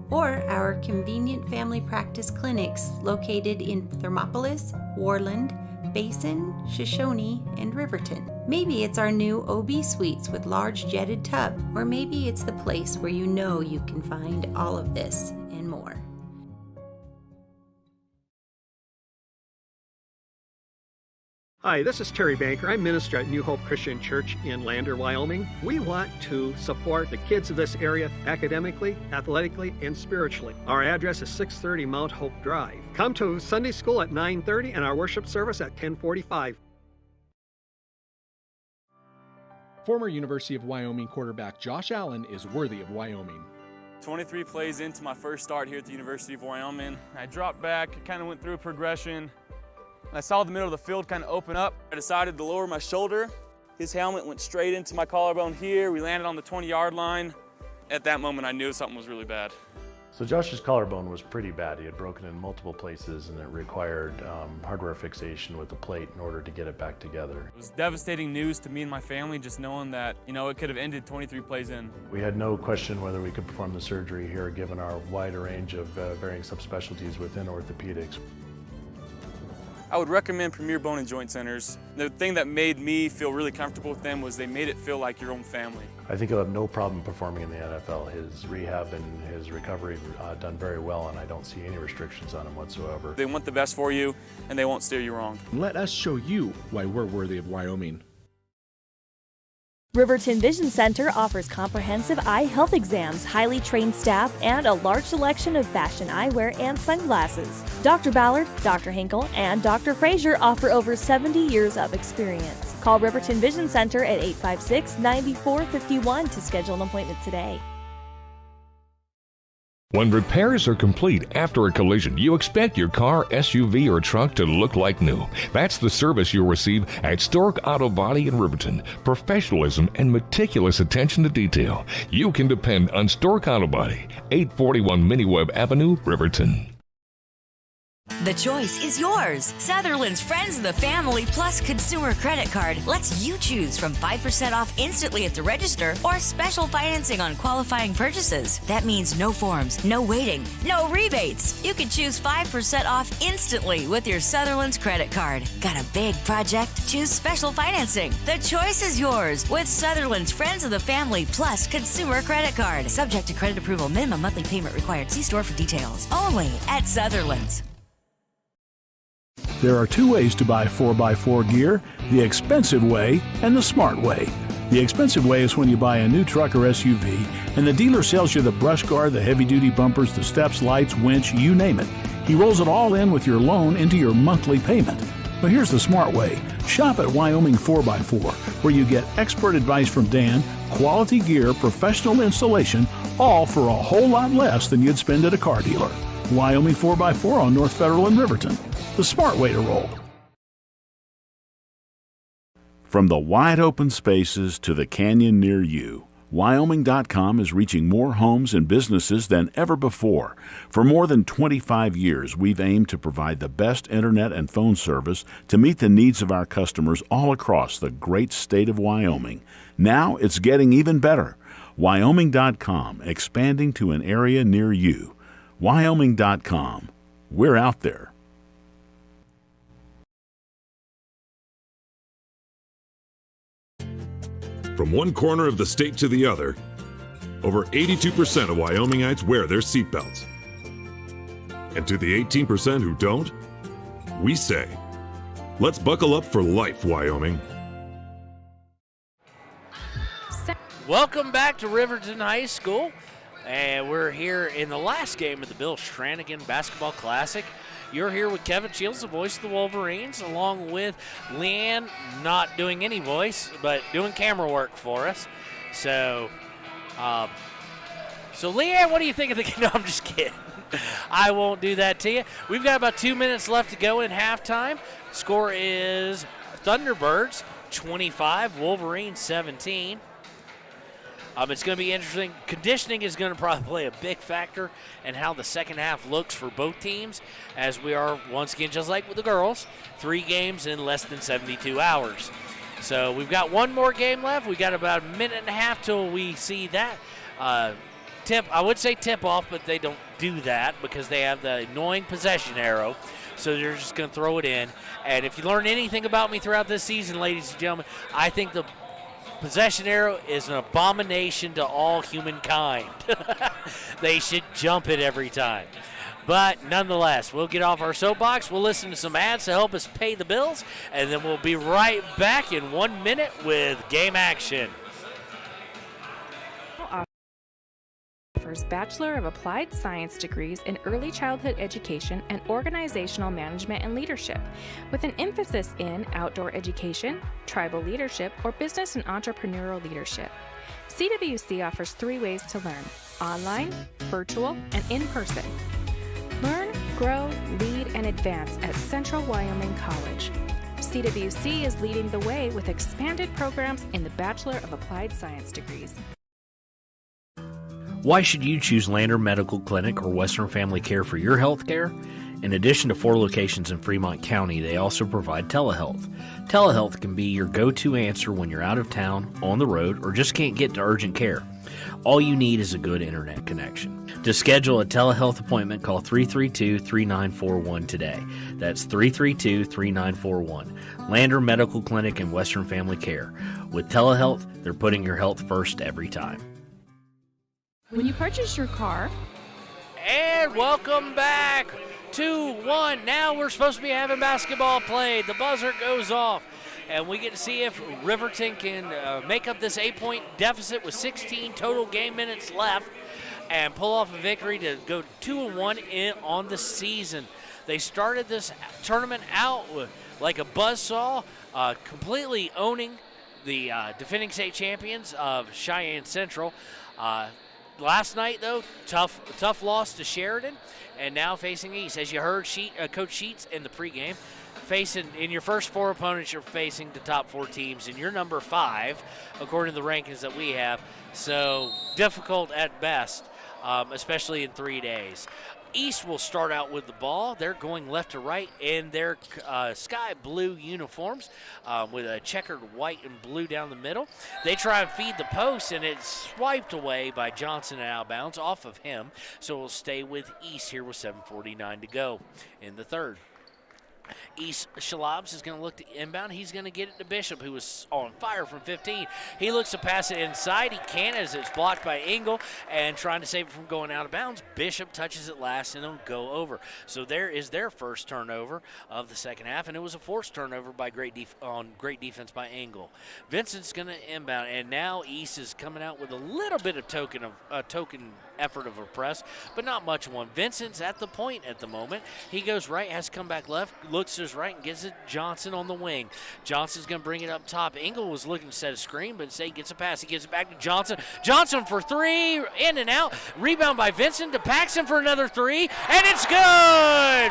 Or our convenient family practice clinics located in Thermopolis, Worland, Basin, Shoshone, and Riverton? Maybe it's our new OB suites with large jetted tub, or maybe it's the place where you know you can find all of this and more. Hi, this is Terry Banker. I'm minister at New Hope Christian Church in Lander, Wyoming. We want to support the kids of this area academically, athletically, and spiritually. Our address is 630 Mount Hope Drive. Come to Sunday school at 9:30 and our worship service at 10:45. Former University of Wyoming quarterback Josh Allen is worthy of Wyoming. 23 plays into my first start here at the University of Wyoming. I dropped back, kind of went through a progression. I saw the middle of the field kind of open up. I decided to lower my shoulder. His helmet went straight into my collarbone here. We landed on the 20-yard line. At that moment, I knew something was really bad. So Josh's collarbone was pretty bad. He had broken in multiple places and it required hardware fixation with the plate in order to get it back together. It was devastating news to me and my family, just knowing that, it could have ended 23 plays in. We had no question whether we could perform the surgery here given our wide range of varying subspecialties within orthopedics. I would recommend Premier Bone and Joint Centers. The thing that made me feel really comfortable with them was they made it feel like your own family. I think he'll have no problem performing in the NFL. His rehab and his recovery done very well, and I don't see any restrictions on him whatsoever. They want the best for you, and they won't steer you wrong. Let us show you why we're worthy of Wyoming. Riverton Vision Center offers comprehensive eye health exams, highly trained staff, and a large selection of fashion eyewear and sunglasses. Dr. Ballard, Dr. Hinkle, and Dr. Frazier offer over 70 years of experience. Call Riverton Vision Center at 856-9451 to schedule an appointment today. When repairs are complete after a collision, you expect your car, SUV, or truck to look like new. That's the service you'll receive at Stork Auto Body in Riverton. Professionalism and meticulous attention to detail. You can depend on Stork Auto Body, 841 Miniweb Avenue, Riverton. The choice is yours. Sutherland's Friends of the Family Plus Consumer Credit Card lets you choose from 5% off instantly at the register or special financing on qualifying purchases. That means no forms, no waiting, no rebates. You can choose 5% off instantly with your Sutherland's credit card. Got a big project? Choose special financing. The choice is yours with Sutherland's Friends of the Family Plus Consumer Credit Card. Subject to credit approval. Minimum monthly payment required. See store for details. Only at Sutherland's. There are two ways to buy 4x4 gear, the expensive way and the smart way. The expensive way is when you buy a new truck or SUV and the dealer sells you the brush guard, the heavy-duty bumpers, the steps, lights, winch, you name it. He rolls it all in with your loan into your monthly payment. But here's the smart way. Shop at Wyoming 4x4, where you get expert advice from Dan, quality gear, professional installation, all for a whole lot less than you'd spend at a car dealer. Wyoming 4x4 on North Federal in Riverton. The smart way to roll. From the wide open spaces to the canyon near you, Wyoming.com is reaching more homes and businesses than ever before. For more than 25 years, we've aimed to provide the best internet and phone service to meet the needs of our customers all across the great state of Wyoming. Now it's getting even better. Wyoming.com, expanding to an area near you. Wyoming.com. We're out there. From one corner of the state to the other, over 82% of Wyomingites wear their seatbelts. And to the 18% who don't, we say, let's buckle up for life, Wyoming. Welcome back to Riverton High School. And we're here in the last game of the Bill Stranigan Basketball Classic. You're here with Kevin Shields, the voice of the Wolverines, along with Leanne, not doing any voice, but doing camera work for us. So So, Leanne, what do you think of the game? No, I'm just kidding. I won't do that to you. We've got about 2 minutes left to go in halftime. Score is Thunderbirds 25, Wolverines 17. It's going to be interesting. Conditioning is going to probably play a big factor in how the second half looks for both teams, as we are, once again, just like with the girls, 3 games in less than 72 hours. So we've got one more game left. We've got about a minute and a half till we see that tip. I would say tip off, but they don't do that because they have the annoying possession arrow. So they're just going to throw it in. And if you learn anything about me throughout this season, ladies and gentlemen, I think the possession arrow is an abomination to all humankind. They should jump it every time. But nonetheless, we'll get off our soapbox. We'll listen to some ads to help us pay the bills, and then we'll be right back in 1 minute with game action. Offers Bachelor of Applied Science degrees in Early Childhood Education and Organizational Management and Leadership, with an emphasis in outdoor education, tribal leadership, or business and entrepreneurial leadership. CWC offers 3 ways to learn: online, virtual, and in person. Learn, grow, lead, and advance at Central Wyoming College. CWC is leading the way with expanded programs in the Bachelor of Applied Science degrees. Why should you choose Lander Medical Clinic or Western Family Care for your health care? In addition to 4 locations in Fremont County, they also provide telehealth. Telehealth can be your go-to answer when you're out of town, on the road, or just can't get to urgent care. All you need is a good internet connection. To schedule a telehealth appointment, call 332-3941 today. That's 332-3941. Lander Medical Clinic and Western Family Care. With telehealth, they're putting your health first every time. When you purchase your car... And welcome back. 2-1. Now we're supposed to be having basketball played. The buzzer goes off, and we get to see if Riverton can make up this 8-point deficit with 16 total game minutes left and pull off a victory to go 2-1 on the season. They started this tournament out like a buzzsaw, completely owning the defending state champions of Cheyenne Central. Last night, though, tough loss to Sheridan, and now facing East. As you heard Coach Sheets in the pregame, in your first 4 opponents, you're facing the top 4 teams, and you're number 5, according to the rankings that we have. So difficult at best, especially in 3 days. East will start out with the ball. They're going left to right in their sky blue uniforms with a checkered white and blue down the middle. They try and feed the post, and it's swiped away by Johnson and out of bounds off of him. So we'll stay with East here with 7:49 to go in the third. East Shalabs is going to look to inbound. He's going to get it to Bishop, who was on fire from 15. He looks to pass it inside. He can't, as it's blocked by Engel, and trying to save it from going out of bounds. Bishop touches it last, and it'll go over. So there is their first turnover of the second half, and it was a forced turnover by great defense by Engel. Vincent's going to inbound, and now East is coming out with a little bit of token effort of a press, but not much one. Vincent's at the point at the moment. He goes right, has to come back left, looks to his right, and gets it Johnson on the wing. Johnson's going to bring it up top. Engel was looking to set a screen, but instead he gets a pass. He gives it back to Johnson. Johnson for 3, in and out. Rebound by Vincent to Paxton for another 3, and it's good!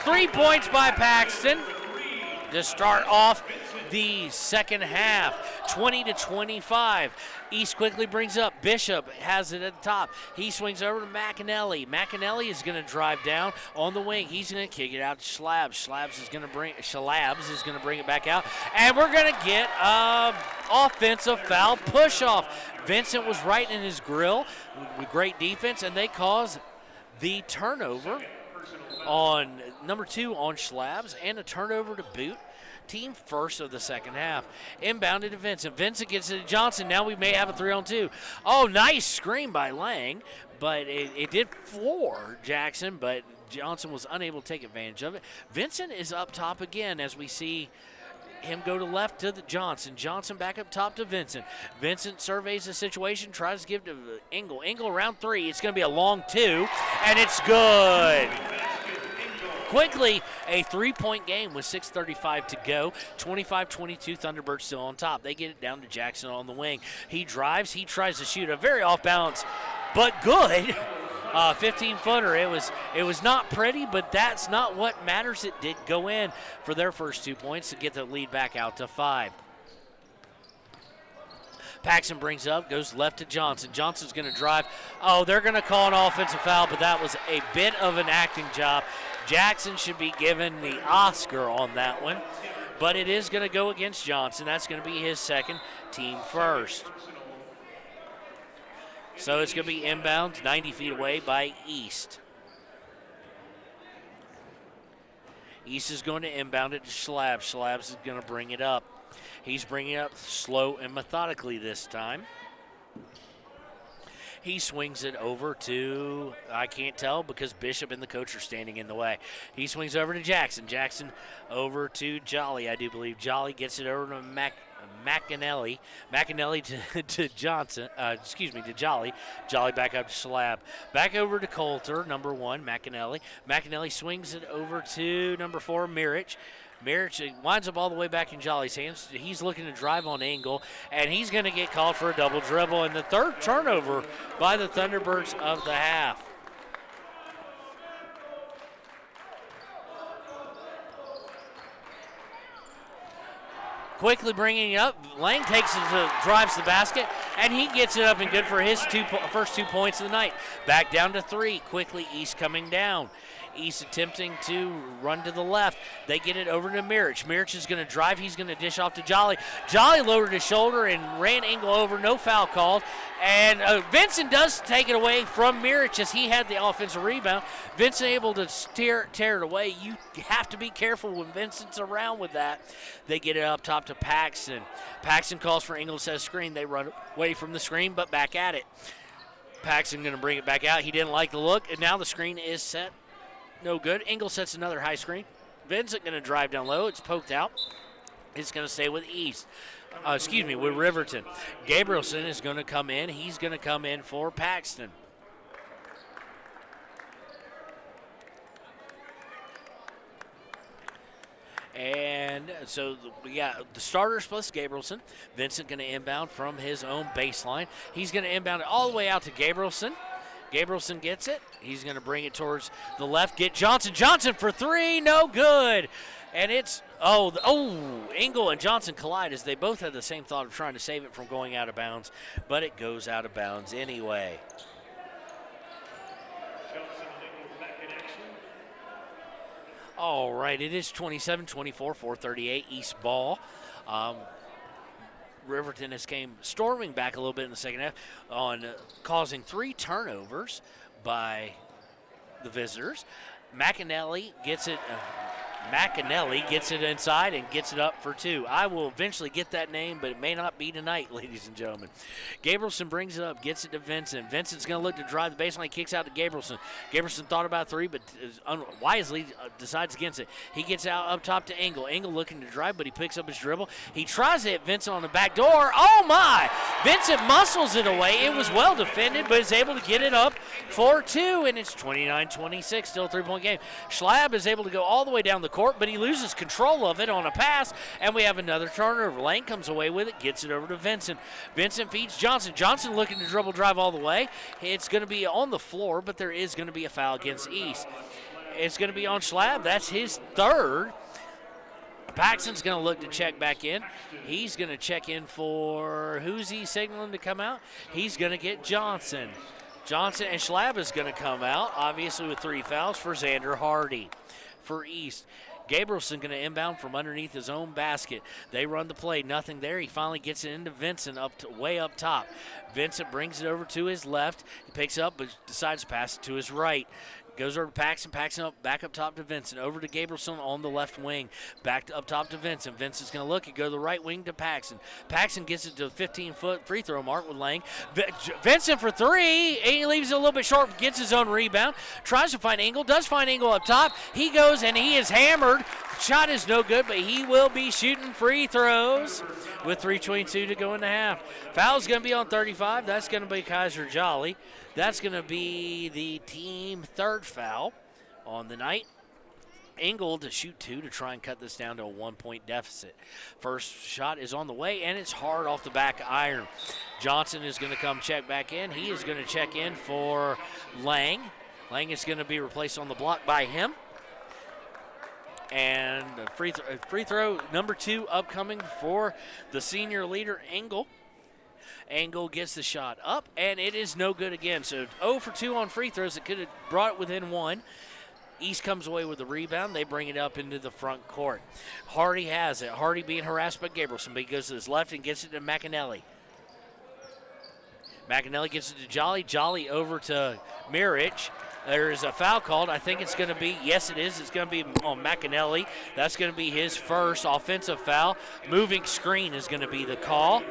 3 points by Paxton to start off the second half, 20-25. East quickly brings up. Bishop has it at the top. He swings over to McAnally. McAnally is going to drive down on the wing. He's going to kick it out to Shalabs. Shalabs is going to bring it back out, and we're going to get offensive foul push-off. Vincent was right in his grill with great defense, and they cause the turnover on number 2 on Shalabs and a turnover to boot. Team first of the second half. Inbounded to Vincent. Vincent gets it to Johnson. Now we may have a 3-on-2. Oh, nice screen by Lang, but it did floor Jackson, but Johnson was unable to take advantage of it. Vincent is up top again as we see him go to left to the Johnson. Johnson back up top to Vincent. Vincent surveys the situation, tries to give to Engel. Engel around 3. It's going to be a long 2, and it's good. Quickly, a 3-point game with 6:35 to go. 25-22, Thunderbirds still on top. They get it down to Jackson on the wing. He drives. He tries to shoot a very off-balance, but good 15-footer. It was not pretty, but that's not what matters. It did go in for their first 2 points to get the lead back out to 5. Paxson brings it up, goes left to Johnson. Johnson's going to drive. Oh, they're going to call an offensive foul, but that was a bit of an acting job. Jackson should be given the Oscar on that one, but it is going to go against Johnson. That's going to be his second, team first. So it's going to be inbound, 90 feet away by East. East is going to inbound it to Schlab. Schlab is going to bring it up. He's bringing it up slow and methodically this time. He swings it over to, I can't tell because Bishop and the coach are standing in the way. He swings over to Jackson. Jackson over to Jolly, I do believe. Jolly gets it over to McAnally. McAnally to Johnson, to Jolly. Jolly back up to Schlab. Back over to Coulter, number 1, McAnally. McAnally swings it over to number 4, Mirich. Mirich winds up all the way back in Jolly's hands. He's looking to drive on Engel, and he's going to get called for a double dribble, and the third turnover by the Thunderbirds of the half. Quickly bringing it up, Lang takes it, drives the basket, and he gets it up and good for his first 2 points of the night. Back down to 3, quickly East coming down. East attempting to run to the left. They get it over to Mirich. Mirich is going to drive. He's going to dish off to Jolly. Jolly lowered his shoulder and ran Engel over. No foul called. And Vincent does take it away from Mirich as he had the offensive rebound. Vincent able to tear it away. You have to be careful when Vincent's around with that. They get it up top to Paxson. Paxson calls for Engel, says screen. They run away from the screen, but back at it. Paxson going to bring it back out. He didn't like the look, and now the screen is set. No good. Engel sets another high screen. Vincent going to drive down low. It's poked out. It's going to stay with East. With Riverton. Gabrielson is going to come in. He's going to come in for Paxton. And so we got the starters plus Gabrielson. Vincent going to inbound from his own baseline. He's going to inbound it all the way out to Gabrielson. Gabrielson gets it. He's going to bring it towards the left. Get Johnson. Johnson for 3. No good. And it's, Engel and Johnson collide as they both had the same thought of trying to save it from going out of bounds, but it goes out of bounds anyway. All right, it is 27-24, 4:38 East ball. Riverton has came storming back a little bit in the second half on causing 3 turnovers by the visitors. McAnally gets it inside and gets it up for 2. I will eventually get that name, but it may not be tonight, ladies and gentlemen. Gabrielson brings it up, gets it to Vincent. Vincent's going to look to drive the baseline, kicks out to Gabrielson. Gabrielson thought about 3, but wisely decides against it. He gets out up top to Engel. Engel looking to drive, but he picks up his dribble. He tries to hit Vincent on the back door. Oh, my! Vincent muscles it away. It was well defended, but is able to get it up for 2, and it's 29-26, still a 3-point game. Schlab is able to go all the way down the court, but he loses control of it on a pass, and we have another turnover. Lane comes away with it, gets it over to Vincent. Vincent feeds Johnson. Johnson looking to dribble drive all the way. It's going to be on the floor, but there is going to be a foul against East. It's going to be on Schlab. That's his 3rd. Paxton's going to look to check back in. He's going to check in for, who's he signaling to come out? He's going to get Johnson. Johnson and Schlab is going to come out, obviously with 3 fouls for Xander Hardy. For East, Gabrielson going to inbound from underneath his own basket. They run the play, nothing there. He finally gets it into Vincent way up top. Vincent brings it over to his left. He picks it up, but decides to pass it to his right. Goes over to Paxton. Paxton up, back up top to Vincent. Over to Gabrielson on the left wing. Back up top to Vincent. Vincent's going to look and go to the right wing to Paxton. Paxton gets it to the 15-foot free throw mark with Lang. Vincent for 3. He leaves it a little bit short, gets his own rebound. Tries to find Engel. Does find Engel up top. He goes and he is hammered. Shot is no good, but he will be shooting free throws with 3:22 to go in the half. Foul's going to be on 35. That's going to be Kaiser Jolly. That's going to be the team 3rd foul on the night. Engel to shoot 2 to try and cut this down to a 1-point deficit. First shot is on the way, and it's hard off the back iron. Johnson is going to come check back in. He is going to check in for Lang. Lang is going to be replaced on the block by him. And free throw number 2 upcoming for the senior leader, Engel. Engel gets the shot up, and it is no good again. So 0 for 2 on free throws. It could have brought it within 1. East comes away with the rebound. They bring it up into the front court. Hardy has it. Hardy being harassed by Gabrielson, but he goes to his left and gets it to McAnally. McAnally gets it to Jolly. Jolly over to Mirich. There is a foul called. I think it's going to be, yes it is, it's going to be on McAnally. That's going to be his first offensive foul. Moving screen is going to be the call.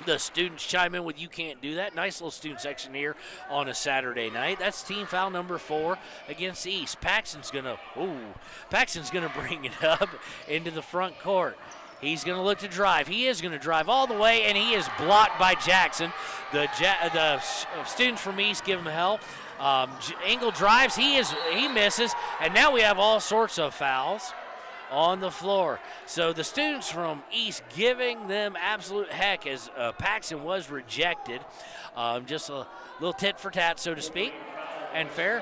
The students chime in with, you can't do that. Nice little student section here on a Saturday night. That's team foul number 4 against East. Paxton's going to bring it up into the front court. He's going to look to drive. He is going to drive all the way, and he is blocked by Jackson. The students from East give him hell. Engel drives, he misses, and now we have all sorts of fouls on the floor. So the students from East giving them absolute heck as Paxton was rejected. Just a little tit for tat, so to speak, and fair.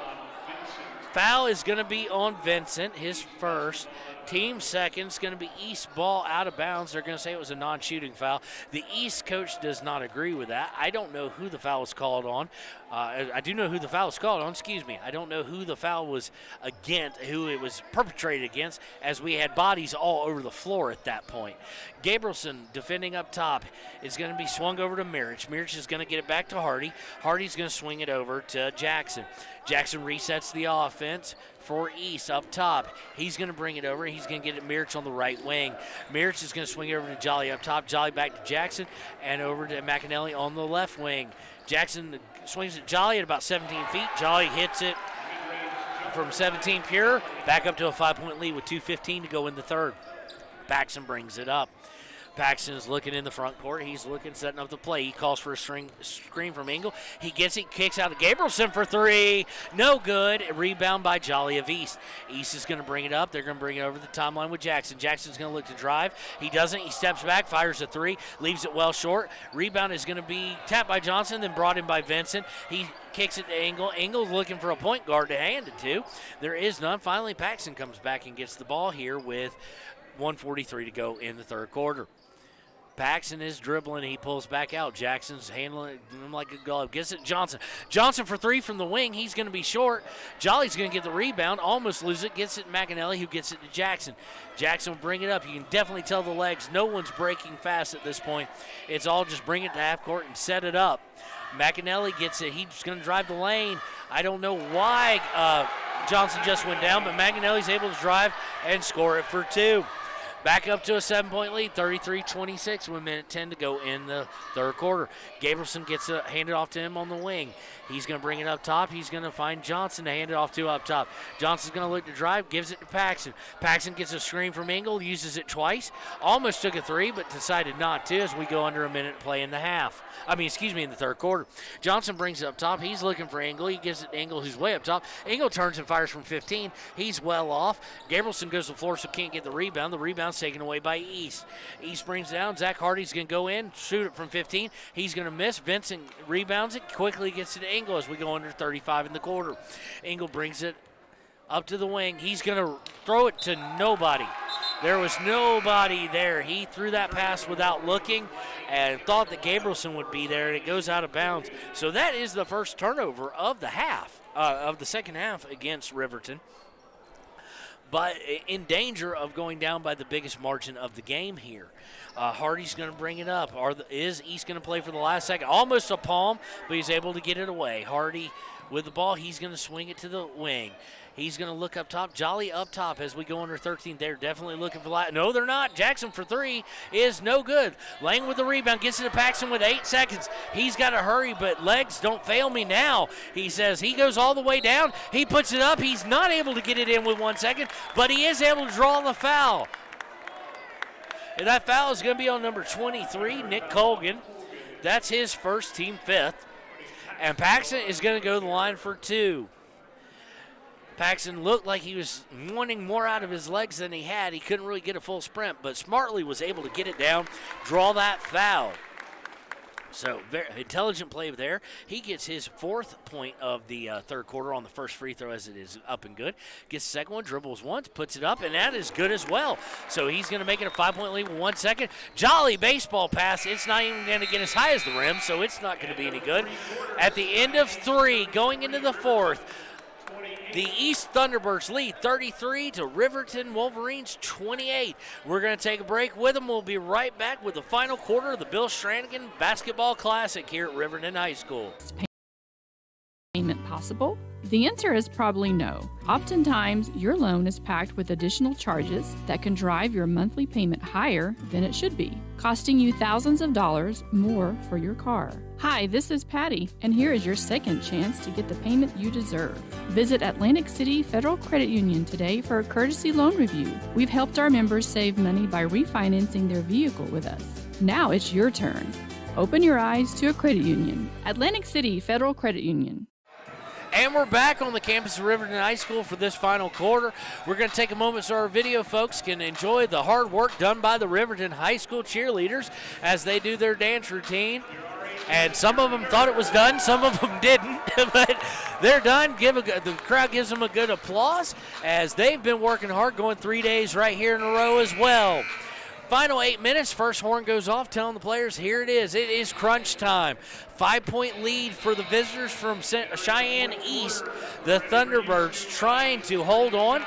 Foul is going to be on Vincent, his first. Team second is going to be East ball out of bounds. They're going to say it was a non-shooting foul. The East coach does not agree with that. I don't know who the foul was called on. I do know who the foul was called on. I don't know who the foul was against, who it was perpetrated against, as we had bodies all over the floor at that point. Gabrielson defending up top is going to be swung over to Mirich. Mirich is going to get it back to Hardy. Hardy's going to swing it over to Jackson. Jackson resets the offense for East up top. He's going to bring it over. He's going to get it Mirich on the right wing. Mirich is going to swing it over to Jolly up top. Jolly back to Jackson and over to McAnally on the left wing. Jackson swings at Jolly at about 17 feet. Jolly hits it from 17 pure. Back up to a 5-point lead with 2:15 to go in the third. Paxton brings it up. Paxton is looking in the front court. He's looking, setting up the play. He calls for a screen from Engel. He gets it, kicks out to Gabrielson for 3. No good. A rebound by Jolly of East. East is going to bring it up. They're going to bring it over the timeline with Jackson. Jackson's going to look to drive. He doesn't. He steps back, fires a 3, leaves it well short. Rebound is going to be tapped by Johnson, then brought in by Vincent. He kicks it to Engel. Engel's looking for a point guard to hand it to. There is none. Finally, Paxton comes back and gets the ball here with 1:43 to go in the third quarter. Paxton is dribbling. He pulls back out. Jackson's handling him like a glove. Gets it Johnson. Johnson for 3 from the wing. He's going to be short. Jolly's going to get the rebound. Almost lose it. Gets it to McAnally, who gets it to Jackson. Jackson will bring it up. You can definitely tell the legs. No one's breaking fast at this point. It's all just bring it to half court and set it up. McAnally gets it. He's going to drive the lane. I don't know why Johnson just went down, but McAnally's able to drive and score it for 2. Back up to a 7-point lead, 33-26, 1:10 to go in the third quarter. Gabrielson gets it handed off to him on the wing. He's going to bring it up top. He's going to find Johnson to hand it off to up top. Johnson's going to look to drive, gives it to Paxton. Paxton gets a screen from Engel, uses it twice. Almost took a 3, but decided not to as we go under a minute play in the in the third quarter. Johnson brings it up top. He's looking for Engel. He gives it to Engel, who's way up top. Engel turns and fires from 15. He's well off. Gabrielson goes to the floor, so can't get the rebound. The rebound's taken away by East. East brings it down. Zach Hardy's going to go in, shoot it from 15. He's going to miss. Vincent rebounds it, quickly gets it to Engel as we go under 35 in the quarter. Engel brings it up to the wing. He's going to throw it to nobody. There was nobody there. He threw that pass without looking and thought that Gabrielson would be there, and it goes out of bounds. So that is the first turnover of the second half against Riverton. But in danger of going down by the biggest margin of the game here. Hardy's going to bring it up. Is East going to play for the last second? Almost a palm, but he's able to get it away. Hardy with the ball. He's going to swing it to the wing. He's going to look up top. Jolly up top as we go under 13. They're definitely looking for that. No, they're not. Jackson for 3 is no good. Lang with the rebound. Gets it to Paxton with 8 seconds. He's got to hurry, but legs don't fail me now. He says he goes all the way down. He puts it up. He's not able to get it in with 1 second, but he is able to draw the foul. And that foul is going to be on number 23, Nick Colgan. That's his first, team 5th. And Paxton is going to go to the line for 2. Paxton looked like he was wanting more out of his legs than he had. He couldn't really get a full sprint, but smartly was able to get it down, draw that foul. So very intelligent play there. He gets his 4th point of the third quarter on the first free throw as it is up and good. Gets the second one, dribbles once, puts it up, and that is good as well. So he's going to make it a 5-point lead with 1 second. Jolly baseball pass. It's not even going to get as high as the rim, so it's not going to be any good. At the end of 3, going into the 4th, the East Thunderbirds lead 33 to Riverton Wolverines 28. We're going to take a break with them. We'll be right back with the final quarter of the Bill Stranigan Basketball Classic here at Riverton High School. Payment possible? The answer is probably no. Oftentimes, your loan is packed with additional charges that can drive your monthly payment higher than it should be, costing you thousands of dollars more for your car. Hi, this is Patty, and here is your second chance to get the payment you deserve. Visit Atlantic City Federal Credit Union today for a courtesy loan review. We've helped our members save money by refinancing their vehicle with us. Now it's your turn. Open your eyes to a credit union. Atlantic City Federal Credit Union. And we're back on the campus of Riverton High School for this final quarter. We're going to take a moment so our video folks can enjoy the hard work done by the Riverton High School cheerleaders as they do their dance routine. And some of them thought it was done, some of them didn't, but they're done. The crowd gives them a good applause as they've been working hard, going 3 days right here in a row as well. Final 8 minutes, first horn goes off, telling the players, here it is. It is crunch time. 5-point lead for the visitors from Cheyenne East. The Thunderbirds trying to hold on.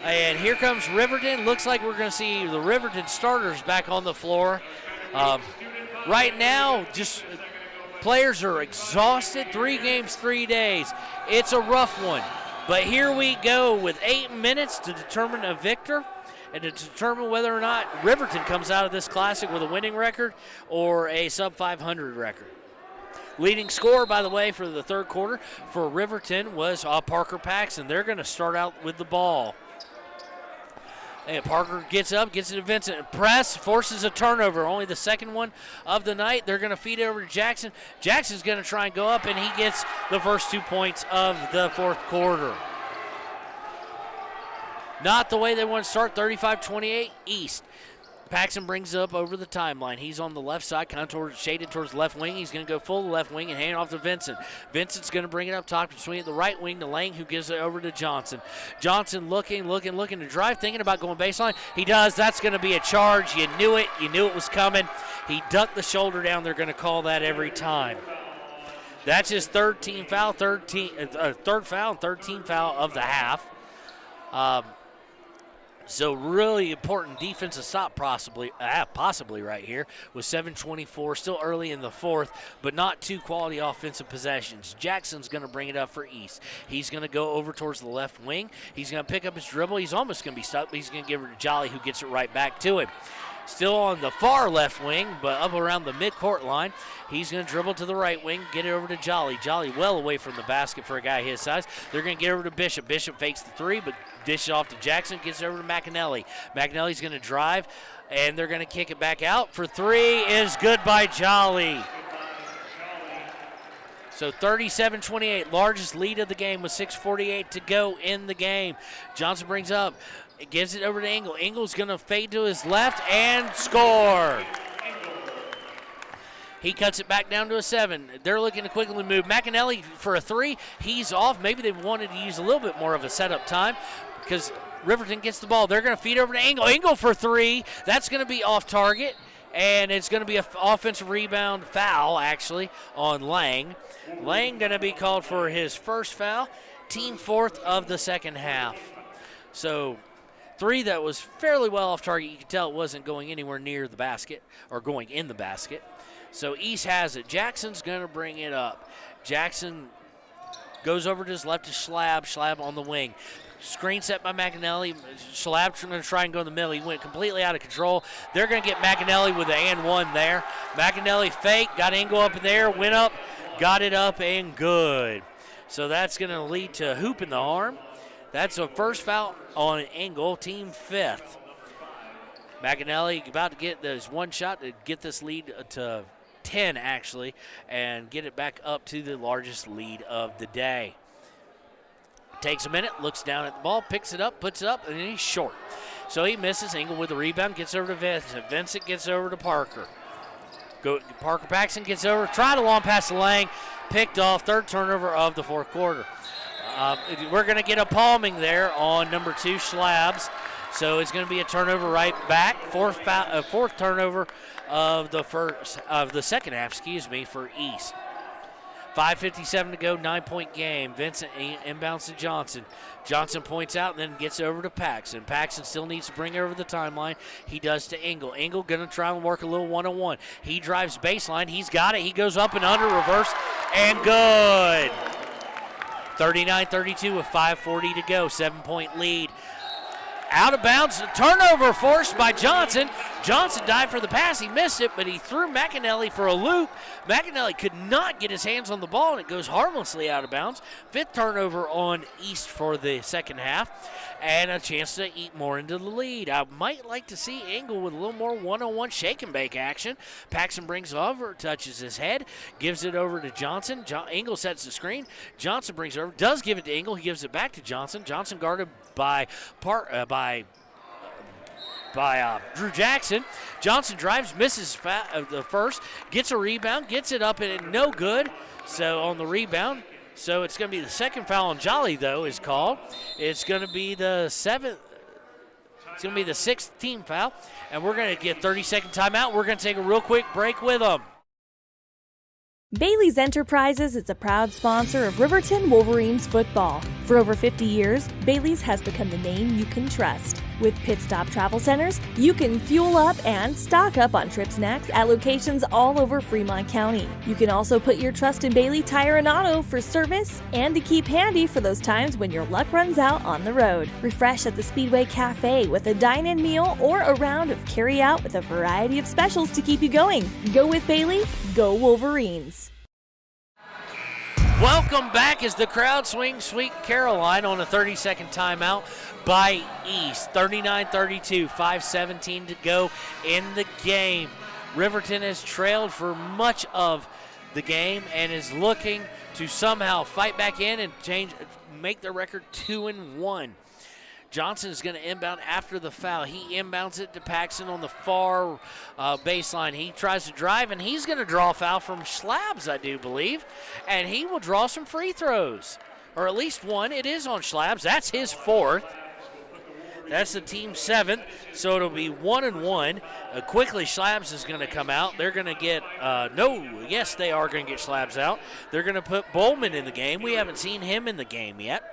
And here comes Riverton. Looks like we're going to see the Riverton starters back on the floor. Right now, just players are exhausted. 3 games, 3 days. It's a rough one. But here we go with 8 minutes to determine a victor and to determine whether or not Riverton comes out of this classic with a winning record or a sub-500 record. Leading scorer, by the way, for the third quarter for Riverton was Parker Paxton. They're going to start out with the ball. And Parker gets up, gets it to Vincent. Press, forces a turnover. Only the second one of the night. They're going to feed it over to Jackson. Jackson's going to try and go up, and he gets the first 2 points of the fourth quarter. Not the way they want to start, 35-28 East. Paxton brings it up over the timeline. He's on the left side, kind of shaded towards the left wing. He's going to go full left wing and hand it off to Vincent. Vincent's going to bring it up top between the right wing to Lang, who gives it over to Johnson. Johnson looking to drive, thinking about going baseline. He does. That's going to be a charge. You knew it. You knew it was coming. He ducked the shoulder down. They're going to call that every time. That's his third foul, third team foul of the half. So really important defensive stop possibly right here with 7:24, still early in the fourth, but not two quality offensive possessions. Jackson's going to bring it up for East. He's going to go over towards the left wing. He's going to pick up his dribble. He's almost going to be stuck, but he's going to give it to Jolly, who gets it right back to him. Still on the far left wing, but up around the midcourt line. He's going to dribble to the right wing, get it over to Jolly. Jolly well away from the basket for a guy his size. They're going to get over to Bishop. Bishop fakes the three, but dishes off to Jackson, gets it over to McAnally. McAnally's going to drive, and they're going to kick it back out for three. Is good by Jolly. So 37-28, largest lead of the game with 6:48 to go in the game. Johnson brings up, gives it over to Engel. Engel's going to fade to his left and score. He cuts it back down to a 7. They're looking to quickly move. McAnally for a 3. He's off. Maybe they wanted to use a little bit more of a setup time because Riverton gets the ball. They're going to feed over to Engel. Engel for 3. That's going to be off target, and it's going to be an offensive rebound foul, actually, on Lang. Lang going to be called for his first foul, team fourth of the second half. So 3 that was fairly well off target. You could tell it wasn't going anywhere near the basket or going in the basket. So East has it. Jackson's going to bring it up. Jackson goes over to his left to Schlab. Schlab on the wing. Screen set by McAnally. Schlab's going to try and go in the middle. He went completely out of control. They're going to get McAnally with the and one there. McAnally fake, got Engel up in there, went up, got it up, and good. So that's going to lead to a hoop in the arm. That's a first foul on Engel, team fifth. McAnally about to get this one shot to get this lead to 10, actually, and get it back up to the largest lead of the day. Takes a minute, looks down at the ball, picks it up, puts it up, and then he's short. So he misses. Engel with the rebound, gets over to Vincent. Vincent gets over to Parker. Parker Paxson gets over, tried a long pass to Lang, picked off, third turnover of the fourth quarter. We're going to get a palming there on number 2, Schlabs. So it's going to be a turnover right back. Fourth turnover of the second half, for East. 5:57 to go, 9-point game. Vincent inbounds to Johnson. Johnson points out and then gets over to Paxson. Paxson still needs to bring it over the timeline. He does to Engel. Engel going to try and work a little one-on-one. He drives baseline. He's got it. He goes up and under, reverse, and good. 39-32 with 5:40 to go, 7-point lead. Out of bounds, turnover forced by Johnson. Johnson dived for the pass. He missed it, but he threw McAnally for a loop. McAnally could not get his hands on the ball, and it goes harmlessly out of bounds. 5th turnover on East for the second half, and a chance to eat more into the lead. I might like to see Engel with a little more one-on-one shake and bake action. Paxson brings it over, touches his head, gives it over to Johnson. Engel sets the screen. Johnson brings it over, does give it to Engel. He gives it back to Johnson. Johnson guarded by Drew Jackson. Johnson drives, misses the first, gets a rebound, gets it up, and no good. So on the rebound, so it's going to be the second foul on Jolly, though, is called. It's going to be the 7th. It's going to be the 6th team foul, and we're going to get 30-second timeout. We're going to take a real quick break with them. Bailey's Enterprises is a proud sponsor of Riverton Wolverines football. For over 50 years, Bailey's has become the name you can trust. With Pit Stop Travel Centers, you can fuel up and stock up on trip snacks at locations all over Fremont County. You can also put your trust in Bailey Tire and Auto for service and to keep handy for those times when your luck runs out on the road. Refresh at the Speedway Cafe with a dine-in meal or a round of carry-out with a variety of specials to keep you going. Go with Bailey, go Wolverines. Welcome back as the crowd swings Sweet Caroline on a 30-second timeout by East. 39-32, 5:17 to go in the game. Riverton has trailed for much of the game and is looking to somehow fight back in and make their record 2-1. Johnson is going to inbound after the foul. He inbounds it to Paxson on the far baseline. He tries to drive, and he's going to draw a foul from Schlabs, I do believe. And he will draw some free throws, or at least one. It is on Schlabs. That's his 4th. That's the team 7th, so it'll be 1-1. Quickly, Schlabs is going to come out. They're going to get yes, they are going to get Schlabs out. They're going to put Bowman in the game. We haven't seen him in the game yet.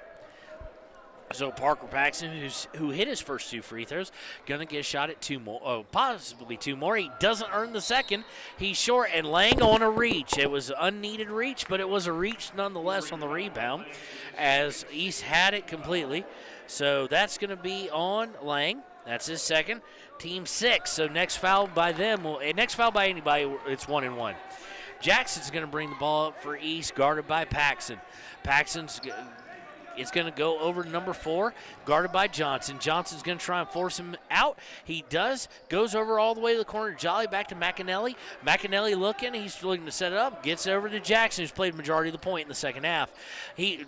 So Parker Paxson, who hit his first 2 free throws, going to get a shot at 2 more, possibly 2 more. He doesn't earn the second. He's short, and Lang on a reach. It was an unneeded reach, but it was a reach nonetheless on the rebound as East had it completely. So that's going to be on Lang. That's his second. Team 6, so next foul by them, next foul by anybody, it's 1-1. Jackson's going to bring the ball up for East, guarded by Paxson. Paxson's It's going to go over to number 4, guarded by Johnson. Johnson's going to try and force him out. He does. Goes over all the way to the corner. Jolly back to McAnally. McAnally looking. He's looking to set it up. Gets over to Jackson, who's played majority of the point in the second half.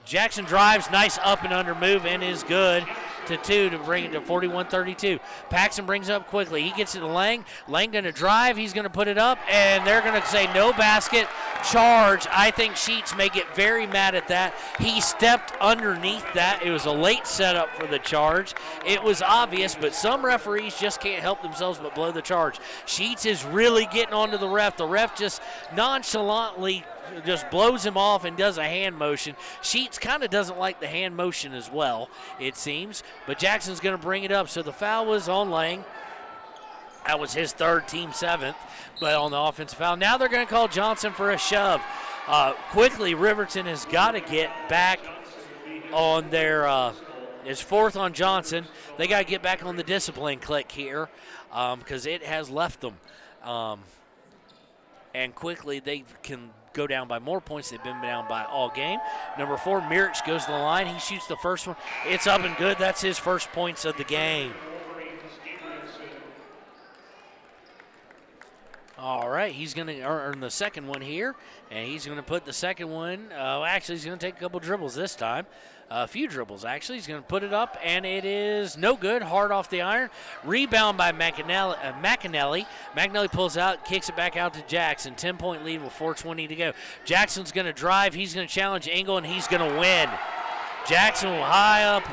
Jackson drives. Nice up and under move, and is good to 2 to bring it to 41-32. Paxson brings it up quickly. He gets it to Lang. Lang going to drive. He's going to put it up, and they're going to say no basket. Charge. I think Sheets may get very mad at that. He stepped underneath that. It was a late setup for the charge. It was obvious, but some referees just can't help themselves but blow the charge. Sheets is really getting onto the ref. The ref just nonchalantly just blows him off and does a hand motion. Sheets kind of doesn't like the hand motion as well, it seems, but Jackson's going to bring it up. So the foul was on Lang. That was his 3rd, team 7th, but on the offensive foul. Now they're going to call Johnson for a shove. Quickly, Riverton has got to get back on their is 4th on Johnson. They got to get back on the discipline click here because it has left them. And quickly, they can go down by more points. They've been down by all game. Number 4, Mirich goes to the line. He shoots the first one. It's up and good. That's his first points of the game. All right, he's going to earn the second one here, and he's going to put the second one. Actually, he's going to take a couple dribbles this time. A few dribbles, actually. He's going to put it up, and it is no good. Hard off the iron. Rebound by McAnally. McAnally pulls out, kicks it back out to Jackson. 10-point lead with 4:20 to go. Jackson's going to drive. He's going to challenge Engel, and he's going to win. Jackson will high up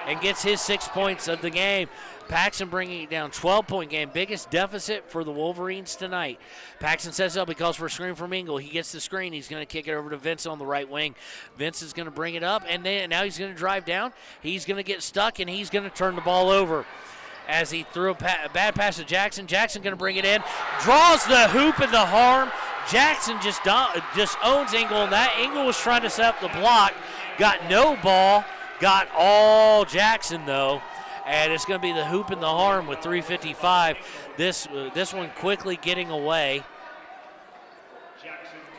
and gets his 6 points of the game. Paxson bringing it down, 12-point game, biggest deficit for the Wolverines tonight. Paxson sets up, he calls for a screen from Engel. He gets the screen, he's going to kick it over to Vince on the right wing. Vince is going to bring it up, and then now he's going to drive down. He's going to get stuck, and he's going to turn the ball over. As he threw a bad pass to Jackson. Jackson going to bring it in, draws the hoop and the harm. Jackson just owns Engel, and that Engel was trying to set up the block. Got no ball, got all Jackson though. And it's going to be the hoop and the harm with 3:55. This one quickly getting away.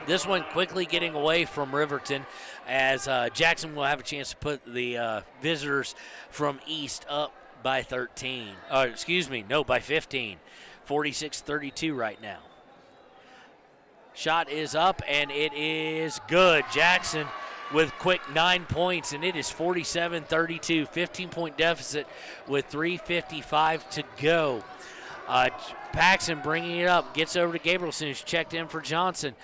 This one quickly getting away from Riverton as Jackson will have a chance to put the visitors from East up by 13. By 15. 46-32 right now. Shot is up, and it is good. Jackson with quick 9 points, and it is 47-32, 15-point deficit with 3:55 to go. Paxson bringing it up, gets over to Gabrielson, who's checked in for Johnson.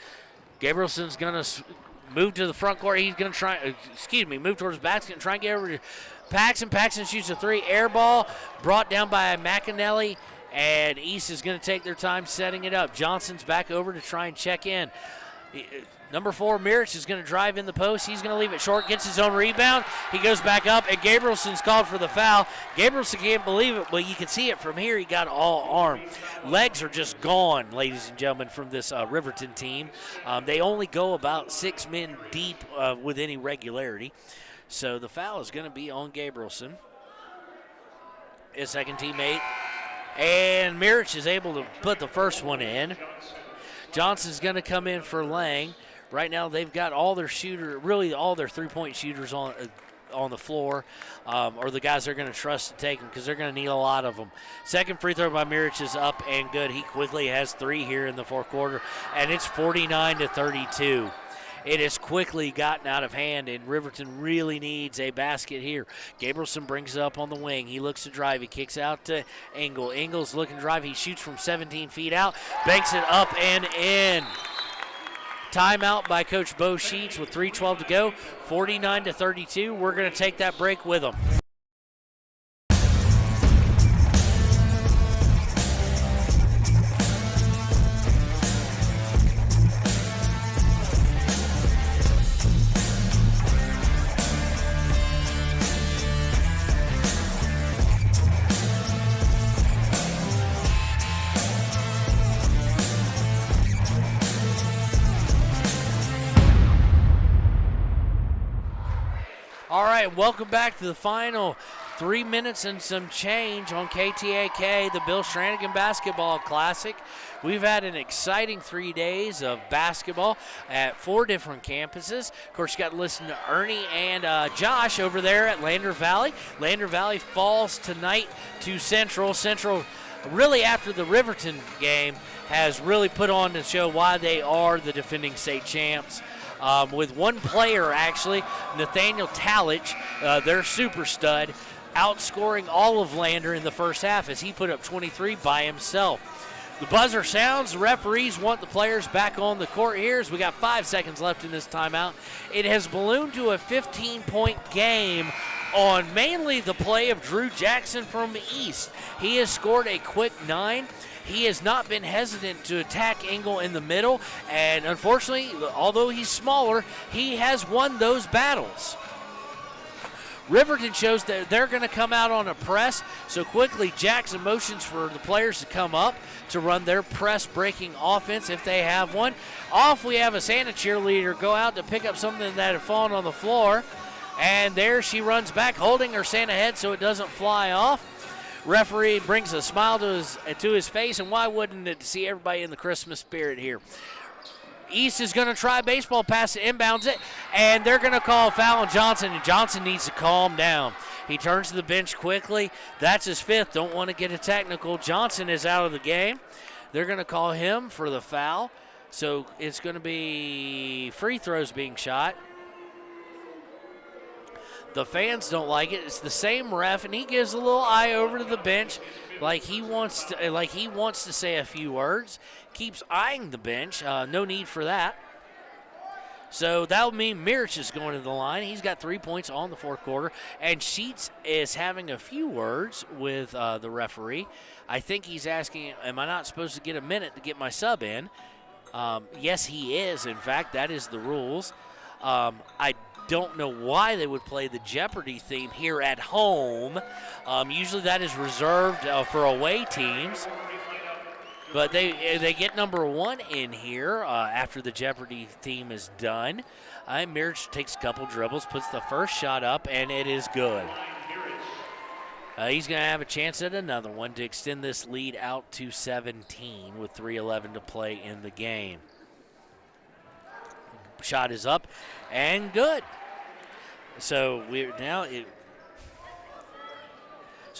Gabrielson's going to move to the front court. He's going to try, move towards the basket and try and get over to Paxson. Paxson shoots a three, air ball, brought down by McAnally, and East is going to take their time setting it up. Johnson's back over to try and check in. Number 4, Mirich is going to drive in the post. He's going to leave it short, gets his own rebound. He goes back up, and Gabrielson's called for the foul. Gabrielson can't believe it, but you can see it from here. He got all arm. Legs are just gone, ladies and gentlemen, from this Riverton team. They only go about 6 men deep with any regularity. So the foul is going to be on Gabrielson, his second teammate. And Mirich is able to put the first one in. Johnson's going to come in for Lang. Right now they've got all their all their three-point shooters on the floor, or the guys they're going to trust to take them because they're going to need a lot of them. Second free throw by Mirich is up and good. He quickly has 3 here in the fourth quarter, and it's 49-32. It has quickly gotten out of hand, and Riverton really needs a basket here. Gabrielson brings it up on the wing. He looks to drive. He kicks out to Engel. Engel's looking to drive. He shoots from 17 feet out, banks it up and in. Timeout by Coach Bo Sheets with 3:12 to go, 49-32. We're going to take that break with them. All right, welcome back to the final 3 minutes and some change on KTAK, the Bill Stranigan Basketball Classic. We've had an exciting 3 days of basketball at 4 different campuses. Of course, you got to listen to Ernie and Josh over there at Lander Valley. Lander Valley falls tonight to Central. Central, really after the Riverton game, has really put on to show why they are the defending state champs. With one player, actually, Nathaniel Talich, their super stud, outscoring all of Lander in the first half as he put up 23 by himself. The buzzer sounds. The referees want the players back on the court here as we got 5 seconds left in this timeout. It has ballooned to a 15-point game on mainly the play of Drew Jackson from East. He has scored a quick 9. He has not been hesitant to attack Engel in the middle, and unfortunately, although he's smaller, he has won those battles. Riverton shows that they're going to come out on a press, so quickly Jackson motions for the players to come up to run their press-breaking offense if they have one. Off we have a Santa cheerleader go out to pick up something that had fallen on the floor, and there she runs back holding her Santa head so it doesn't fly off. Referee brings a smile to his face, and why wouldn't it see everybody in the Christmas spirit here? East is going to try baseball pass, inbounds it, and they're going to call a foul on Johnson, and Johnson needs to calm down. He turns to the bench quickly. That's his 5th. Don't want to get a technical. Johnson is out of the game. They're going to call him for the foul. So it's going to be free throws being shot. The fans don't like it. It's the same ref, and he gives a little eye over to the bench like he wants to say a few words. Keeps eyeing the bench. No need for that. So that'll mean Mirich is going to the line. He's got 3 points on the fourth quarter. And Sheets is having a few words with the referee. I think he's asking, am I not supposed to get a minute to get my sub in? Yes, he is. In fact, that is the rules. I don't know why they would play the Jeopardy theme here at home. Usually that is reserved for away teams. But they get number 1 in here after the Jeopardy theme is done. Mirich takes a couple dribbles, puts the first shot up, and it is good. He's going to have a chance at another one to extend this lead out to 17 with 3:11 to play in the game. Shot is up and good. So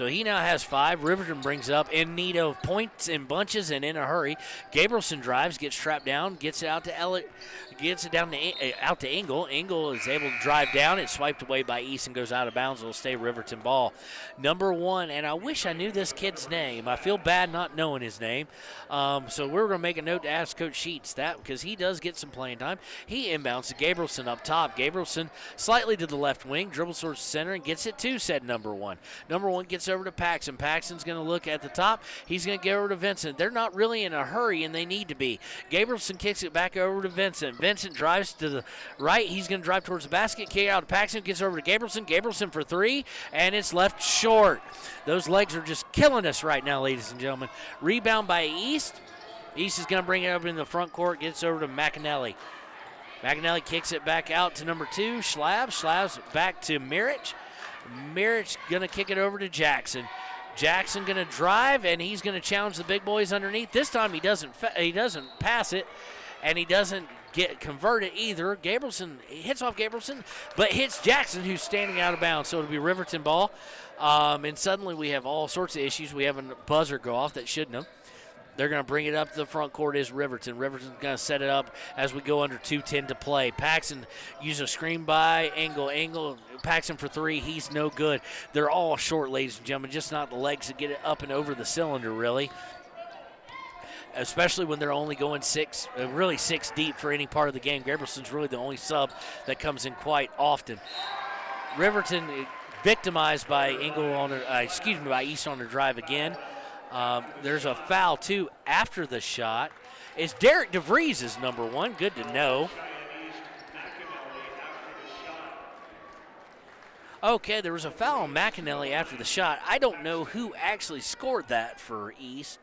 So he now has 5. Riverton brings up in need of points in bunches and in a hurry. Gabrielson drives, gets trapped down, gets it out to Elliott, gets it down to out to Engel. Engel is able to drive down. It's swiped away by East and goes out of bounds. It'll stay Riverton ball. Number 1, and I wish I knew this kid's name. I feel bad not knowing his name. So we're going to make a note to ask Coach Sheets that because he does get some playing time. He inbounds to Gabrielson up top. Gabrielson slightly to the left wing, dribbles towards center and gets it to said number 1. Number 1 gets over to Paxson. Paxson's going to look at the top. He's going to get over to Vincent. They're not really in a hurry, and they need to be. Gabrielson kicks it back over to Vincent. Vincent drives to the right. He's going to drive towards the basket. Kick out to Paxson. Gets over to Gabrielson. Gabrielson for 3, and it's left short. Those legs are just killing us right now, ladies and gentlemen. Rebound by East. East is going to bring it over in the front court. Gets over to McAnally. McAnally kicks it back out to number 2, Schlab. Schlab's back to Mirich. Mirich going to kick it over to Jackson. Jackson going to drive, and he's going to challenge the big boys underneath. This time he doesn't pass it, and he doesn't get converted either. Gabrielson hits off Gabrielson, but hits Jackson, who's standing out of bounds. So it'll be Riverton ball. And suddenly we have all sorts of issues. We have a buzzer go off that shouldn't have. They're going to bring it up to the front court is Riverton. Riverton's going to set it up as we go under 2:10 to play. Paxson uses a screen by Engel. Paxson for 3. He's no good. They're all short, ladies and gentlemen, just not the legs to get it up and over the cylinder, really. Especially when they're only going 6 deep for any part of the game. Gabrielson's really the only sub that comes in quite often. Riverton victimized by by East on the drive again. There's a foul, too, after the shot. It's Derek DeVries is number 1. Good to know. Okay, there was a foul on McAnally after the shot. I don't know who actually scored that for East.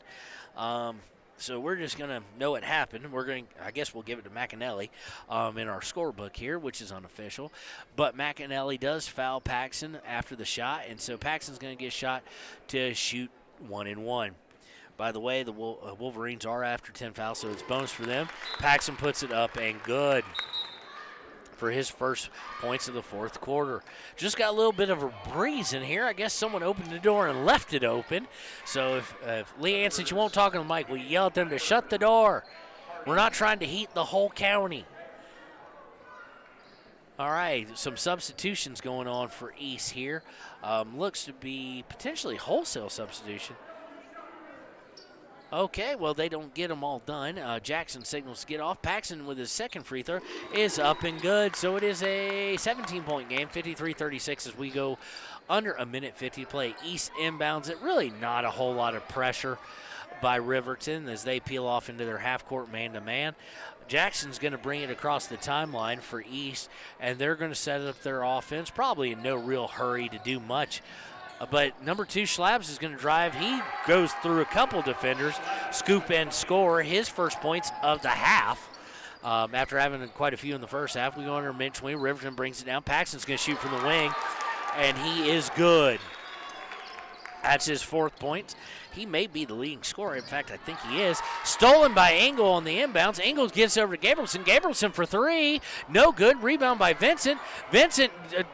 So we're just going to know it happened. I guess we'll give it to McAnally in our scorebook here, which is unofficial. But McAnally does foul Paxson after the shot, and so Paxson's going to get shot to shoot 1-and-1. By the way, the Wolverines are after 10 fouls, so it's bonus for them. Paxson puts it up and good for his first points of the fourth quarter. Just got a little bit of a breeze in here. I guess someone opened the door and left it open. So if Leanne, since you won't talk on the mic, will you yell at them to shut the door? We're not trying to heat the whole county. All right, some substitutions going on for East here. Looks to be potentially wholesale substitution. Okay, well, they don't get them all done. Jackson signals to get off. Paxson with his second free throw is up and good. So it is a 17-point game, 53-36 as we go under a minute 50 to play. East inbounds it. Really not a whole lot of pressure by Riverton as they peel off into their half-court man-to-man. Jackson's going to bring it across the timeline for East, and they're going to set up their offense, probably in no real hurry to do much. But number 2, Schlabs, is going to drive. He goes through a couple defenders, scoop and score his first points of the half. After having quite a few in the first half, we go under minute 20. Riverton brings it down. Paxson's going to shoot from the wing, and he is good. That's his 4th point. He may be the leading scorer. In fact, I think he is. Stolen by Engel on the inbounds. Engel gets over to Gabrielson. Gabrielson for 3. No good. Rebound by Vincent. Vincent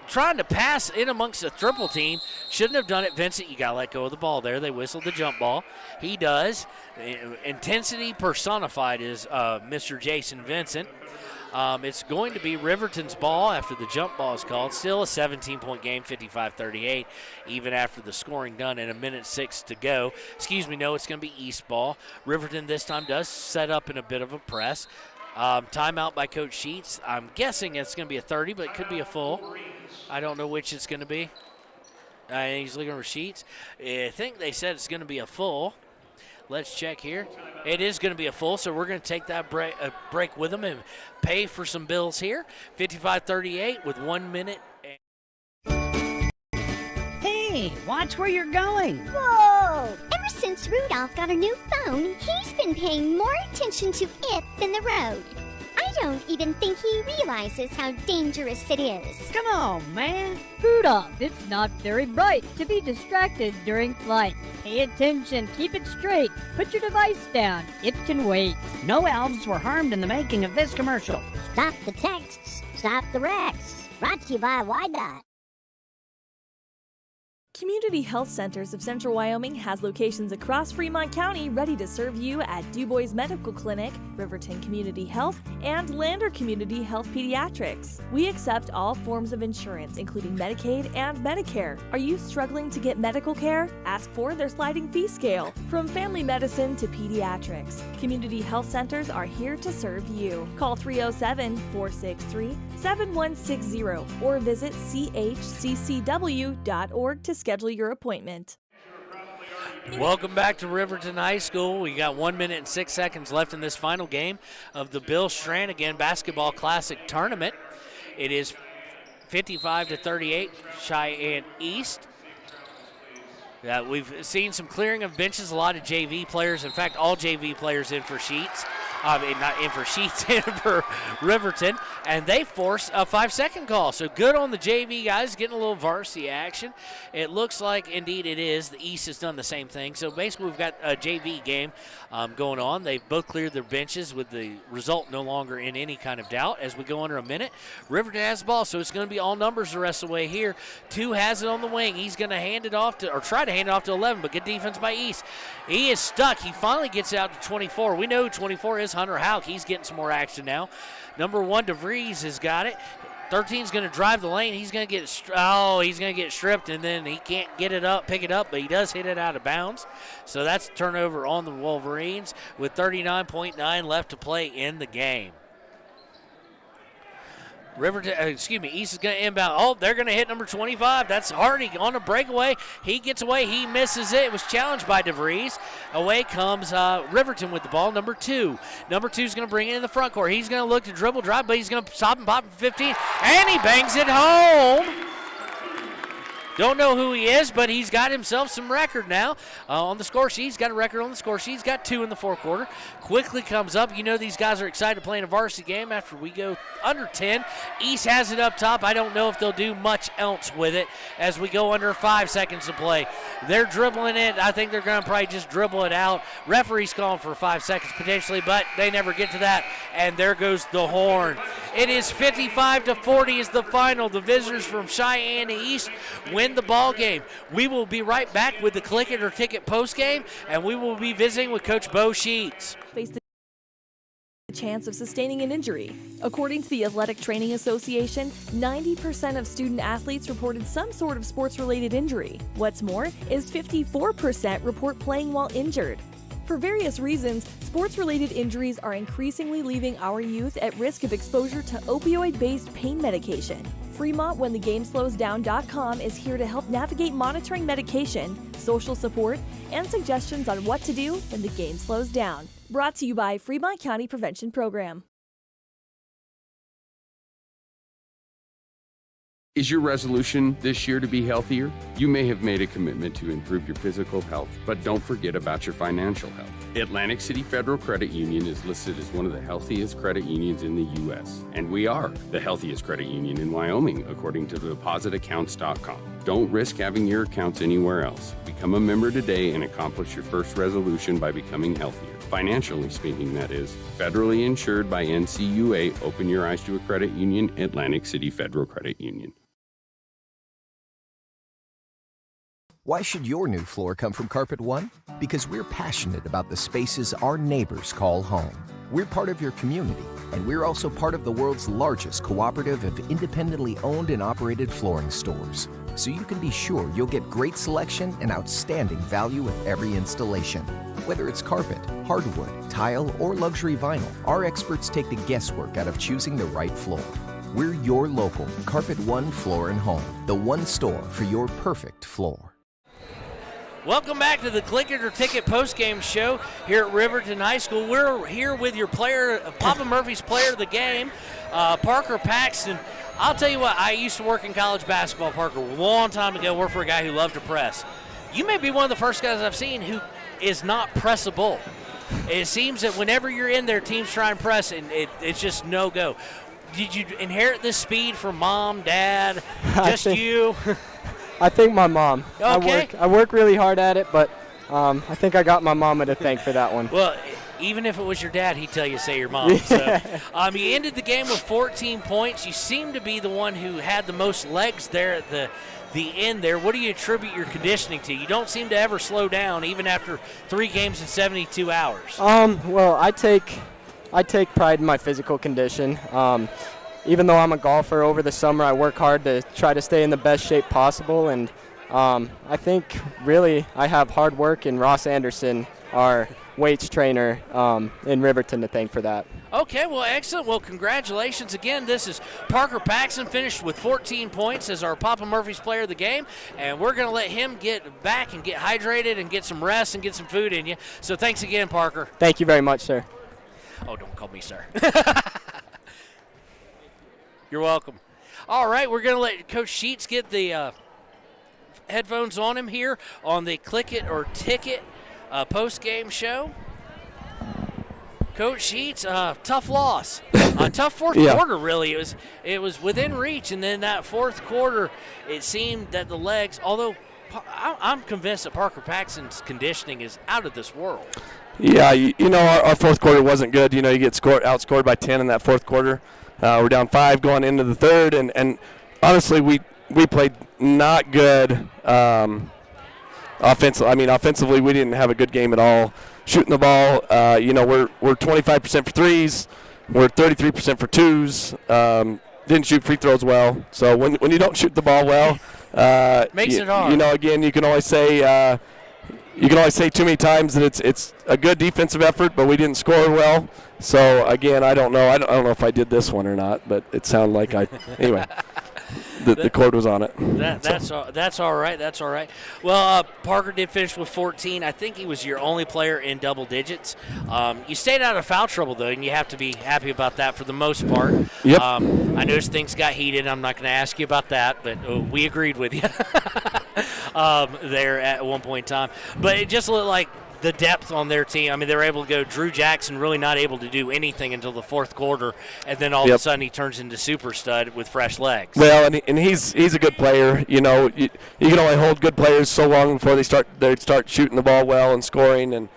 trying to pass in amongst the triple team. Shouldn't have done it. Vincent, you got to let go of the ball there. They whistled the jump ball. He does. Intensity personified is Mr. Jason Vincent. It's going to be Riverton's ball after the jump ball is called. Still a 17-point game, 55-38, even after the scoring done and 1:06 to go. Excuse me, no, it's going to be East ball. Riverton this time does set up in a bit of a press. Timeout by Coach Sheets. I'm guessing it's going to be a 30, but it could be a full. I don't know which it's going to be. He's looking for Sheets. I think they said it's going to be a full. Let's check here. It is going to be a full, so we're going to take that break with them and pay for some bills here. 55-38 with 1 minute. Hey, watch where you're going. Whoa! Ever since Rudolph got a new phone, he's been paying more attention to it than the road. I don't even think he realizes how dangerous it is. Come on, man. Rudolph, it's not very bright to be distracted during flight. Pay attention, keep it straight. Put your device down. It can wait. No elves were harmed in the making of this commercial. Stop the texts, stop the wrecks. Brought to you by YDOT. Community Health Centers of Central Wyoming has locations across Fremont County ready to serve you at DuBois Medical Clinic, Riverton Community Health, and Lander Community Health Pediatrics. We accept all forms of insurance, including Medicaid and Medicare. Are you struggling to get medical care? Ask for their sliding fee scale. From family medicine to pediatrics, Community Health Centers are here to serve you. Call 307-463-7160 or visit chccw.org to schedule your appointment. Welcome back to Riverton High School. We got 1 minute and 6 seconds left in this final game of the Bill Stranagan Basketball Classic Tournament. It is 55-38, Cheyenne East. We've seen some clearing of benches, a lot of JV players. In fact, all JV players in for Sheets. Not in for Sheets, in for Riverton. And they force a 5-second call. So good on the JV guys, getting a little varsity action. It looks like, indeed, it is. The East has done the same thing. So basically, we've got a JV game going on. They've both cleared their benches with the result no longer in any kind of doubt. As we go under a minute, Riverton has the ball, so it's going to be all numbers the rest of the way here. 2 has it on the wing. He's going to hand it off to, or try to hand it off to 11, but good defense by East. He is stuck. He finally gets it out to 24. We know who 24 is, Hunter Houck. He's getting some more action now. Number 1, DeVries has got it. 13's going to drive the lane. He's going to get stripped, and then he can't get it up, pick it up, but he does hit it out of bounds. So that's a turnover on the Wolverines with 39.9 left to play in the game. East is going to inbound. Oh, they're going to hit number 25. That's Hardy on a breakaway. He gets away. He misses it. It was challenged by DeVries. Away comes Riverton with the ball, number 2. Number 2 is going to bring it in the front court. He's going to look to dribble drive, but he's going to stop and pop for 15, and he bangs it home. Don't know who he is, but he's got himself some record now on the score sheet. He's got a record on the score sheet. He's got 2 in the fourth quarter. Quickly comes up. You know these guys are excited to play in a varsity game after we go under 10. East has it up top. I don't know if they'll do much else with it as we go under 5 seconds to play. They're dribbling it. I think they're going to probably just dribble it out. Referee's calling for 5 seconds potentially, but they never get to that, and there goes the horn. It is 55-40 is the final. The visitors from Cheyenne East win the ball game. We will be right back with the Click It or Ticket post game, and we will be visiting with Coach Bo Sheets. Face the chance of sustaining an injury. According to the Athletic Training Association, 90% of student athletes reported some sort of sports-related injury. What's more is 54% report playing while injured. For various reasons, sports-related injuries are increasingly leaving our youth at risk of exposure to opioid-based pain medication. Fremont WhenTheGameSlowsDown.com is here to help navigate monitoring medication, social support, and suggestions on what to do when the game slows down. Brought to you by Fremont County Prevention Program. Is your resolution this year to be healthier? You may have made a commitment to improve your physical health, but don't forget about your financial health. Atlantic City Federal Credit Union is listed as one of the healthiest credit unions in the U.S., and we are the healthiest credit union in Wyoming, according to depositaccounts.com. Don't risk having your accounts anywhere else. Become a member today and accomplish your first resolution by becoming healthier. Financially speaking, that is. Federally insured by NCUA. Open your eyes to a credit union. Atlantic City Federal Credit Union. Why should your new floor come from Carpet One? Because we're passionate about the spaces our neighbors call home. We're part of your community, and we're also part of the world's largest cooperative of independently owned and operated flooring stores. So you can be sure you'll get great selection and outstanding value with every installation. Whether it's carpet, hardwood, tile, or luxury vinyl, our experts take the guesswork out of choosing the right floor. We're your local Carpet One Floor and Home, the one store for your perfect floor. Welcome back to the Click It or Ticket postgame show here at Riverton High School. We're here with your player, Papa Murphy's player of the game, Parker Paxton. I'll tell you what, I used to work in college basketball, Parker, a long time ago, worked for a guy who loved to press. You may be one of the first guys I've seen who is not pressable. It seems that whenever you're in there, teams try and press, and it's just no-go. Did you inherit this speed from mom, dad, just you? I think my mom. Okay. I work really hard at it, but I think I got my mama to thank for that one. Well, even if it was your dad, he'd tell you say your mom. So, you ended the game with 14 points. You seem to be the one who had the most legs there at the end there. What do you attribute your conditioning to? You don't seem to ever slow down, even after 3 games in 72 hours. Well, I take pride in my physical condition. Even though I'm a golfer, over the summer I work hard to try to stay in the best shape possible, and I think really I have hard work and Ross Anderson, our weights trainer in Riverton, to thank for that. Okay, well, excellent. Well, congratulations again. This is Parker Paxton, finished with 14 points as our Papa Murphy's player of the game, and we're going to let him get back and get hydrated and get some rest and get some food in you. So thanks again, Parker. Thank you very much, sir. Oh, don't call me sir. You're welcome. All right, we're going to let Coach Sheets get the headphones on him here on the Click It or Ticket post-game show. Coach Sheets, tough loss. Tough fourth quarter, really. It was within reach, and then that fourth quarter, it seemed that the legs, although I'm convinced that Parker Paxton's conditioning is out of this world. Yeah, our fourth quarter wasn't good. You get outscored by 10 in that fourth quarter. We're down 5 going into the third, and honestly, we played not good offensively. Offensively, we didn't have a good game at all. Shooting the ball, we're 25% for threes, we're 33% for twos. Didn't shoot free throws well. So when you don't shoot the ball well, makes it hard. Again, you can always say too many times that it's a good defensive effort, but we didn't score well. So again, I don't know. I don't know if I did this one or not, but it sounded like anyway. The cord was on it. That's all right. That's all right. Well, Parker did finish with 14. I think he was your only player in double digits. You stayed out of foul trouble, though, and you have to be happy about that for the most part. Yep. I noticed things got heated. I'm not going to ask you about that, but we agreed with you there at one point in time. But it just looked like the depth on their team. They were able to go Drew Jackson really not able to do anything until the fourth quarter, and then all of a sudden he turns into super stud with fresh legs. Well, and he's a good player. You can only hold good players so long before they start shooting the ball well and scoring. And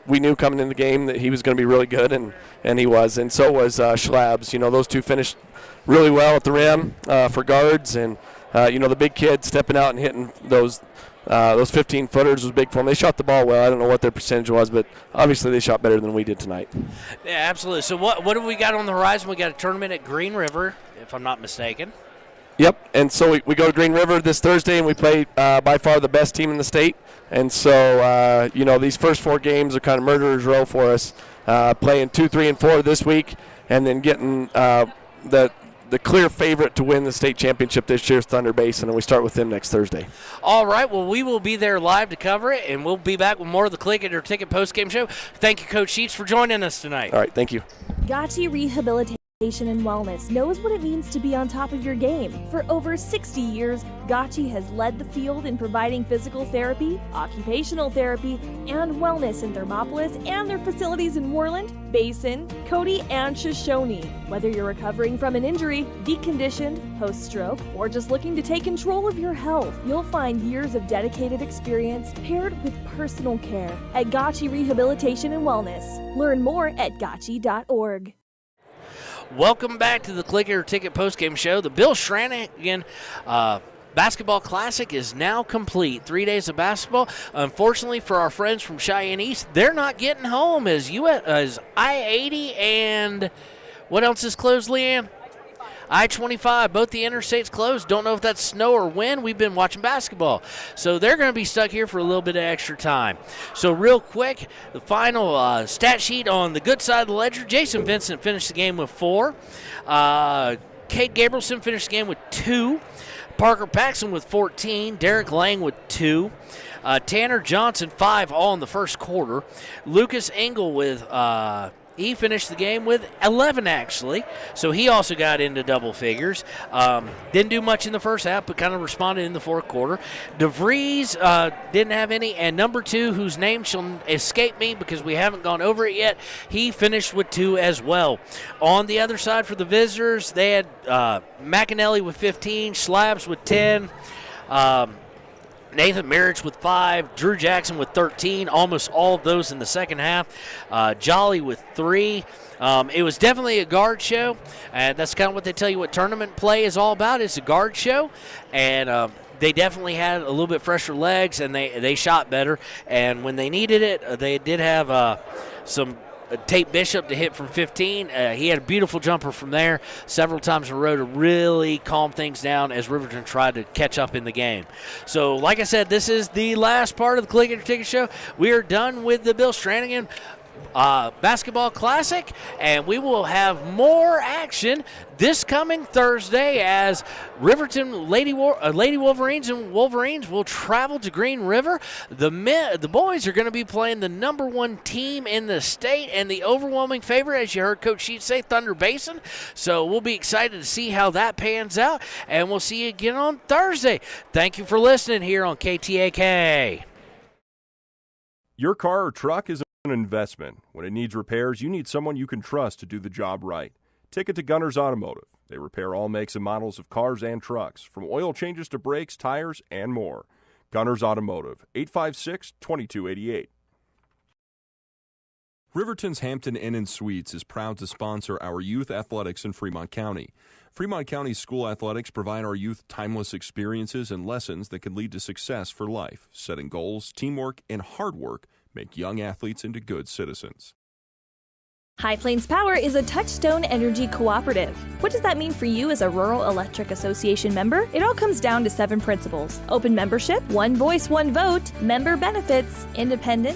we knew coming in the game that he was going to be really good, and he was. And so was Schlabs. Those two finished really well at the rim for guards, and the big kid stepping out and hitting those 15-footers was big for them. They shot the ball well. I don't know what their percentage was, but obviously they shot better than we did tonight. Yeah, absolutely. So what have we got on the horizon? We got a tournament at Green River, if I'm not mistaken. Yep, and so we go to Green River this Thursday, and we play by far the best team in the state. And so, these first 4 games are kind of murderer's row for us, playing 2, 3, and 4 this week, and then getting the clear favorite to win the state championship this year is Thunder Basin, and we start with them next Thursday. All right, well, we will be there live to cover it, and we'll be back with more of the Click It or Ticket postgame show. Thank you, Coach Sheets, for joining us tonight. All right, thank you. Gatti Rehabilitation. Education and Wellness knows what it means to be on top of your game. For over 60 years, Gotchi has led the field in providing physical therapy, occupational therapy, and wellness in Thermopolis and their facilities in Worland, Basin, Cody, and Shoshone. Whether you're recovering from an injury, deconditioned, post-stroke, or just looking to take control of your health, you'll find years of dedicated experience paired with personal care at Gotchi Rehabilitation and Wellness. Learn more at gotchi.org. Welcome back to the Click It or Ticket postgame show. The Bill Sheridan Basketball Classic is now complete. 3 days of basketball. Unfortunately for our friends from Cheyenne East, they're not getting home as I-80 and what else is closed, Leanne? I-25, both the interstates closed. Don't know if that's snow or wind. We've been watching basketball. So they're going to be stuck here for a little bit of extra time. So real quick, the final stat sheet on the good side of the ledger. Jason Vincent finished the game with 4. Kate Gabrielson finished the game with 2. Parker Paxson with 14. Derek Lang with 2. Tanner Johnson, 5, all in the first quarter. Lucas Engel with he finished the game with 11, actually. So he also got into double figures. Didn't do much in the first half, but kind of responded in the fourth quarter. DeVries didn't have any. And number 2, whose name shall escape me because we haven't gone over it yet, he finished with 2 as well. On the other side for the visitors, they had McAnally with 15, Slabs with 10, Nathan Marich with 5, Drew Jackson with 13, almost all of those in the second half. Jolly with 3. It was definitely a guard show, and that's kind of what they tell you what tournament play is all about. It's a guard show, and they definitely had a little bit fresher legs, and they shot better. And when they needed it, they did have some Tate Bishop to hit from 15. He had a beautiful jumper from there several times in a row to really calm things down as Riverton tried to catch up in the game. So, like I said, this is the last part of the Click It or Ticket show. We are done with the Bill Sheridan Basketball Classic, and we will have more action this coming Thursday as Riverton Lady Wolverines and Wolverines will travel to Green River. The boys are going to be playing the number 1 team in the state and the overwhelming favorite, as you heard Coach Sheets say, Thunder Basin. So we'll be excited to see how that pans out, and we'll see you again on Thursday. Thank you for listening here on KTAK. Your car or truck is an investment. When it needs repairs, you need someone you can trust to do the job right. Take it to Gunners Automotive. They repair all makes and models of cars and trucks, from oil changes to brakes, tires, and more. Gunners Automotive, 856-2288. Riverton's Hampton Inn & Suites is proud to sponsor our youth athletics in Fremont County. Fremont County's school athletics provide our youth timeless experiences and lessons that can lead to success for life. Setting goals, teamwork, and hard work make young athletes into good citizens. High Plains Power is a Touchstone Energy cooperative. What does that mean for you as a Rural Electric Association member? It all comes down to 7 principles: open membership, one voice, one vote, member benefits, independence,